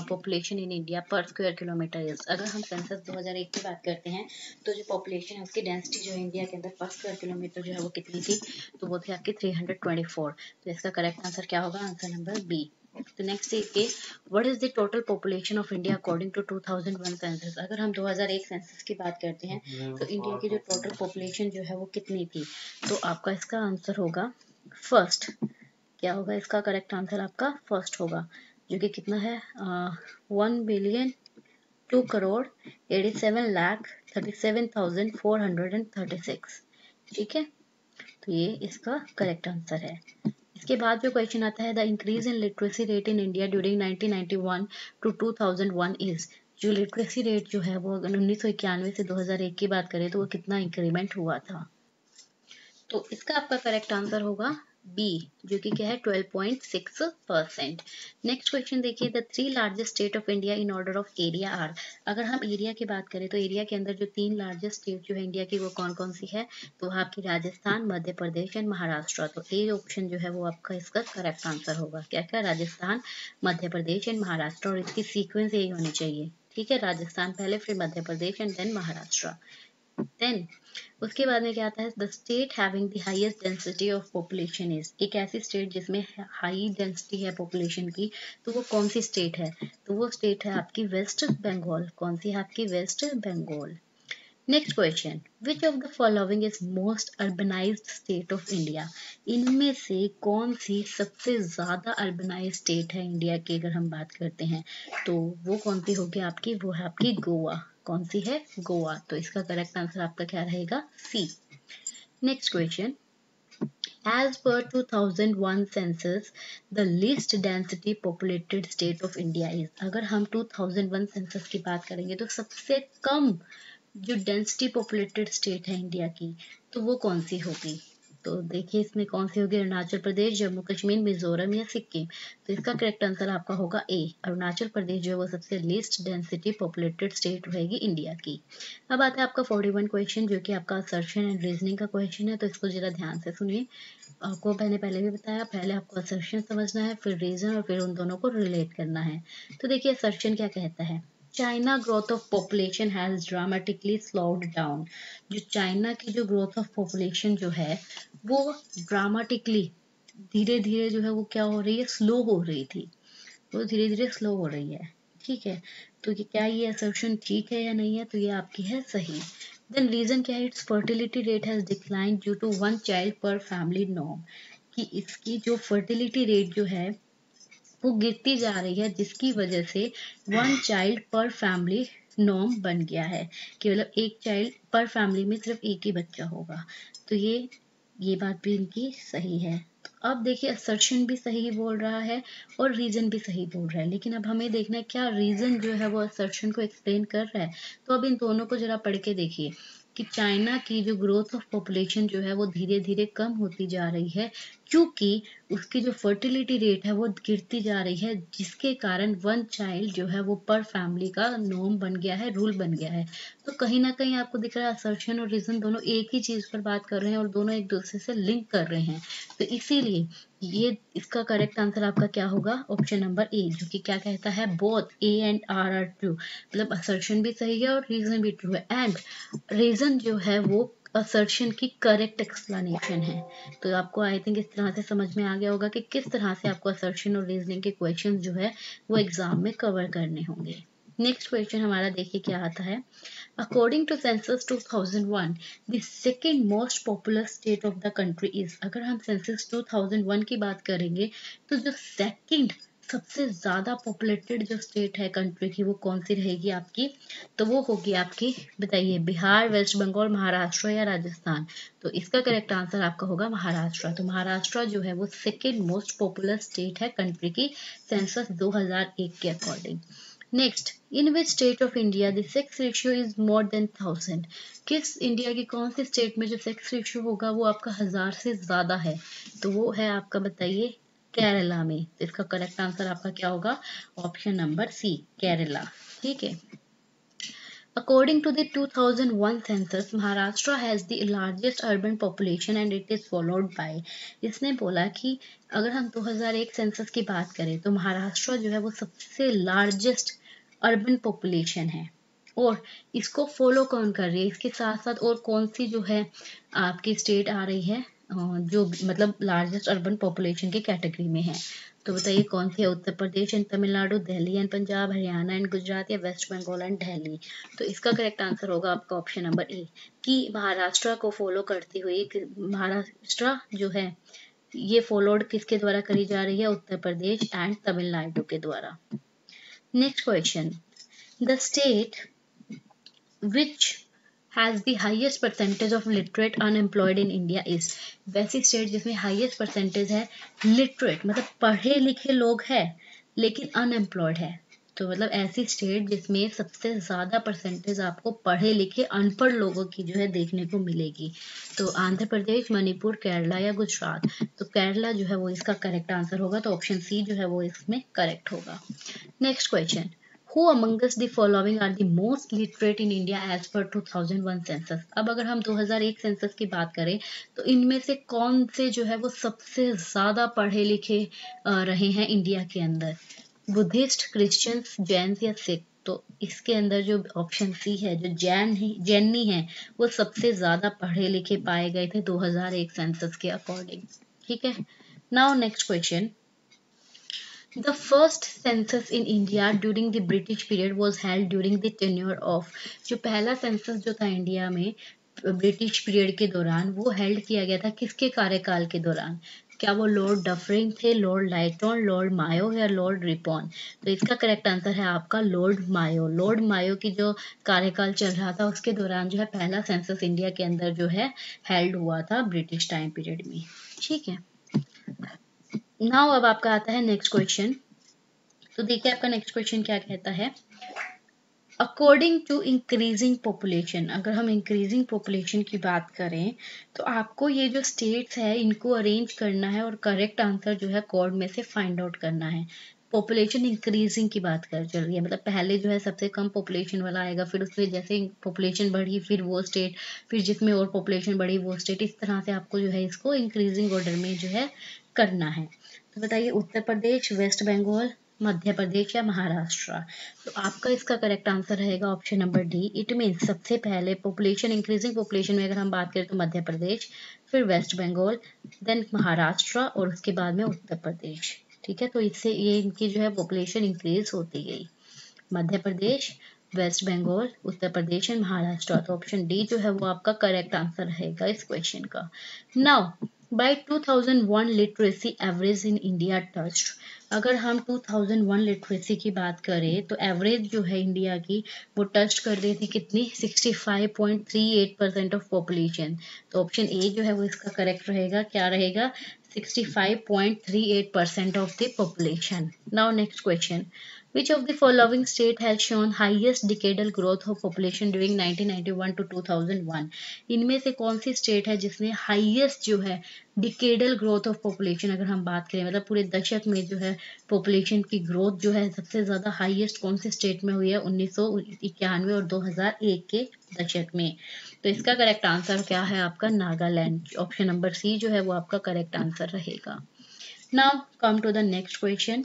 population in India per square kilometre is. अगर हम सेंसस 2001 की बात करते हैं तो जो पॉपुलेशन है उसकी डेंसिटी जो है इंडिया के अंदर पर स्क्वायर किलोमीटर जो है वो कितनी थी? तो वो थी आपकी 324। तो इसका करेक्ट आंसर क्या होगा? Answer number B. तो नेक्स्ट देखिए, what is the total population of India according to 2001 census. अगर हम 2001 सेंसस की बात करते हैं तो इंडिया की जो टोटल पॉपुलेशन जो है वो कितनी थी? तो आपका इसका आंसर होगा फर्स्ट। क्या होगा इसका करेक्ट आंसर? आपका फर्स्ट होगा, जो कि कितना है? 1,02,87,37,436। ठीक है, तो ये इसका करेक्ट आंसर है। इसके बाद जो क्वेश्चन आता है, the increase in literacy rate in India during 1991 to 2001 is. जो लिटरेसी रेट जो है वो 1991 से 2001 की बात करें तो वो कितना इंक्रीमेंट हुआ था? तो इसका आपका करेक्ट आंसर होगा बी, जो कि क्या है? 12.6%। नेक्स्ट क्वेश्चन देखिए, the 3 largest state of India in order of area are. अगर हम एरिया की बात करें तो एरिया के अंदर जो 3 लार्जेस्ट स्टेट जो है इंडिया की वो कौन कौन सी है? तो वह आपकी राजस्थान, मध्य प्रदेश एंड महाराष्ट्र। तो ए ऑप्शन जो है वो आपका इसका करेक्ट आंसर होगा। क्या क्या? राजस्थान, मध्य प्रदेश एंड महाराष्ट्र, और इसकी सीक्वेंस यही होनी चाहिए। ठीक है, राजस्थान पहले, फिर Madhya Pradesh and then Maharashtra. Then उसके बाद में क्या आता है, the state having the highest density of population is. एक ऐसी स्टेट जिसमें हाई डेंसिटी है पॉपुलेशन की, तो वो कौन सी स्टेट है? तो वो स्टेट है आपकी वेस्ट बंगाल। कौन सी है आपकी? West Bengal. Next question, which of the following is most urbanised state of India. इनमें से कौन सी सबसे ज्यादा अर्बनाइज्ड स्टेट है इंडिया की? अगर हम बात करते हैं तो वो कौन सी होगी आपकी? वो है आपकी गोवा। कौन सी है? गोवा। तो इसका करेक्ट आंसर आपका क्या रहेगा? C. Next question, as per 2001 census the least density populated state of India is। अगर हम 2001 सेंसस की बात करेंगे तो सबसे कम जो डेंसिटी पॉपुलेटेड स्टेट है इंडिया की, तो वो कौन सी होगी? तो देखिए इसमें कौन सी होगी, अरुणाचल प्रदेश, जम्मू कश्मीर, मिजोरम या सिक्किम। तो इसका करेक्ट आंसर आपका होगा ए, अरुणाचल प्रदेश जो है वो सबसे लीस्ट डेंसिटी पॉपुलेटेड स्टेट रहेगी इंडिया की। अब आता है आपका 41 क्वेश्चन, जो कि आपका असर्शन एंड रीजनिंग का क्वेश्चन है, तो इसको जरा ध्यान से सुनिए। आपको मैंने पहले भी बताया, पहले आपको असर्शन समझना है, फिर रीजन, और फिर उन दोनों को रिलेट करना है। तो देखिए असर्शन क्या कहता है, China growth of population has dramatically slowed down. जो चाइना की जो ग्रोथ ऑफ पॉपुलेशन जो है वो ड्रामेटिकली, धीरे धीरे जो है वो क्या हो रही है, स्लो हो रही थी, वो धीरे धीरे स्लो हो रही है। ठीक है, तो ये क्या ये असर्शन ठीक है या नहीं है? तो ये आपकी है सही। देन रीजन क्या है, its fertility rate has decline due to 1 child per family norm, कि इसकी जो फर्टिलिटी रेट जो है वो गिरती जा रही है, जिसकी वजह से 1 चाइल्ड पर फैमिली नॉर्म बन गया है, कि मतलब एक चाइल्ड पर फैमिली में सिर्फ एक ही बच्चा होगा। तो ये बात भी इनकी सही है। तो अब देखिए असर्शन भी सही बोल रहा है और रीजन भी सही बोल रहा है, लेकिन अब हमें देखना है क्या रीजन जो है वो असर्शन को एक्सप्लेन कर रहा है। तो अब इन दोनों को जरा पढ़ के देखिए कि चाइना की जो ग्रोथ ऑफ पॉपुलेशन जो है वो धीरे धीरे कम होती जा रही है, क्योंकि उसकी जो फर्टिलिटी रेट है वो गिरती जा रही है, जिसके कारण 1 चाइल्ड जो है वो पर फैमिली का नॉर्म बन गया है, रूल बन गया है। तो कहीं ना कहीं आपको दिख रहा है असर्शन और रीजन दोनों एक ही चीज पर बात कर रहे हैं और दोनों एक दूसरे से लिंक कर रहे हैं। तो इसीलिए ये इसका करेक्ट आंसर आपका क्या होगा, ऑप्शन नंबर ए, जो कि क्या कहता है, both A and R true, मतलब असर्शन भी सही है और रीजन भी ट्रू है, एंड रीजन जो है वो असर्शन की करेक्ट एक्सप्लेनेशन है। तो आपको आई थिंक इस तरह से समझ में आ गया होगा कि किस तरह से आपको असर्शन और रीजनिंग के क्वेश्चंस जो है वो एग्जाम में कवर करने होंगे। नेक्स्ट क्वेश्चन हमारा देखिए क्या आता है, according to census 2001 the second most popular state of the country is. अगर हम सेंसस 2001 की बात करेंगे तो जो सेकेंड सबसे ज्यादा पॉपुलेटेड जो स्टेट है कंट्री की, वो कौन सी रहेगी आपकी? तो वो होगी आपकी, बताइए, बिहार, वेस्ट बंगाल, महाराष्ट्र या राजस्थान। तो इसका करेक्ट आंसर आपका होगा महाराष्ट्र। तो महाराष्ट्र जो है वो सेकेंड मोस्ट पॉपुलर स्टेट है कंट्री की सेंसस 2001 के according. Next, in which state of India the sex ratio is more than 1000। किस इंडिया की कौन सी स्टेट में जो सेक्स रेशियो होगा वो आपका 1000 से ज्यादा है? तो वो है आपका, बताइए, केरला में। तो इसका करेक्ट आंसर आपका क्या होगा, ऑप्शन नंबर सी, केरला। ठीक है, according to the 2001 census, Maharashtra has the largest urban population and it is followed by। इसने बोला कि अगर हम 2001 सेंसस की बात करें तो महाराष्ट्र जो है वो सबसे लार्जेस्ट अर्बन पॉपुलेशन है, और इसको फॉलो कौन कर रही है, इसके साथ साथ और कौन सी जो है आपकी स्टेट आ रही है जो मतलब लार्जेस्ट अर्बन पॉपुलेशन के कैटेगरी में है? तो बताइए कौन सी है, Uttar Pradesh and Tamil Nadu, Delhi and Punjab, Haryana and Gujarat या वेस्ट बंगाल एंड दिल्ली। तो इसका करेक्ट आंसर होगा आपका ऑप्शन नंबर ए, कि महाराष्ट्र को फॉलो करती हुई, महाराष्ट्र जो है ये फॉलोड किसके द्वारा करी जा रही है, उत्तर प्रदेश एंड तमिलनाडु के द्वारा। Next question, the state which has the highest percentage of literate unemployed in India is. वैसी स्टेट जिसमें हाईएस्ट परसेंटेज है लिटरेट, मतलब पढ़े लिखे लोग हैं लेकिन अनएम्प्लॉयड है। तो मतलब ऐसी स्टेट जिसमें सबसे ज्यादा परसेंटेज आपको पढ़े लिखे अनपढ़ लोगों की जो है देखने को मिलेगी। तो आंध्र प्रदेश, मणिपुर, केरला या गुजरात। तो केरला जो है वो इसका करेक्ट आंसर होगा, तो ऑप्शन सी जो है वो इसमें करेक्ट होगा। Next question, Who among us the following are the most literate in India as per 2001 census। अब अगर हम 2001 सेंसस की बात करें तो इनमें से कौन से जो है वो सबसे ज्यादा पढ़े लिखे रहे हैं इंडिया के अंदर, बुद्धिस्ट, क्रिश्चियंस, जैन या सिख? तो इसके अंदर जो ऑप्शन सी है, जो जैनी है, वो सबसे ज्यादा पढ़े लिखे पाए गए थे 2001 सेंसस के अकॉर्डिंग। ठीक है, now next question, The first census in India during the British period was held during the tenure of। जो पहला सेंसस जो था इंडिया में ब्रिटिश पीरियड के दौरान, वो हेल्ड किया गया था किसके कार्यकाल के दौरान? क्या वो लॉर्ड डफरिन थे, लॉर्ड लाइटन, लॉर्ड मायो या लॉर्ड रिपॉन? तो इसका करेक्ट आंसर है आपका लॉर्ड मायो। लॉर्ड मायो की जो कार्यकाल चल रहा था उसके दौरान जो है पहला सेंसस इंडिया के अंदर जो है हेल्ड हुआ था ब्रिटिश टाइम पीरियड में। ठीक है, नाउ अब आपका आता है नेक्स्ट क्वेश्चन। तो देखिए आपका नेक्स्ट क्वेश्चन क्या कहता है, अकॉर्डिंग टू इंक्रीजिंग पॉपुलेशन, अगर हम इंक्रीजिंग पॉपुलेशन की बात करें तो आपको ये जो स्टेट्स है इनको अरेंज करना है और करेक्ट आंसर जो है कोड में से फाइंड आउट करना है। पॉपुलेशन इंक्रीजिंग की बात कर चल रही है, मतलब पहले जो है सबसे कम पॉपुलेशन वाला आएगा, फिर उसमें जैसे पॉपुलेशन बढ़ी फिर वो स्टेट, फिर जिसमें और पॉपुलेशन बढ़ी वो स्टेट, इस तरह से आपको जो है इसको इंक्रीजिंग ऑर्डर में जो है करना है। तो बताइए उत्तर प्रदेश, वेस्ट बंगाल, मध्य प्रदेश या महाराष्ट्र। तो आपका इसका करेक्ट आंसर रहेगा option number D. It means सबसे पहले पॉपुलेशन, इंक्रीजिंग पॉपुलेशन में अगर हम बात करें तो मध्य प्रदेश, फिर वेस्ट बंगाल, देन महाराष्ट्र और उसके बाद में उत्तर प्रदेश। ठीक है, तो इससे ये इनकी जो है पॉपुलेशन इंक्रीज होती गई। Madhya Pradesh, West Bengal, Uttar Pradesh and Maharashtra. तो ऑप्शन डी जो है वो आपका करेक्ट आंसर रहेगा इस क्वेश्चन का। Now by 2001 literacy average in India touched, अगर हम 2001 लिटरेसी की बात करें तो एवरेज जो है इंडिया की वो टच कर रही थी कितनी, 65.38% ऑफ पॉपुलेशन। तो ऑप्शन ए जो है वो इसका करेक्ट रहेगा, क्या रहेगा, 65.38% of the population. Now next question. Which of the following state has shown highest decadal growth of population during 1991 to 2001? इनमें से कौन सी स्टेट है जिसने हाईएस्ट जो है डिकेडल ग्रोथ ऑफ पॉपुलेशन, अगर हम बात करें मतलब पूरे दशक में जो है पॉपुलेशन की ग्रोथ जो है सबसे ज्यादा हाईएस्ट कौन सी स्टेट में हुई है 1991 और 2001 के दशक में। तो इसका करेक्ट आंसर क्या है आपका, नागालैंड। ऑप्शन नंबर सी जो है वो आपका करेक्ट आंसर रहेगा। Now come to the next question.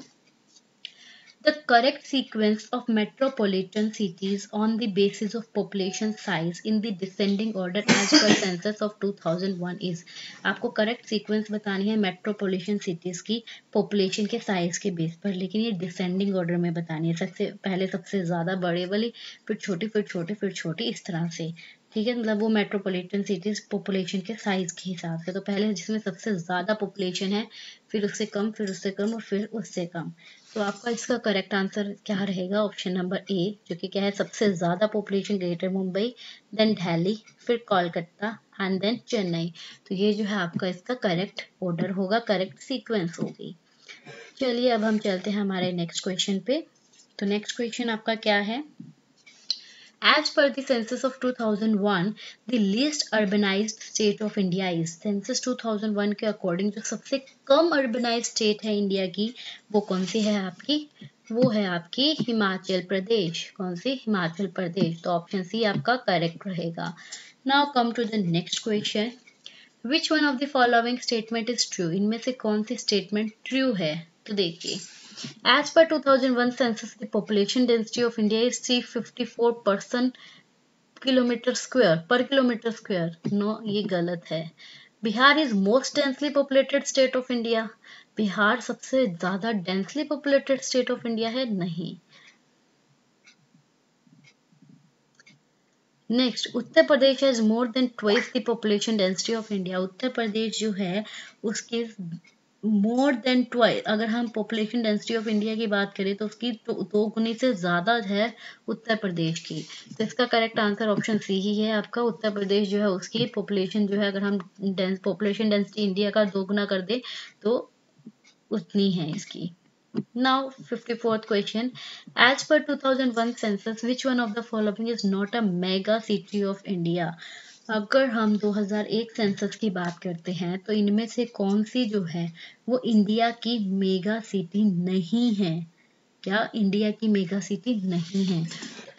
The correct sequence of metropolitan cities on the basis of population size in the descending order as per census of 2001 is, आपको correct sequence बतानी है metropolitan cities की population के size के base पर, लेकिन ये descending order में बतानी है, सबसे पहले सबसे ज्यादा बड़े वाली, फिर छोटी, फिर छोटी, फिर छोटी, इस तरह से। ठीक है, मतलब वो मेट्रोपॉलिटन सिटीज पॉपुलेशन के साइज के हिसाब से, तो पहले जिसमें सबसे ज्यादा पॉपुलेशन है, फिर उससे कम, फिर उससे कम और फिर उससे कम। तो आपका इसका करेक्ट आंसर क्या रहेगा, ऑप्शन नंबर ए, जो कि क्या है, सबसे ज्यादा population Greater Mumbai, then Delhi, फिर कोलकाता एंड देन चेन्नई। तो ये जो है आपका इसका करेक्ट ऑर्डर होगा, करेक्ट सीक्वेंस होगी। चलिए अब हम चलते हैं हमारे नेक्स्ट क्वेश्चन पे। तो नेक्स्ट क्वेश्चन आपका क्या है, As per the census of 2001, the least urbanized state of India is, census 2001 के अकॉर्डिंग जो सबसे कम अर्बनाइज स्टेट है इंडिया की वो कौन सी है आपकी, वो है आपकी हिमाचल प्रदेश। कौन सी, हिमाचल प्रदेश। तो ऑप्शन सी आपका करेक्ट रहेगा। Now come to the next question. Which one of the following statement is true, इनमें से कौन सी स्टेटमेंट ट्रू है। तो देखिए, As per 2001 census, the population density of India is 354 per kilometer square. No, ये गलत है। Bihar is most densely populated state of India. Bihar सबसे ज्यादा densely populated state of India है, नहीं। Next, Uttar Pradesh has more than twice the population density of India. Uttar Pradesh जो है उसकी मोर देन ट्वाइस, अगर हम पॉपुलेशन डेंसिटी ऑफ इंडिया की बात करें तो उसकी दो गुनी से ज्यादा है उत्तर प्रदेश की। तो इसका करेक्ट आंसर ऑप्शन सी ही है आपका। उत्तर प्रदेश जो है उसकी पॉपुलेशन जो है, अगर हम पॉपुलेशन डेंसिटी इंडिया का 2 गुना कर दे तो उतनी है इसकी। Now, 54th question. As per 2001 census, which one of the following is not a mega city of India? अगर हम 2001 सेंसस की बात करते हैं तो इनमें से कौन सी जो है वो इंडिया की मेगा सिटी नहीं है। क्या इंडिया की मेगा सिटी नहीं है?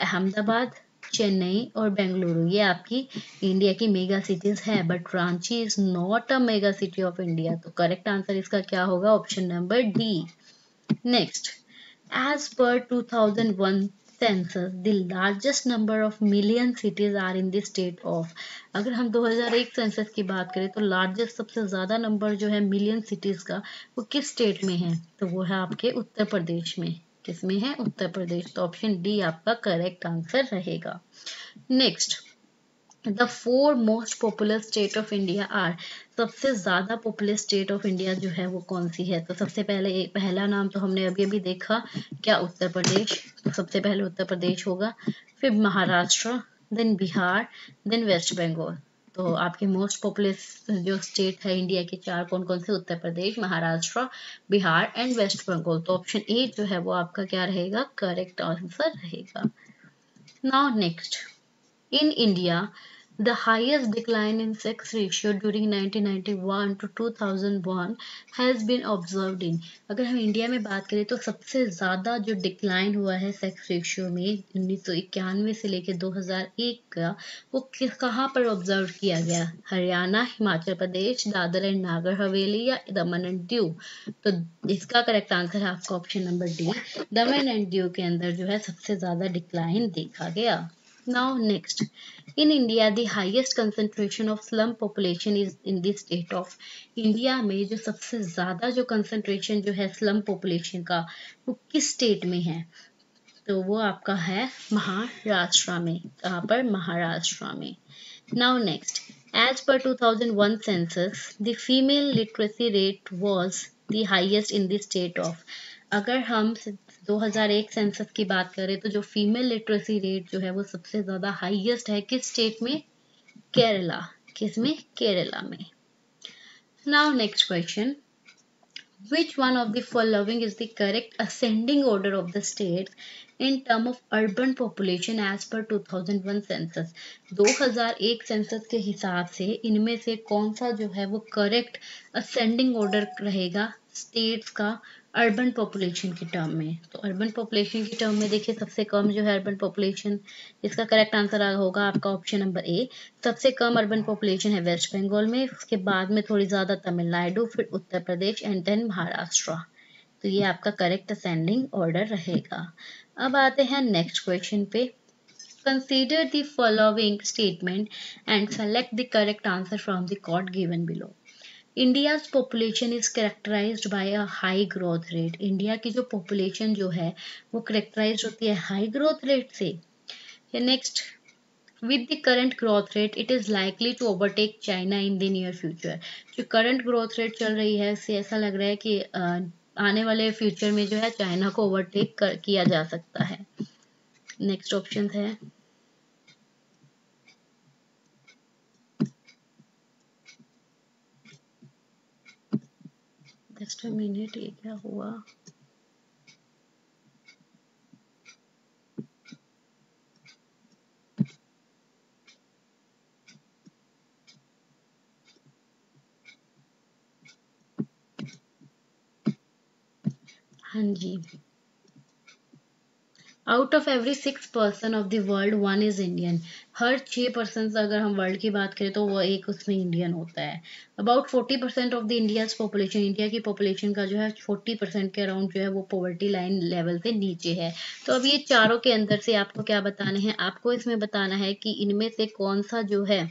अहमदाबाद, चेन्नई और बेंगलुरु ये आपकी इंडिया की मेगा सिटीज है, but Ranchi is not a mega city of India. तो करेक्ट आंसर इसका क्या होगा, option number D. Next, as per 2001 census, the largest number of million cities are in the state of, अगर हम 2001 census की बात करें तो लार्जेस्ट सबसे ज्यादा नंबर जो है मिलियन सिटीज का वो किस स्टेट में है, तो वो है आपके उत्तर प्रदेश में। किसमें है, उत्तर प्रदेश। तो ऑप्शन डी आपका करेक्ट आंसर रहेगा। Next, the 4 most popular state of India are, सबसे ज्यादा पॉपुलर स्टेट ऑफ इंडिया जो है वो कौन सी है। तो सबसे पहले पहला नाम तो हमने अभी अभी देखा, क्या, उत्तर प्रदेश। तो सबसे पहले उत्तर प्रदेश होगा, फिर महाराष्ट्र, देन बिहार, देन वेस्ट बंगाल। तो आपके मोस्ट पॉपुलर जो स्टेट है इंडिया के 4 कौन कौन से, उत्तर प्रदेश, महाराष्ट्र, बिहार एंड वेस्ट बंगाल। तो ऑप्शन ए जो है वो आपका क्या रहेगा, करेक्ट आंसर रहेगा। Now next, in India, the highest decline in sex ratio during 1991 to 2001 has been observed in। अगर हम इंडिया में बात करें तो सबसे ज़्यादा जो डिक्लाइन हुआ है सेक्स रेशियो में 1991 से लेकर 2001 का, वो कहाँ पर ऑब्जर्व किया गया? हरियाणा, हिमाचल प्रदेश, दादर एंड नागर हवेली या दमन एंड दीव? तो इसका करेक्ट आंसर है आपका option number D, Daman and Diu के अंदर जो है सबसे ज़्यादा डिक्लाइन देखा गया। Now next, in India the highest concentration of slum population is in the state of। India में जो सबसे ज्यादा जो कंसंट्रेशन जो है स्लम पॉपुलेशन का, वो किस स्टेट में है? तो वो आपका है महाराष्ट्र में। कहाँ पर? महाराष्ट्र में। Now next, as per 2001 census, the female literacy rate was the highest in the state of। अगर हम 2001 सेंसस की बात करें तो जो फीमेल लिटरेसी रेट जो है वो सबसे ज्यादा हाईएस्ट है किस स्टेट में? केरला। किसमें? केरला में। Now next question, which one of the following is the correct ascending order of the states in term of urban population as per 2001 census। 2001 census के हिसाब से इनमें से कौन सा जो है वो करेक्ट असेंडिंग ऑर्डर रहेगा स्टेट्स का अर्बन पॉपुलेशन की टर्म में? तो अर्बन पॉपुलेशन की टर्म में देखिए सबसे कम जो है अर्बन पॉपुलेशन, इसका करेक्ट आंसर होगा आपका ऑप्शन नंबर ए। सबसे कम अर्बन पॉपुलेशन है वेस्ट बंगाल में, उसके बाद में थोड़ी ज्यादा तमिलनाडु, फिर उत्तर प्रदेश एंड देन महाराष्ट्र। तो ये आपका करेक्ट असेंडिंग ऑर्डर रहेगा। अब आते हैं नेक्स्ट क्वेश्चन पे। Consider the following statement and select the correct answer from the code given below. India's population is characterised by a high growth rate. India की जो पॉपुलेशन जो है वो कैरेक्टराइज होती है हाई ग्रोथ रेट से। Next, with the current growth rate it is likely to overtake China in the near future। जो current growth rate चल रही है इससे ऐसा लग रहा है कि आने वाले फ्यूचर में जो है चाइना को ओवरटेक किया जा सकता है। नेक्स्ट ऑप्शन है जस्ट अ मिनट, ये क्या हुआ? हाँ जी, out of every 6 person of the world 1 is Indian. हर 6 पर्सन अगर हम वर्ल्ड की बात करें तो वो एक उसमें इंडियन होता है। About 40% of the India's population, India की पॉपुलेशन का जो है 40% के अराउंड जो है वो पॉवर्टी लाइन लेवल से नीचे है। तो अब ये चारों के अंदर से आपको क्या बताना है? आपको इसमें बताना है कि इनमें से कौन सा जो है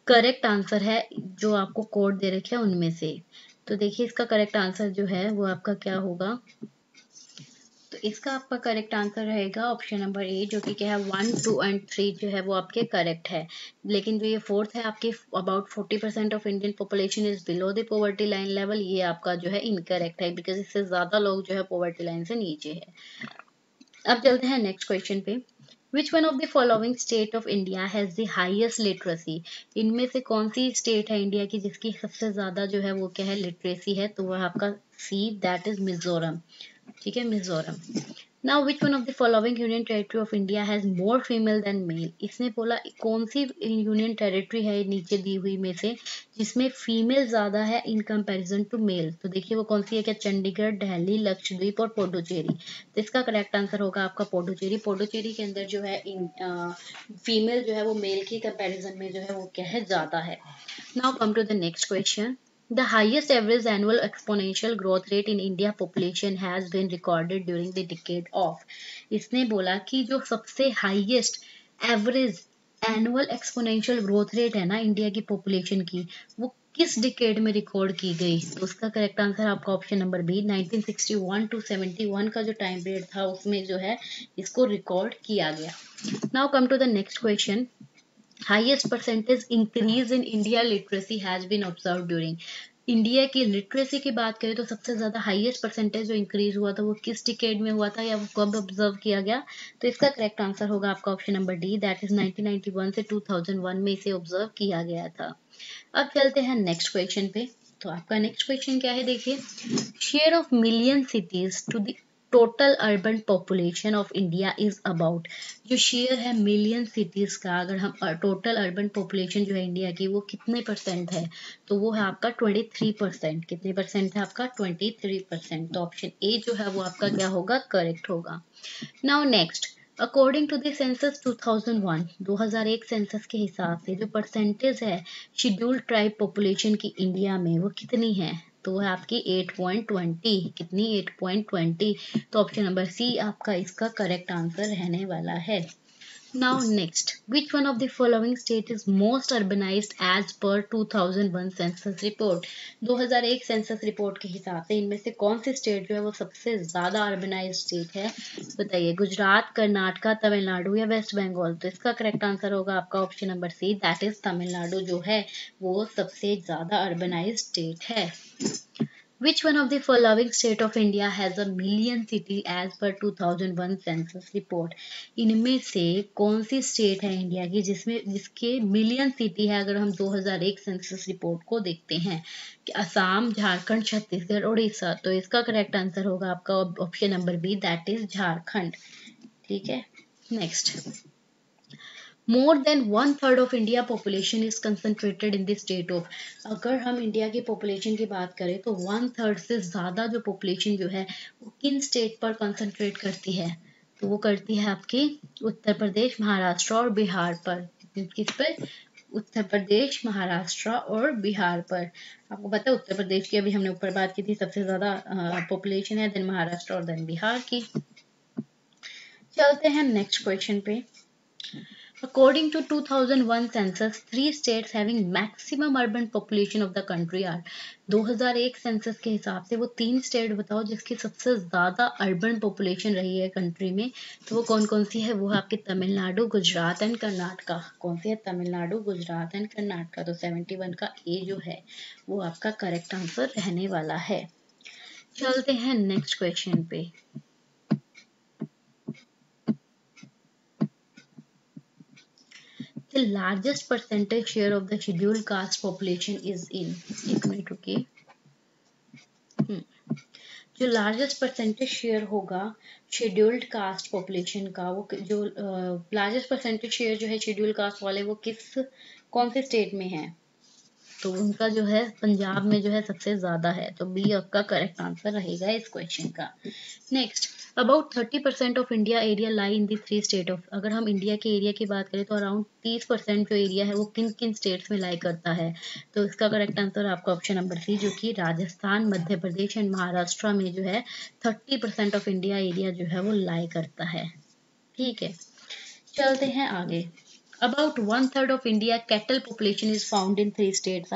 करेक्ट आंसर है जो आपको कोड दे रखे हैं उनमें से। तो देखिए इसका करेक्ट आंसर जो है वो आपका क्या होगा? तो इसका आपका करेक्ट आंसर रहेगा ऑप्शन नंबर ए, जो कि क्या है 1, 2 एंड 3 जो है वो आपके करेक्ट है। लेकिन जो ये फोर्थ है आपके about 40% of Indian population is below the poverty line level, ये आपका जो है इनकरेक्ट है, बिकॉज इससे ज्यादा लोग जो है पॉवर्टी लाइन से नीचे है। अब चलते हैं नेक्स्ट क्वेश्चन पे। विच one of the following state of India has the highest literacy. इनमें से कौन सी स्टेट है इंडिया की जिसकी सबसे ज्यादा जो है वो क्या है लिटरेसी है? तो वह आपका सी, दैट इज मिजोरम। ठीक है, Mizoram. Now which one of the following union territory of India has more female than male। इसने बोला कौन सी यूनियन टेरिटरी है नीचे दी हुई में से जिसमें फीमेल ज्यादा है इन कंपैरिजन टू मेल। तो देखिए वो कौन सी है? क्या चंडीगढ़, दिल्ली, लक्षद्वीप और पुडुचेरी? तो इसका करेक्ट आंसर होगा आपका पुडुचेरी। पुडुचेरी के अंदर जो है फीमेल जो है वो मेल की कंपैरिजन में जो है वो क्या है ज्यादा है। Now come to the next question. The highest average annual exponential growth rate in India population has been recorded during the decade of। इसने बोला कि जो सबसे highest average annual exponential growth rate है ना इंडिया की पॉपुलेशन की, वो किस डिकेड में रिकॉर्ड की गई? तो उसका करेक्ट आंसर आपका ऑप्शन नंबर बी, 1961 टू 71 का जो टाइम पीरियड था उसमें जो है इसको रिकॉर्ड किया गया। Now come to the next question. Highest percentage increase in India literacy has been observe during. India की लिटरेसी की बात करें तो सबसे ज्यादा हाईएस्ट परसेंटेज जो इंक्रीज हुआ था वो किस डिकेड में हुआ था या वो कब ऑब्जर्व किया गया? तो इसका करेक्ट आंसर होगा आपका option number D, that is 1991 से 2001 में इसे ऑब्जर्व किया गया था। अब चलते हैं नेक्स्ट क्वेश्चन पे। तो आपका नेक्स्ट क्वेश्चन क्या है? देखिए, share of million cities to the total urban population of India is about, जो शेयर है मिलियन सिटीज का, अगर हम टोटल अर्बन पॉपुलेशन जो है इंडिया की वो कितने परसेंट है, तो वो है आपका 23%। कितने परसेंट है आपका? 23%। तो ऑप्शन ए जो है वो आपका क्या होगा? करेक्ट होगा। Now next, according to the census 2001, 2001 census के हिसाब से जो परसेंटेज है शेड्यूल्ड ट्राइब पॉपुलेशन की इंडिया में वो कितनी है, तो है आपकी 8.20। कितनी? 8.20। तो ऑप्शन नंबर सी आपका इसका करेक्ट आंसर रहने वाला है। Now next, which one of the following state is most urbanized as per 2001 census report? 2001 census report के हिसाब से इनमें से कौन सी स्टेट जो है वो सबसे ज्यादा अर्बनाइज्ड स्टेट है? बताइए, गुजरात, कर्नाटका, तमिलनाडु या वेस्ट बंगाल? तो इसका करेक्ट आंसर होगा आपका option number C, that is Tamil Nadu जो है वो सबसे ज्यादा अर्बनाइज्ड स्टेट है। Which one of the following state of India has a million city as per 2001 census report? इनमें से कौन सी स्टेट है इंडिया की जिसके मिलियन सिटी है अगर हम 2001 सेंसस रिपोर्ट को देखते हैं? कि असम, झारखंड, छत्तीसगढ़, उड़ीसा? तो इसका करेक्ट आंसर होगा आपका option number B, that is Jharkhand. ठीक है, next, more than 1/3 of India population is concentrated in the state of, अगर हम इंडिया की पॉपुलेशन की बात करें तो 1/3 से ज्यादा जो पॉपुलेशन जो है वो किन स्टेट पर कंसंट्रेट करती है? तो वो करती है आपकी उत्तर प्रदेश, महाराष्ट्र और बिहार पर। किस पर? उत्तर प्रदेश, महाराष्ट्र और बिहार पर। आपको पता है उत्तर प्रदेश की अभी हमने ऊपर बात की थी, सबसे ज्यादा पॉपुलेशन है, देन महाराष्ट्र और देन बिहार की। चलते हैं नेक्स्ट क्वेश्चन पे। According to 2001 census, 3 states having maximum urban population of the country are। 2001 census के हिसाब से वो 3 स्टेट बताओ जिसकी सबसे ज्यादा अर्बन पॉपुलेशन रही है कंट्री में, तो वो कौन कौन सी है? वो है आपकी तमिलनाडु, गुजरात एंड कर्नाटका। कौन सी है? तमिलनाडु, गुजरात एंड कर्नाटका। तो 71 का ए जो है वो आपका करेक्ट आंसर रहने वाला है। चलते हैं नेक्स्ट क्वेश्चन पे। The largest percentage share of the scheduled caste population is in, एक मिनट रुकिए, जो लार्जेस्ट परसेंटेज शेयर होगा शेड्यूल्ड कास्ट पॉपुलेशन का, वो जो लार्जेस्ट परसेंटेज शेयर जो है शेड्यूल्ड कास्ट वाले वो कौन से स्टेट में है? तो उनका जो है पंजाब में जो है सबसे ज्यादा है, तो बी आपका करेक्ट आंसर रहेगा इस क्वेश्चन का। Next, about 30% of India area lie in the 3 state of, अगर हम इंडिया के एरिया की बात करें तो अराउंड 30% जो एरिया है वो किन किन स्टेट्स में लाई करता है? तो इसका करेक्ट आंसर आपका ऑप्शन नंबर सी, जो कि राजस्थान, मध्य प्रदेश एंड महाराष्ट्र में जो है 30% ऑफ इंडिया एरिया जो है वो लाई करता है। ठीक है, चलते हैं आगे। About 1/3 of India cattle population is found in 3 states।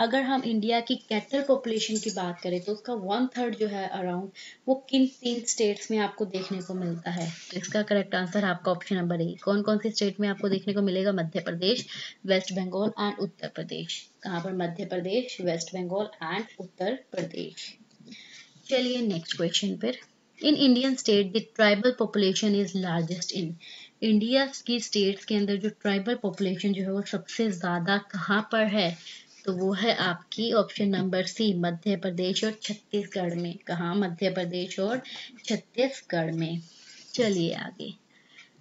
अगर हम इंडिया की कैटल पॉपुलेशन की बात करें तो उसका 1/3 जो है अराउंड वो किन 3 स्टेट्स में आपको देखने को मिलता है? तो इसका करेक्ट आंसर आपका ऑप्शन नंबर ए। कौन कौन सी स्टेट में आपको देखने को मिलेगा? मध्य प्रदेश, वेस्ट बंगाल एंड उत्तर प्रदेश। कहाँ पर? मध्य प्रदेश, वेस्ट बंगाल एंड उत्तर प्रदेश। चलिए नेक्स्ट क्वेश्चन पर। In Indian state the tribal population is largest in, India की स्टेट्स के अंदर जो ट्राइबल पॉपुलेशन जो है वो सबसे ज्यादा कहाँ पर है? तो वो है आपकी ऑप्शन नंबर सी, मध्य प्रदेश और छत्तीसगढ़ में। कहाँ? मध्य प्रदेश और छत्तीसगढ़ में। चलिए आगे।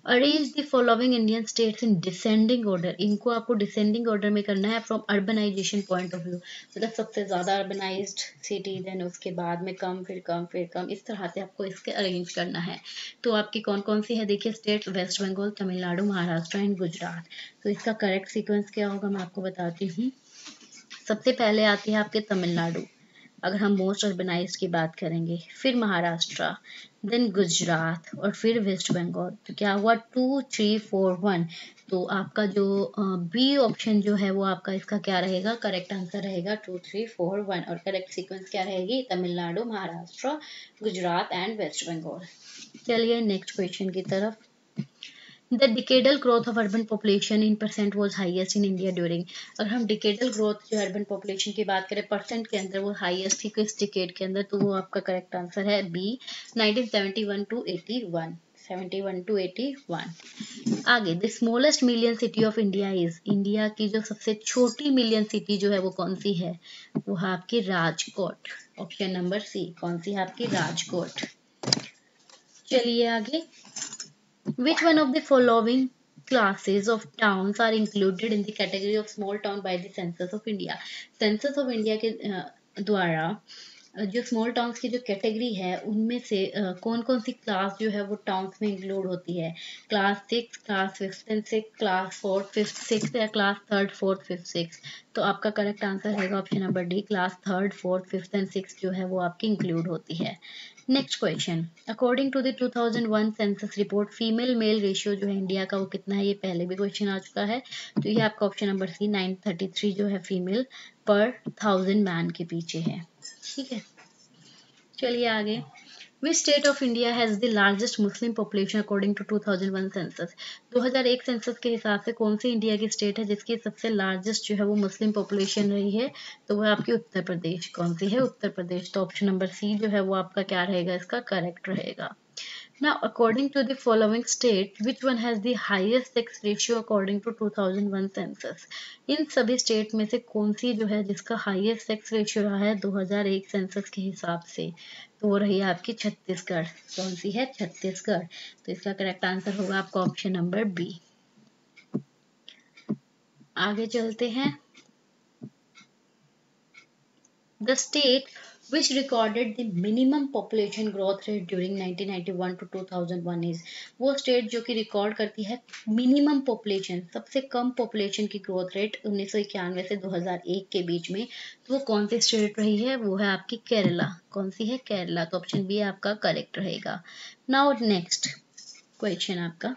Arrange the following Indian states in descending order, इनको आपको डिसेंडिंग ऑर्डर में करना है from urbanisation point of view, मतलब सबसे ज्यादा अर्बनाइज्ड सिटी, देन उसके बाद में कम, फिर कम, फिर कम, इस तरह से आपको इसके अरेंज करना है। तो आपकी कौन कौन सी है देखिए स्टेट्स? वेस्ट बंगाल, तमिलनाडु, महाराष्ट्र एंड गुजरात। तो इसका करेक्ट सीक्वेंस क्या होगा मैं आपको बताती हूँ। सबसे पहले आती है आपके तमिलनाडु, अगर हम मोस्ट अर्बनाइज्ड की बात करेंगे, फिर महाराष्ट्र, देन गुजरात और फिर वेस्ट बंगाल। तो क्या हुआ? 2 3 4 1। तो आपका जो बी ऑप्शन जो है वो आपका इसका क्या रहेगा? करेक्ट आंसर रहेगा 2 3 4 1। और करेक्ट सीक्वेंस क्या रहेगी? तमिलनाडु, महाराष्ट्र, गुजरात एंड वेस्ट बंगाल। चलिए नेक्स्ट क्वेश्चन की तरफ। The decadal growth of urban population in percent was highest in India during, अगर हम decadal growth जो urban population की बात करें परसेंट के अंदर वो हाईएस्ट थी किस डिकेड के अंदर? तो वो आपका करेक्ट आंसर है बी, 1971 to 81। 71 to 81। आगे, the smallest million city of India is, India की जो सबसे छोटी मिलियन सिटी जो है वो कौन सी है? वो है आपकी राजकोट। ऑप्शन नंबर सी, कौन सी है आपकी? राजकोट। चलिए आगे। Which one of the following classes of towns are included in the category of small town by the Census of India? Census of India के द्वारा जो स्मॉल टाउन्स की जो कैटेगरी है उनमें से कौन कौन सी क्लास जो है वो टाउन्स में इंक्लूड होती है? क्लास 6, क्लास 5 एंड 6, क्लास 4, 5, 6 या क्लास 3, 4, 5, 6? तो आपका करेक्ट आंसर रहेगा option number D, class 3, 4, 5 and 6 जो है वो आपकी इंक्लूड होती है। Next question, according to the 2001 census report female male ratio जो है इंडिया का वो कितना है? ये पहले भी क्वेश्चन आ चुका है, तो ये आपका ऑप्शन नंबर सी 933 जो है फीमेल पर 1000 मैन के पीछे है। ठीक है, चलिए आगे। Which state of India has the largest Muslim population according to 2001 census? 2001 census के हिसाब से कौन सी इंडिया की स्टेट है जिसकी सबसे लार्जेस्ट जो है वो मुस्लिम पॉपुलेशन रही है? तो वो आपकी उत्तर प्रदेश। कौन सी है? उत्तर प्रदेश। तो ऑप्शन नंबर सी जो है वो आपका क्या रहेगा? इसका करेक्ट रहेगा। Now, according to the following state, which one has the highest sex ratio according to 2001 census? इन सभी स्टेट में से कौन सी जो है जिसका हाईएस्ट सेक्स रेशियो रहा है 2001 सेंसस के हिसाब से? तो वो रही आपकी छत्तीसगढ़। कौन सी है? छत्तीसगढ़। तो इसका करेक्ट आंसर होगा आपका ऑप्शन नंबर बी। आगे चलते हैं। The state which recorded the minimum population growth rate during 1991 to 2001 is, वो स्टेट जो कि रिकॉर्ड करती है मिनिमम पॉपुलेशन, सबसे कम पॉपुलेशन की ग्रोथ रेट 1991 से 2001 के बीच में, तो वो कौन सी स्टेट रही है? वो है आपकी केरला। कौन सी है? केरला। तो ऑप्शन बी आपका करेक्ट रहेगा। नाउ नेक्स्ट क्वेश्चन आपका,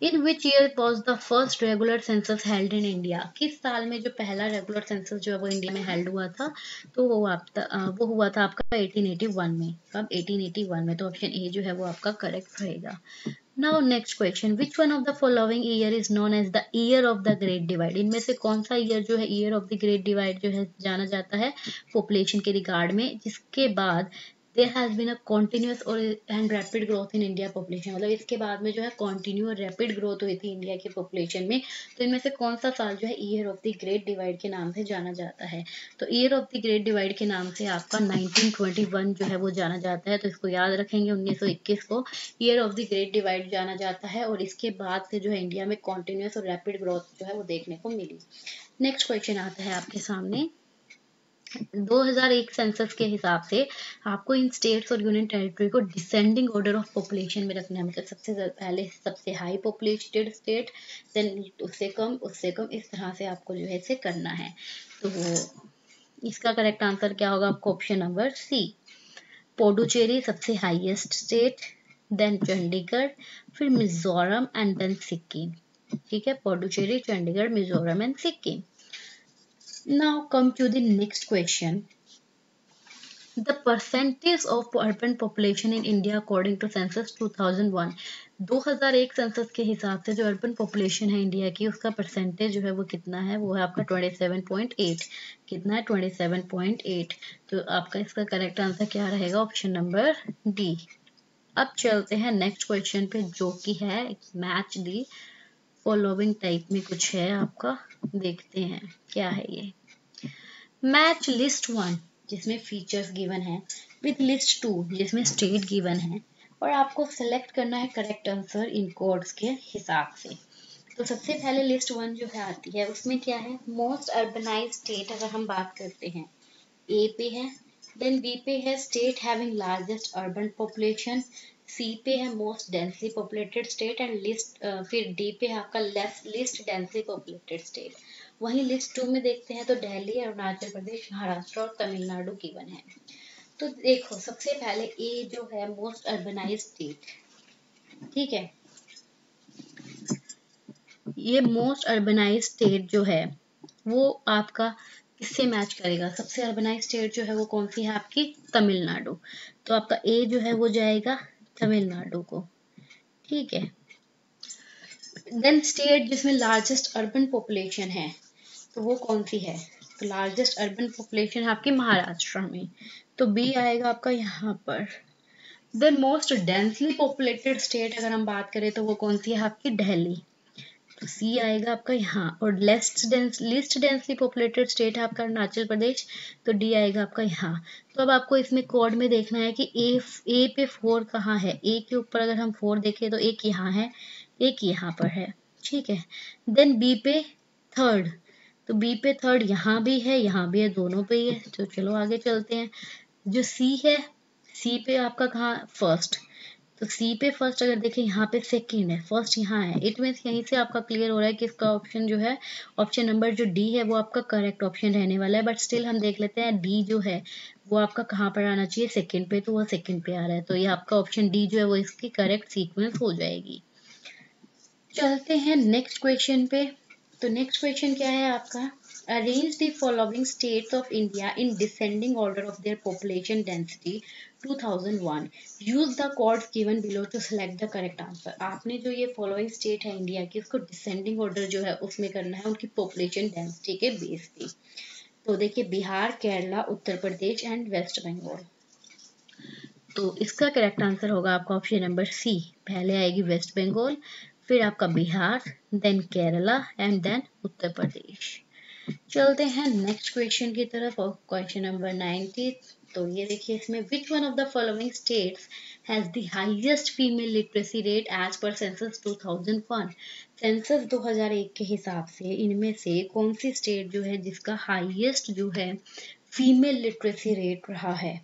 in which year was the first regular census held in India? किस साल में जो पहला रेगुलर सेंसस जो है वो इंडिया में हेल्ड हुआ था? तो वो हुआ था आपका 1881 में। कब? 1881 में। तो ऑप्शन ए जो है वो आपका करेक्ट रहेगा। Now next question, which one of the following year is known as the year of the great divide? इनमें से कौन सा ईयर जो है year of the great divide जो है जाना जाता है पॉपुलेशन के रिगार्ड में, जिसके बाद there has been a continuous और and rapid growth in India population? मतलब इसके बाद में जो है कंटिन्यू और रैपिड ग्रोथ हुई थी इंडिया की पॉपुलेशन में। तो इनमें से कौन सा साल जो है year of the great divide के नाम से जाना जाता है? तो year of the great divide के नाम से आपका 1921 जो है वो जाना जाता है। तो इसको याद रखेंगे, 1921 को year of the great divide जाना जाता है, और इसके बाद से जो है इंडिया में कॉन्टिन्यूस और रैपिड ग्रोथ जो है वो देखने को मिली। नेक्स्ट क्वेश्चन आता है आपके सामने। 2001 सेंसस के हिसाब से आपको इन स्टेट्स और यूनियन टेरिटरी को डिसेंडिंग ऑर्डर ऑफ पॉपुलेशन में रखना है। मतलब सबसे पहले सबसे हाई पॉपुलेटेड स्टेट, देन उससे कम, उससे कम, इस तरह से आपको जो है इसे करना है। तो इसका करेक्ट आंसर क्या होगा? आपको ऑप्शन नंबर सी, पुडुचेरी सबसे हाईएस्ट स्टेट, देन चंडीगढ़, फिर मिजोरम एंड देन सिक्किम। ठीक है, Puducherry, Chandigarh, Mizoram and Sikkim. Now come to the next question. The percentage of urban population in India according to census 2001. 2001 census के हिसाब से जो अर्बन पॉपुलेशन है इंडिया की, उसका परसेंटेज जो है वो कितना है? वो है आपका 27.8। कितना है? 27.8। तो आपका इसका करेक्ट आंसर क्या रहेगा? Option number D. अब चलते हैं नेक्स्ट क्वेश्चन पे, जो कि है मैच दी फॉलोइंग टाइप में कुछ है आपका। देखते हैं क्या है ये। मैच लिस्ट 1 जिसमें फीचर्स गिवन है विद लिस्ट 2 जिसमें स्टेट गिवन है, और आपको सिलेक्ट करना है करेक्ट आंसर इन कोड्स के हिसाब से। तो सबसे पहले लिस्ट 1 जो है आती है, उसमें क्या है? मोस्ट अर्बनाइज्ड स्टेट अगर हम बात करते हैं, ए पे है, देन बी पे है state having largest urban population, C पे है most densely populated state, and least फिर डी पे है आपका लिस्ट डेंसली पॉपुलेटेड स्टेट। वहीं लिस्ट 2 में देखते हैं तो दिल्ली, अरुणाचल प्रदेश, महाराष्ट्र और तमिलनाडु गिवन है। तो देखो सबसे पहले ए जो है मोस्ट अर्बनाइज्ड स्टेट, ठीक है, ये मोस्ट अर्बनाइज्ड स्टेट जो है वो आपका किससे मैच करेगा? सबसे अर्बनाइज्ड स्टेट जो है वो कौन सी है? आपकी तमिलनाडु। तो आपका ए जो है वो जाएगा तमिलनाडु को। ठीक है, देन स्टेट जिसमें लार्जेस्ट अर्बन पॉपुलेशन है तो वो कौन सी है? तो लार्जेस्ट अर्बन पॉपुलेशन है आपकी महाराष्ट्र में, तो बी आएगा आपका यहाँ पर। Then most densely populated state अगर हम बात करें तो वो कौन सी है? आपकी दिल्ली। तो सी आएगा आपका यहाँ। और लिस्ट डेंसली पॉपुलेटेड स्टेट है आपका अरुणाचल प्रदेश, तो डी आएगा आपका यहाँ। तो अब आपको इसमें कोड में देखना है कि ए पे 4 कहाँ है। ए के ऊपर अगर हम 4 देखें तो एक यहाँ है, एक यहाँ पर है, ठीक है। देन बी पे थर्ड, तो बी पे थर्ड यहाँ भी है, यहाँ भी है, दोनों पे ही है। तो चलो आगे चलते हैं। जो सी है, सी पे आपका कहाँ फर्स्ट, तो सी पे फर्स्ट अगर देखें यहाँ पे सेकंड है, फर्स्ट यहाँ है। इट मीन्स यहीं से आपका क्लियर हो रहा है कि इसका ऑप्शन जो है, ऑप्शन नंबर जो डी है वो आपका करेक्ट ऑप्शन रहने वाला है। बट स्टिल हम देख लेते हैं डी जो है वो आपका कहाँ पर आना चाहिए, सेकंड पे, तो वो सेकंड पे आ रहा है। तो ये आपका ऑप्शन डी जो है वो इसकी करेक्ट सीक्वेंस हो जाएगी। चलते हैं नेक्स्ट क्वेश्चन पे। तो नेक्स्ट क्वेश्चन क्या है आपका, arrange the following states of India in descending order of their population density 2001, use the codes given below to select the correct answer. आपने जो ये फॉलोइंग स्टेट है इंडिया की, उसको डिसेंडिंग ऑर्डर जो है उसमें करना है उनकी पॉपुलेशन डेंसिटी के बेस पे। तो देखिए, बिहार, केरला, उत्तर प्रदेश एंड वेस्ट बंगाल। तो इसका करेक्ट आंसर होगा आपका ऑप्शन नंबर सी। पहले आएगी वेस्ट बंगाल, फिर आपका Bihar, then Kerala and then Uttar Pradesh. चलते हैं नेक्स्ट क्वेश्चन की तरफ, और क्वेश्चन नंबर 90। तो ये देखिए, इसमें which one of the following states has the highest female literacy rate as per census 2001। Census 2001 के हिसाब से इनमें से कौन सी स्टेट जो है जिसका हाईएस्ट जो है फीमेल लिटरेसी रेट रहा है।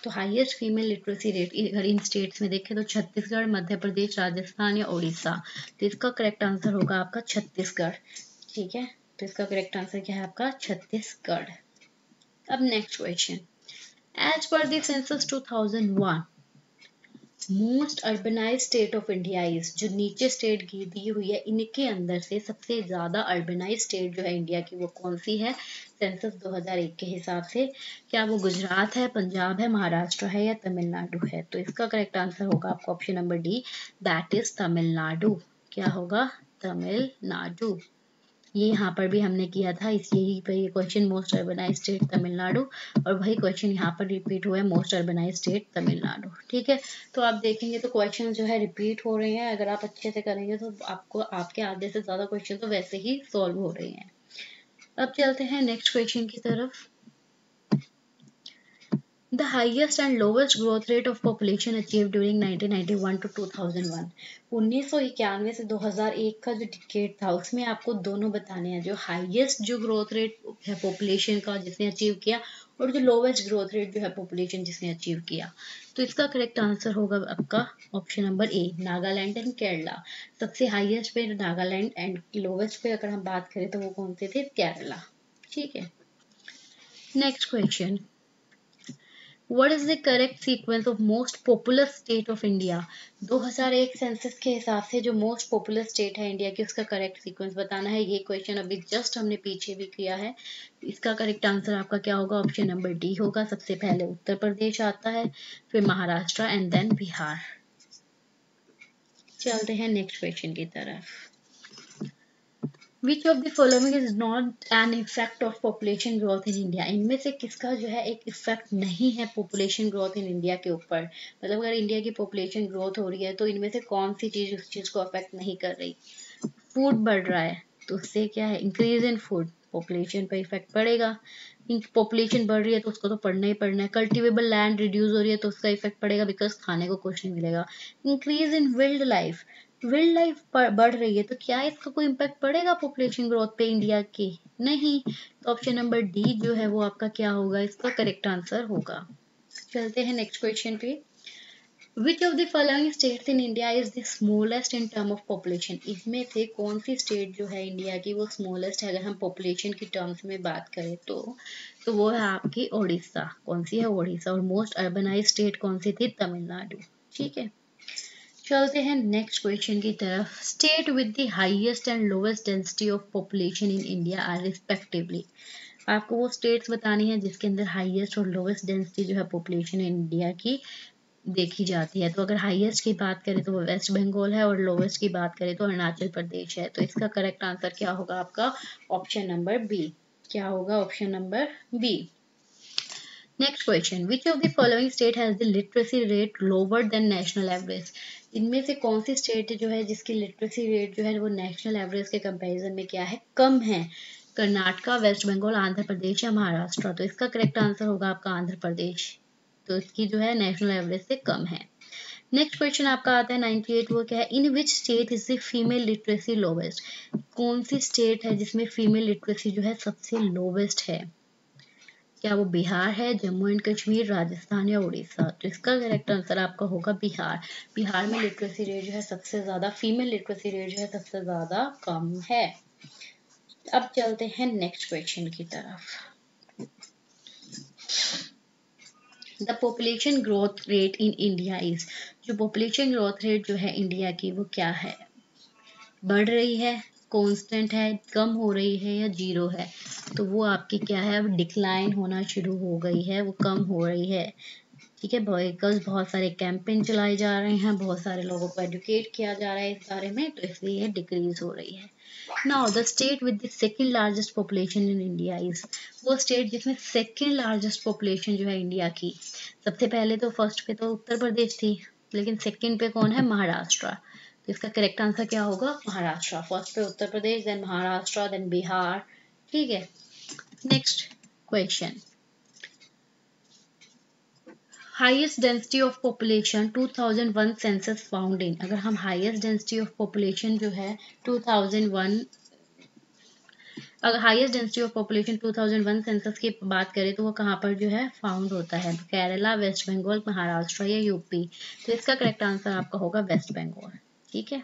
तो हाईएस्ट फीमेल लिटरेसी रेट अगर इन स्टेट्स में देखें तो छत्तीसगढ़, मध्य प्रदेश, राजस्थान या उड़ीसा। तो इसका करेक्ट आंसर होगा आपका छत्तीसगढ़, ठीक है। तो इसका करेक्ट आंसर क्या है आपका छत्तीसगढ़। अब next question, as per the census 2001 most urbanise state of India is, जो नीचे स्टेट दी हुई है इनके अंदर से सबसे ज्यादा अर्बनाइज स्टेट जो है इंडिया की वो कौन सी है सेंसस 2001 के हिसाब से। क्या वो गुजरात है, पंजाब है, महाराष्ट्र है या तमिलनाडु है। तो इसका करेक्ट आंसर होगा आपका option number D, that is Tamil Nadu. क्या होगा, तमिलनाडु। ये यहाँ पर भी हमने किया था, इस यही पर ये question, most urbanise state Tamil Nadu, और वही क्वेश्चन यहाँ पर रिपीट हुआ है, मोस्ट अर्बनाइज स्टेट तमिलनाडु, ठीक है। तो आप देखेंगे तो क्वेश्चन जो है रिपीट हो रहे हैं। अगर आप अच्छे से करेंगे तो आपको आपके आधे से ज्यादा क्वेश्चन तो वैसे ही सॉल्व हो रहे हैं। अब चलते हैं नेक्स्ट क्वेश्चन की तरफ। The highest and lowest growth rate of population achieved during 1991 to 2001। 1991 से 2001 का जो डिकेड था उसमें आपको दोनों बताने हैं, जो हाईएस्ट जो ग्रोथ रेट है पॉपुलेशन का जिसने अचीव किया, और जो लोवेस्ट ग्रोथ रेट जो है पॉपुलेशन जिसने अचीव किया। तो इसका करेक्ट आंसर होगा आपका option number A, Nagaland and Kerala. सबसे हाईएस्ट पे नागालैंड एंड लोवेस्ट पे अगर हम बात करें तो वो कौन से थे, केरला, ठीक है। Next question, What is the correct sequence of most populous state of India? 2001 census के हिसाब से जो मोस्ट पॉपुलर स्टेट है इंडिया की उसका करेक्ट सीक्वेंस बताना है। ये क्वेश्चन अभी जस्ट हमने पीछे भी किया है। इसका करेक्ट आंसर आपका क्या होगा, ऑप्शन नंबर डी होगा। सबसे पहले उत्तर प्रदेश आता है, फिर महाराष्ट्र एंड देन बिहार। चलते हैं नेक्स्ट क्वेश्चन की तरफ। Which of the following is not an effect of population growth in India? इनमें से किसका जो है एक इफेक्ट नहीं है population growth in India के ऊपर। मतलब अगर इंडिया की population growth हो रही है तो इनमें से कौन सी चीज उस चीज को अफेक्ट नहीं कर रही। फूड बढ़ रहा है तो उससे क्या है, इंक्रीज इन फूड, पॉपुलेशन पर इफेक्ट पड़ेगा। पॉपुलेशन बढ़ रही है तो उसको तो पढ़ना ही पड़ना है। कल्टिवेबल लैंड रिड्यूस हो रही है तो उसका इफेक्ट पड़ेगा, बिकॉज खाने को कुछ नहीं मिलेगा। Increase in wild life, wild life बढ़ रही है तो क्या इसका कोई इम्पैक्ट पड़ेगा पॉपुलेशन ग्रोथ पे इंडिया की, नहीं। तो ऑप्शन नंबर डी जो है वो आपका क्या होगा, इसका करेक्ट आंसर होगा। चलते हैं नेक्स्ट क्वेश्चन पे। Which of the following states in India is the smallest in term of population? इसमें से कौन सी स्टेट जो है इंडिया की वो स्मॉलेस्ट है अगर हम पॉपुलेशन की टर्म्स में बात करें तो वो है आपकी ओडिशा। कौन सी है, ओडिशा। और मोस्ट अर्बनाइज स्टेट कौन सी थी, तमिलनाडु, ठीक है। चलते हैं नेक्स्ट क्वेश्चन की तरफ। State with the highest and lowest density of population in India are respectively. आपको वो स्टेट्स बतानी है जिसके अंदर हाईएस्ट और लोवेस्ट डेंसिटी जो है पॉपुलेशन इंडिया की देखी जाती है। तो अगर हाईएस्ट की बात करें तो वो वेस्ट बंगाल है, और लोवेस्ट की बात करें तो अरुणाचल प्रदेश है। तो इसका करेक्ट आंसर क्या होगा आपका, ऑप्शन नंबर बी। क्या होगा, option number B. Next question, which of the following state has the literacy rate lower than national average. इनमें से कौन सी स्टेट जो है जिसकी लिटरेसी रेट जो है वो नेशनल एवरेज के कंपैरिजन में क्या है, कम है? कर्नाटका, वेस्ट बंगाल, आंध्र प्रदेश या महाराष्ट्र? तो इसका करेक्ट आंसर होगा आपका आंध्र प्रदेश। तो इसकी जो है नेशनल एवरेज से कम है। नेक्स्ट क्वेश्चन आपका आता है 98, वो क्या है? In which state is the female literacy lowest? कौन सी स्टेट है जिसमें फीमेल लिटरेसी जो है सबसे लोवेस्ट है? क्या वो बिहार है, जम्मू एंड कश्मीर, राजस्थान या उड़ीसा? तो इसका करेक्ट आंसर आपका होगा बिहार। बिहार में लिटरेसी रेट जो है सबसे ज्यादा, फीमेल लिटरेसी रेट जो है सबसे ज्यादा कम है। अब चलते हैं नेक्स्ट क्वेश्चन की तरफ। The population growth rate in India is? जो पॉपुलेशन ग्रोथ रेट जो है इंडिया की वो क्या है? बढ़ रही है, कांस्टेंट है, कम हो रही है या जीरो है? तो वो आपकी क्या है, अब डिक्लाइन होना शुरू हो गई है, वो कम हो रही है। ठीक है, बिकॉज बहुत सारे कैंपेन चलाए जा रहे हैं, बहुत सारे लोगों को एजुकेट किया जा रहा है इस बारे में, तो इसलिए ये डिक्रीज हो रही है। Now the state with the second largest population in India is? वो स्टेट जिसमें सेकंड लार्जेस्ट पॉपुलेशन जो है इंडिया की, सबसे पहले तो फर्स्ट पे तो उत्तर प्रदेश थी, लेकिन सेकंड पे कौन है? महाराष्ट्र। तो इसका करेक्ट आंसर क्या होगा? महाराष्ट्र। फर्स्ट पे उत्तर प्रदेश, देन महाराष्ट्र, देन बिहार। ठीक है, next question. Highest density of population 2001 census found in? अगर हम हाईएस्ट डेंसिटी ऑफ पॉपुलेशन जो है 2001, अगर highest density of population 2001 census की बात करें तो वो कहाँ पर जो है फाउंड होता है? केरला, वेस्ट बंगाल, महाराष्ट्र या यूपी? तो इसका करेक्ट आंसर आपका होगा वेस्ट बंगाल। ठीक है,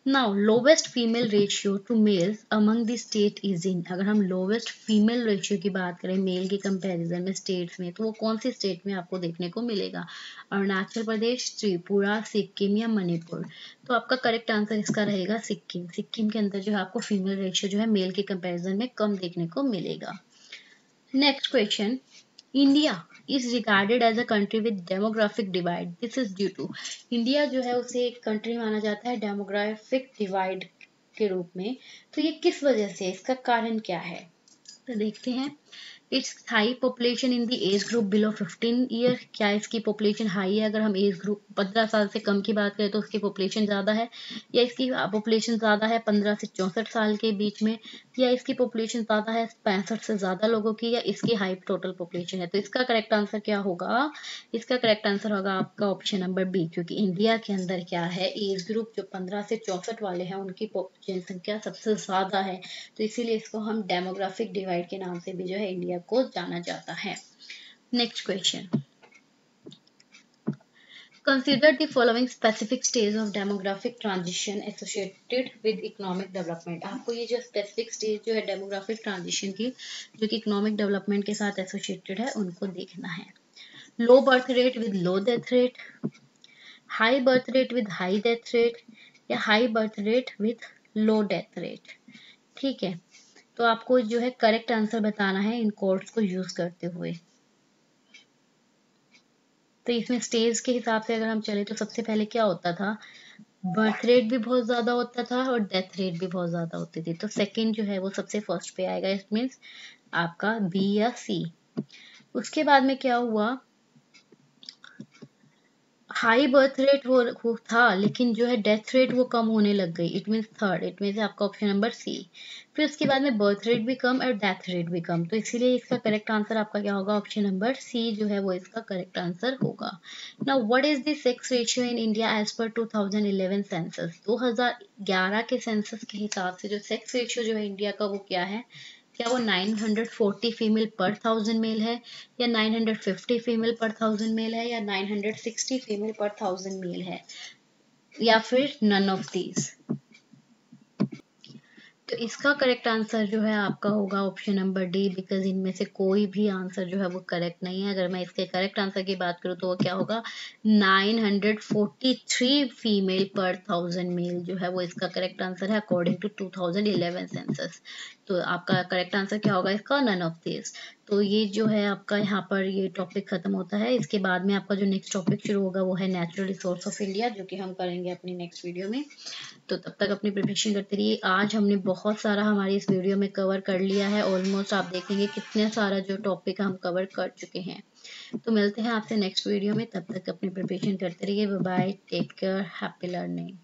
now lowest female ratio to males among the state is in? अगर हम लोवेस्ट फीमेल रेशियो की बात करें मेल के कंपैरिजन में स्टेट्स में, तो वो कौन सी स्टेट में आपको देखने को मिलेगा? अरुणाचल प्रदेश, त्रिपुरा, सिक्किम या मणिपुर? तो आपका करेक्ट आंसर इसका रहेगा सिक्किम। सिक्किम के अंदर जो है आपको फीमेल रेशियो जो है मेल के कंपैरिजन में कम देखने को मिलेगा। Next question. India is regarded as a country with demographic divide, this is due to? India जो है उसे एक कंट्री माना जाता है डेमोग्राफिक डिवाइड के रूप में, तो ये किस वजह से, इसका कारण क्या है? तो देखते हैं। It's high population in the age group below 15 year? क्या इसकी पॉपुलेशन हाई है? अगर हम एज ग्रुप 15 साल से कम की बात करें तो उसकी पॉपुलेशन ज़्यादा है, या इसकी पॉपुलेशन ज़्यादा है 15 से 64 साल के बीच में, या इसकी पॉपुलेशन ज़्यादा है 65 से ज़्यादा लोगों की, या इसकी हाई टोटल पॉपुलेशन है? तो इसका करेक्ट आंसर क्या होगा? इसका करेक्ट आंसर होगा आपका ऑप्शन नंबर बी, क्योंकि इंडिया के अंदर क्या है, एज ग्रुप जो 15 से 64 वाले हैं उनकी जनसंख्या सबसे ज़्यादा है, तो इसीलिए इसको हम डेमोग्राफिक डिवाइड के नाम से भी जो है इंडिया को जाना जाता है। Next question. Consider the following specific stage of demographic transition associated with economic development. आपको ये जो specific stage जो है demographic transition की, जो कि economic development के साथ associated है, उनको देखना है। Low birth rate with low death rate, high birth rate with high death rate, या high birth rate with low death rate। ठीक है, तो आपको जो है करेक्ट आंसर बताना है इन कोड्स को यूज करते हुए। तो इसमें स्टेज के हिसाब से अगर हम चले तो सबसे पहले क्या होता था, बर्थ रेट भी बहुत ज्यादा होता था और डेथ रेट भी बहुत ज्यादा होती थी, तो सेकंड जो है वो सबसे फर्स्ट पे आएगा, इट मीन्स आपका बी या सी। उसके बाद में क्या हुआ, हाई बर्थ रेट वो था, लेकिन जो है डेथ रेट वो कम होने लग गई, it means third, it means आपका ऑप्शन नंबर सी। फिर उसके बाद में बर्थ रेट भी कम और डेथ रेट भी कम, तो इसीलिए इसका करेक्ट आंसर आपका क्या होगा, ऑप्शन नंबर सी जो है वो इसका करेक्ट आंसर होगा। Now what is the sex ratio in India as per 2011 census? 2011 के सेंसस के हिसाब से जो सेक्स रेशियो जो है इंडिया का वो क्या है? क्या वो 940 फीमेल पर 1000 मेल है, या 950 फीमेल पर 1000 मेल है, या 960 फीमेल पर 1000 मेल है, या फिर नन ऑफ दीज? तो इसका करेक्ट आंसर जो है आपका होगा ऑप्शन नंबर डी, बिकॉज इनमें से कोई भी आंसर जो है वो करेक्ट नहीं है। अगर मैं इसके करेक्ट आंसर की बात करूँ तो वो क्या होगा, 943 फीमेल पर 1000 मेल जो है वो इसका करेक्ट आंसर है अकॉर्डिंग टू 2011 सेंसस। तो आपका करेक्ट आंसर क्या होगा इसका, नन ऑफ दिस। तो ये जो है आपका यहाँ पर ये टॉपिक खत्म होता है। इसके बाद में आपका जो नेक्स्ट टॉपिक शुरू होगा वो है नेचुरल रिसोर्स ऑफ इंडिया, जो कि हम करेंगे अपनी नेक्स्ट वीडियो में। तो तब तक अपनी प्रिपरेशन करते रहिए। आज हमने बहुत सारा हमारी इस वीडियो में कवर कर लिया है, ऑलमोस्ट आप देखेंगे कितने सारा जो टॉपिक हम कवर कर चुके हैं। तो मिलते हैं आपसे नेक्स्ट वीडियो में, तब तक अपनी प्रिपरेशन करते रहिए। Bye bye, take care, happy learning.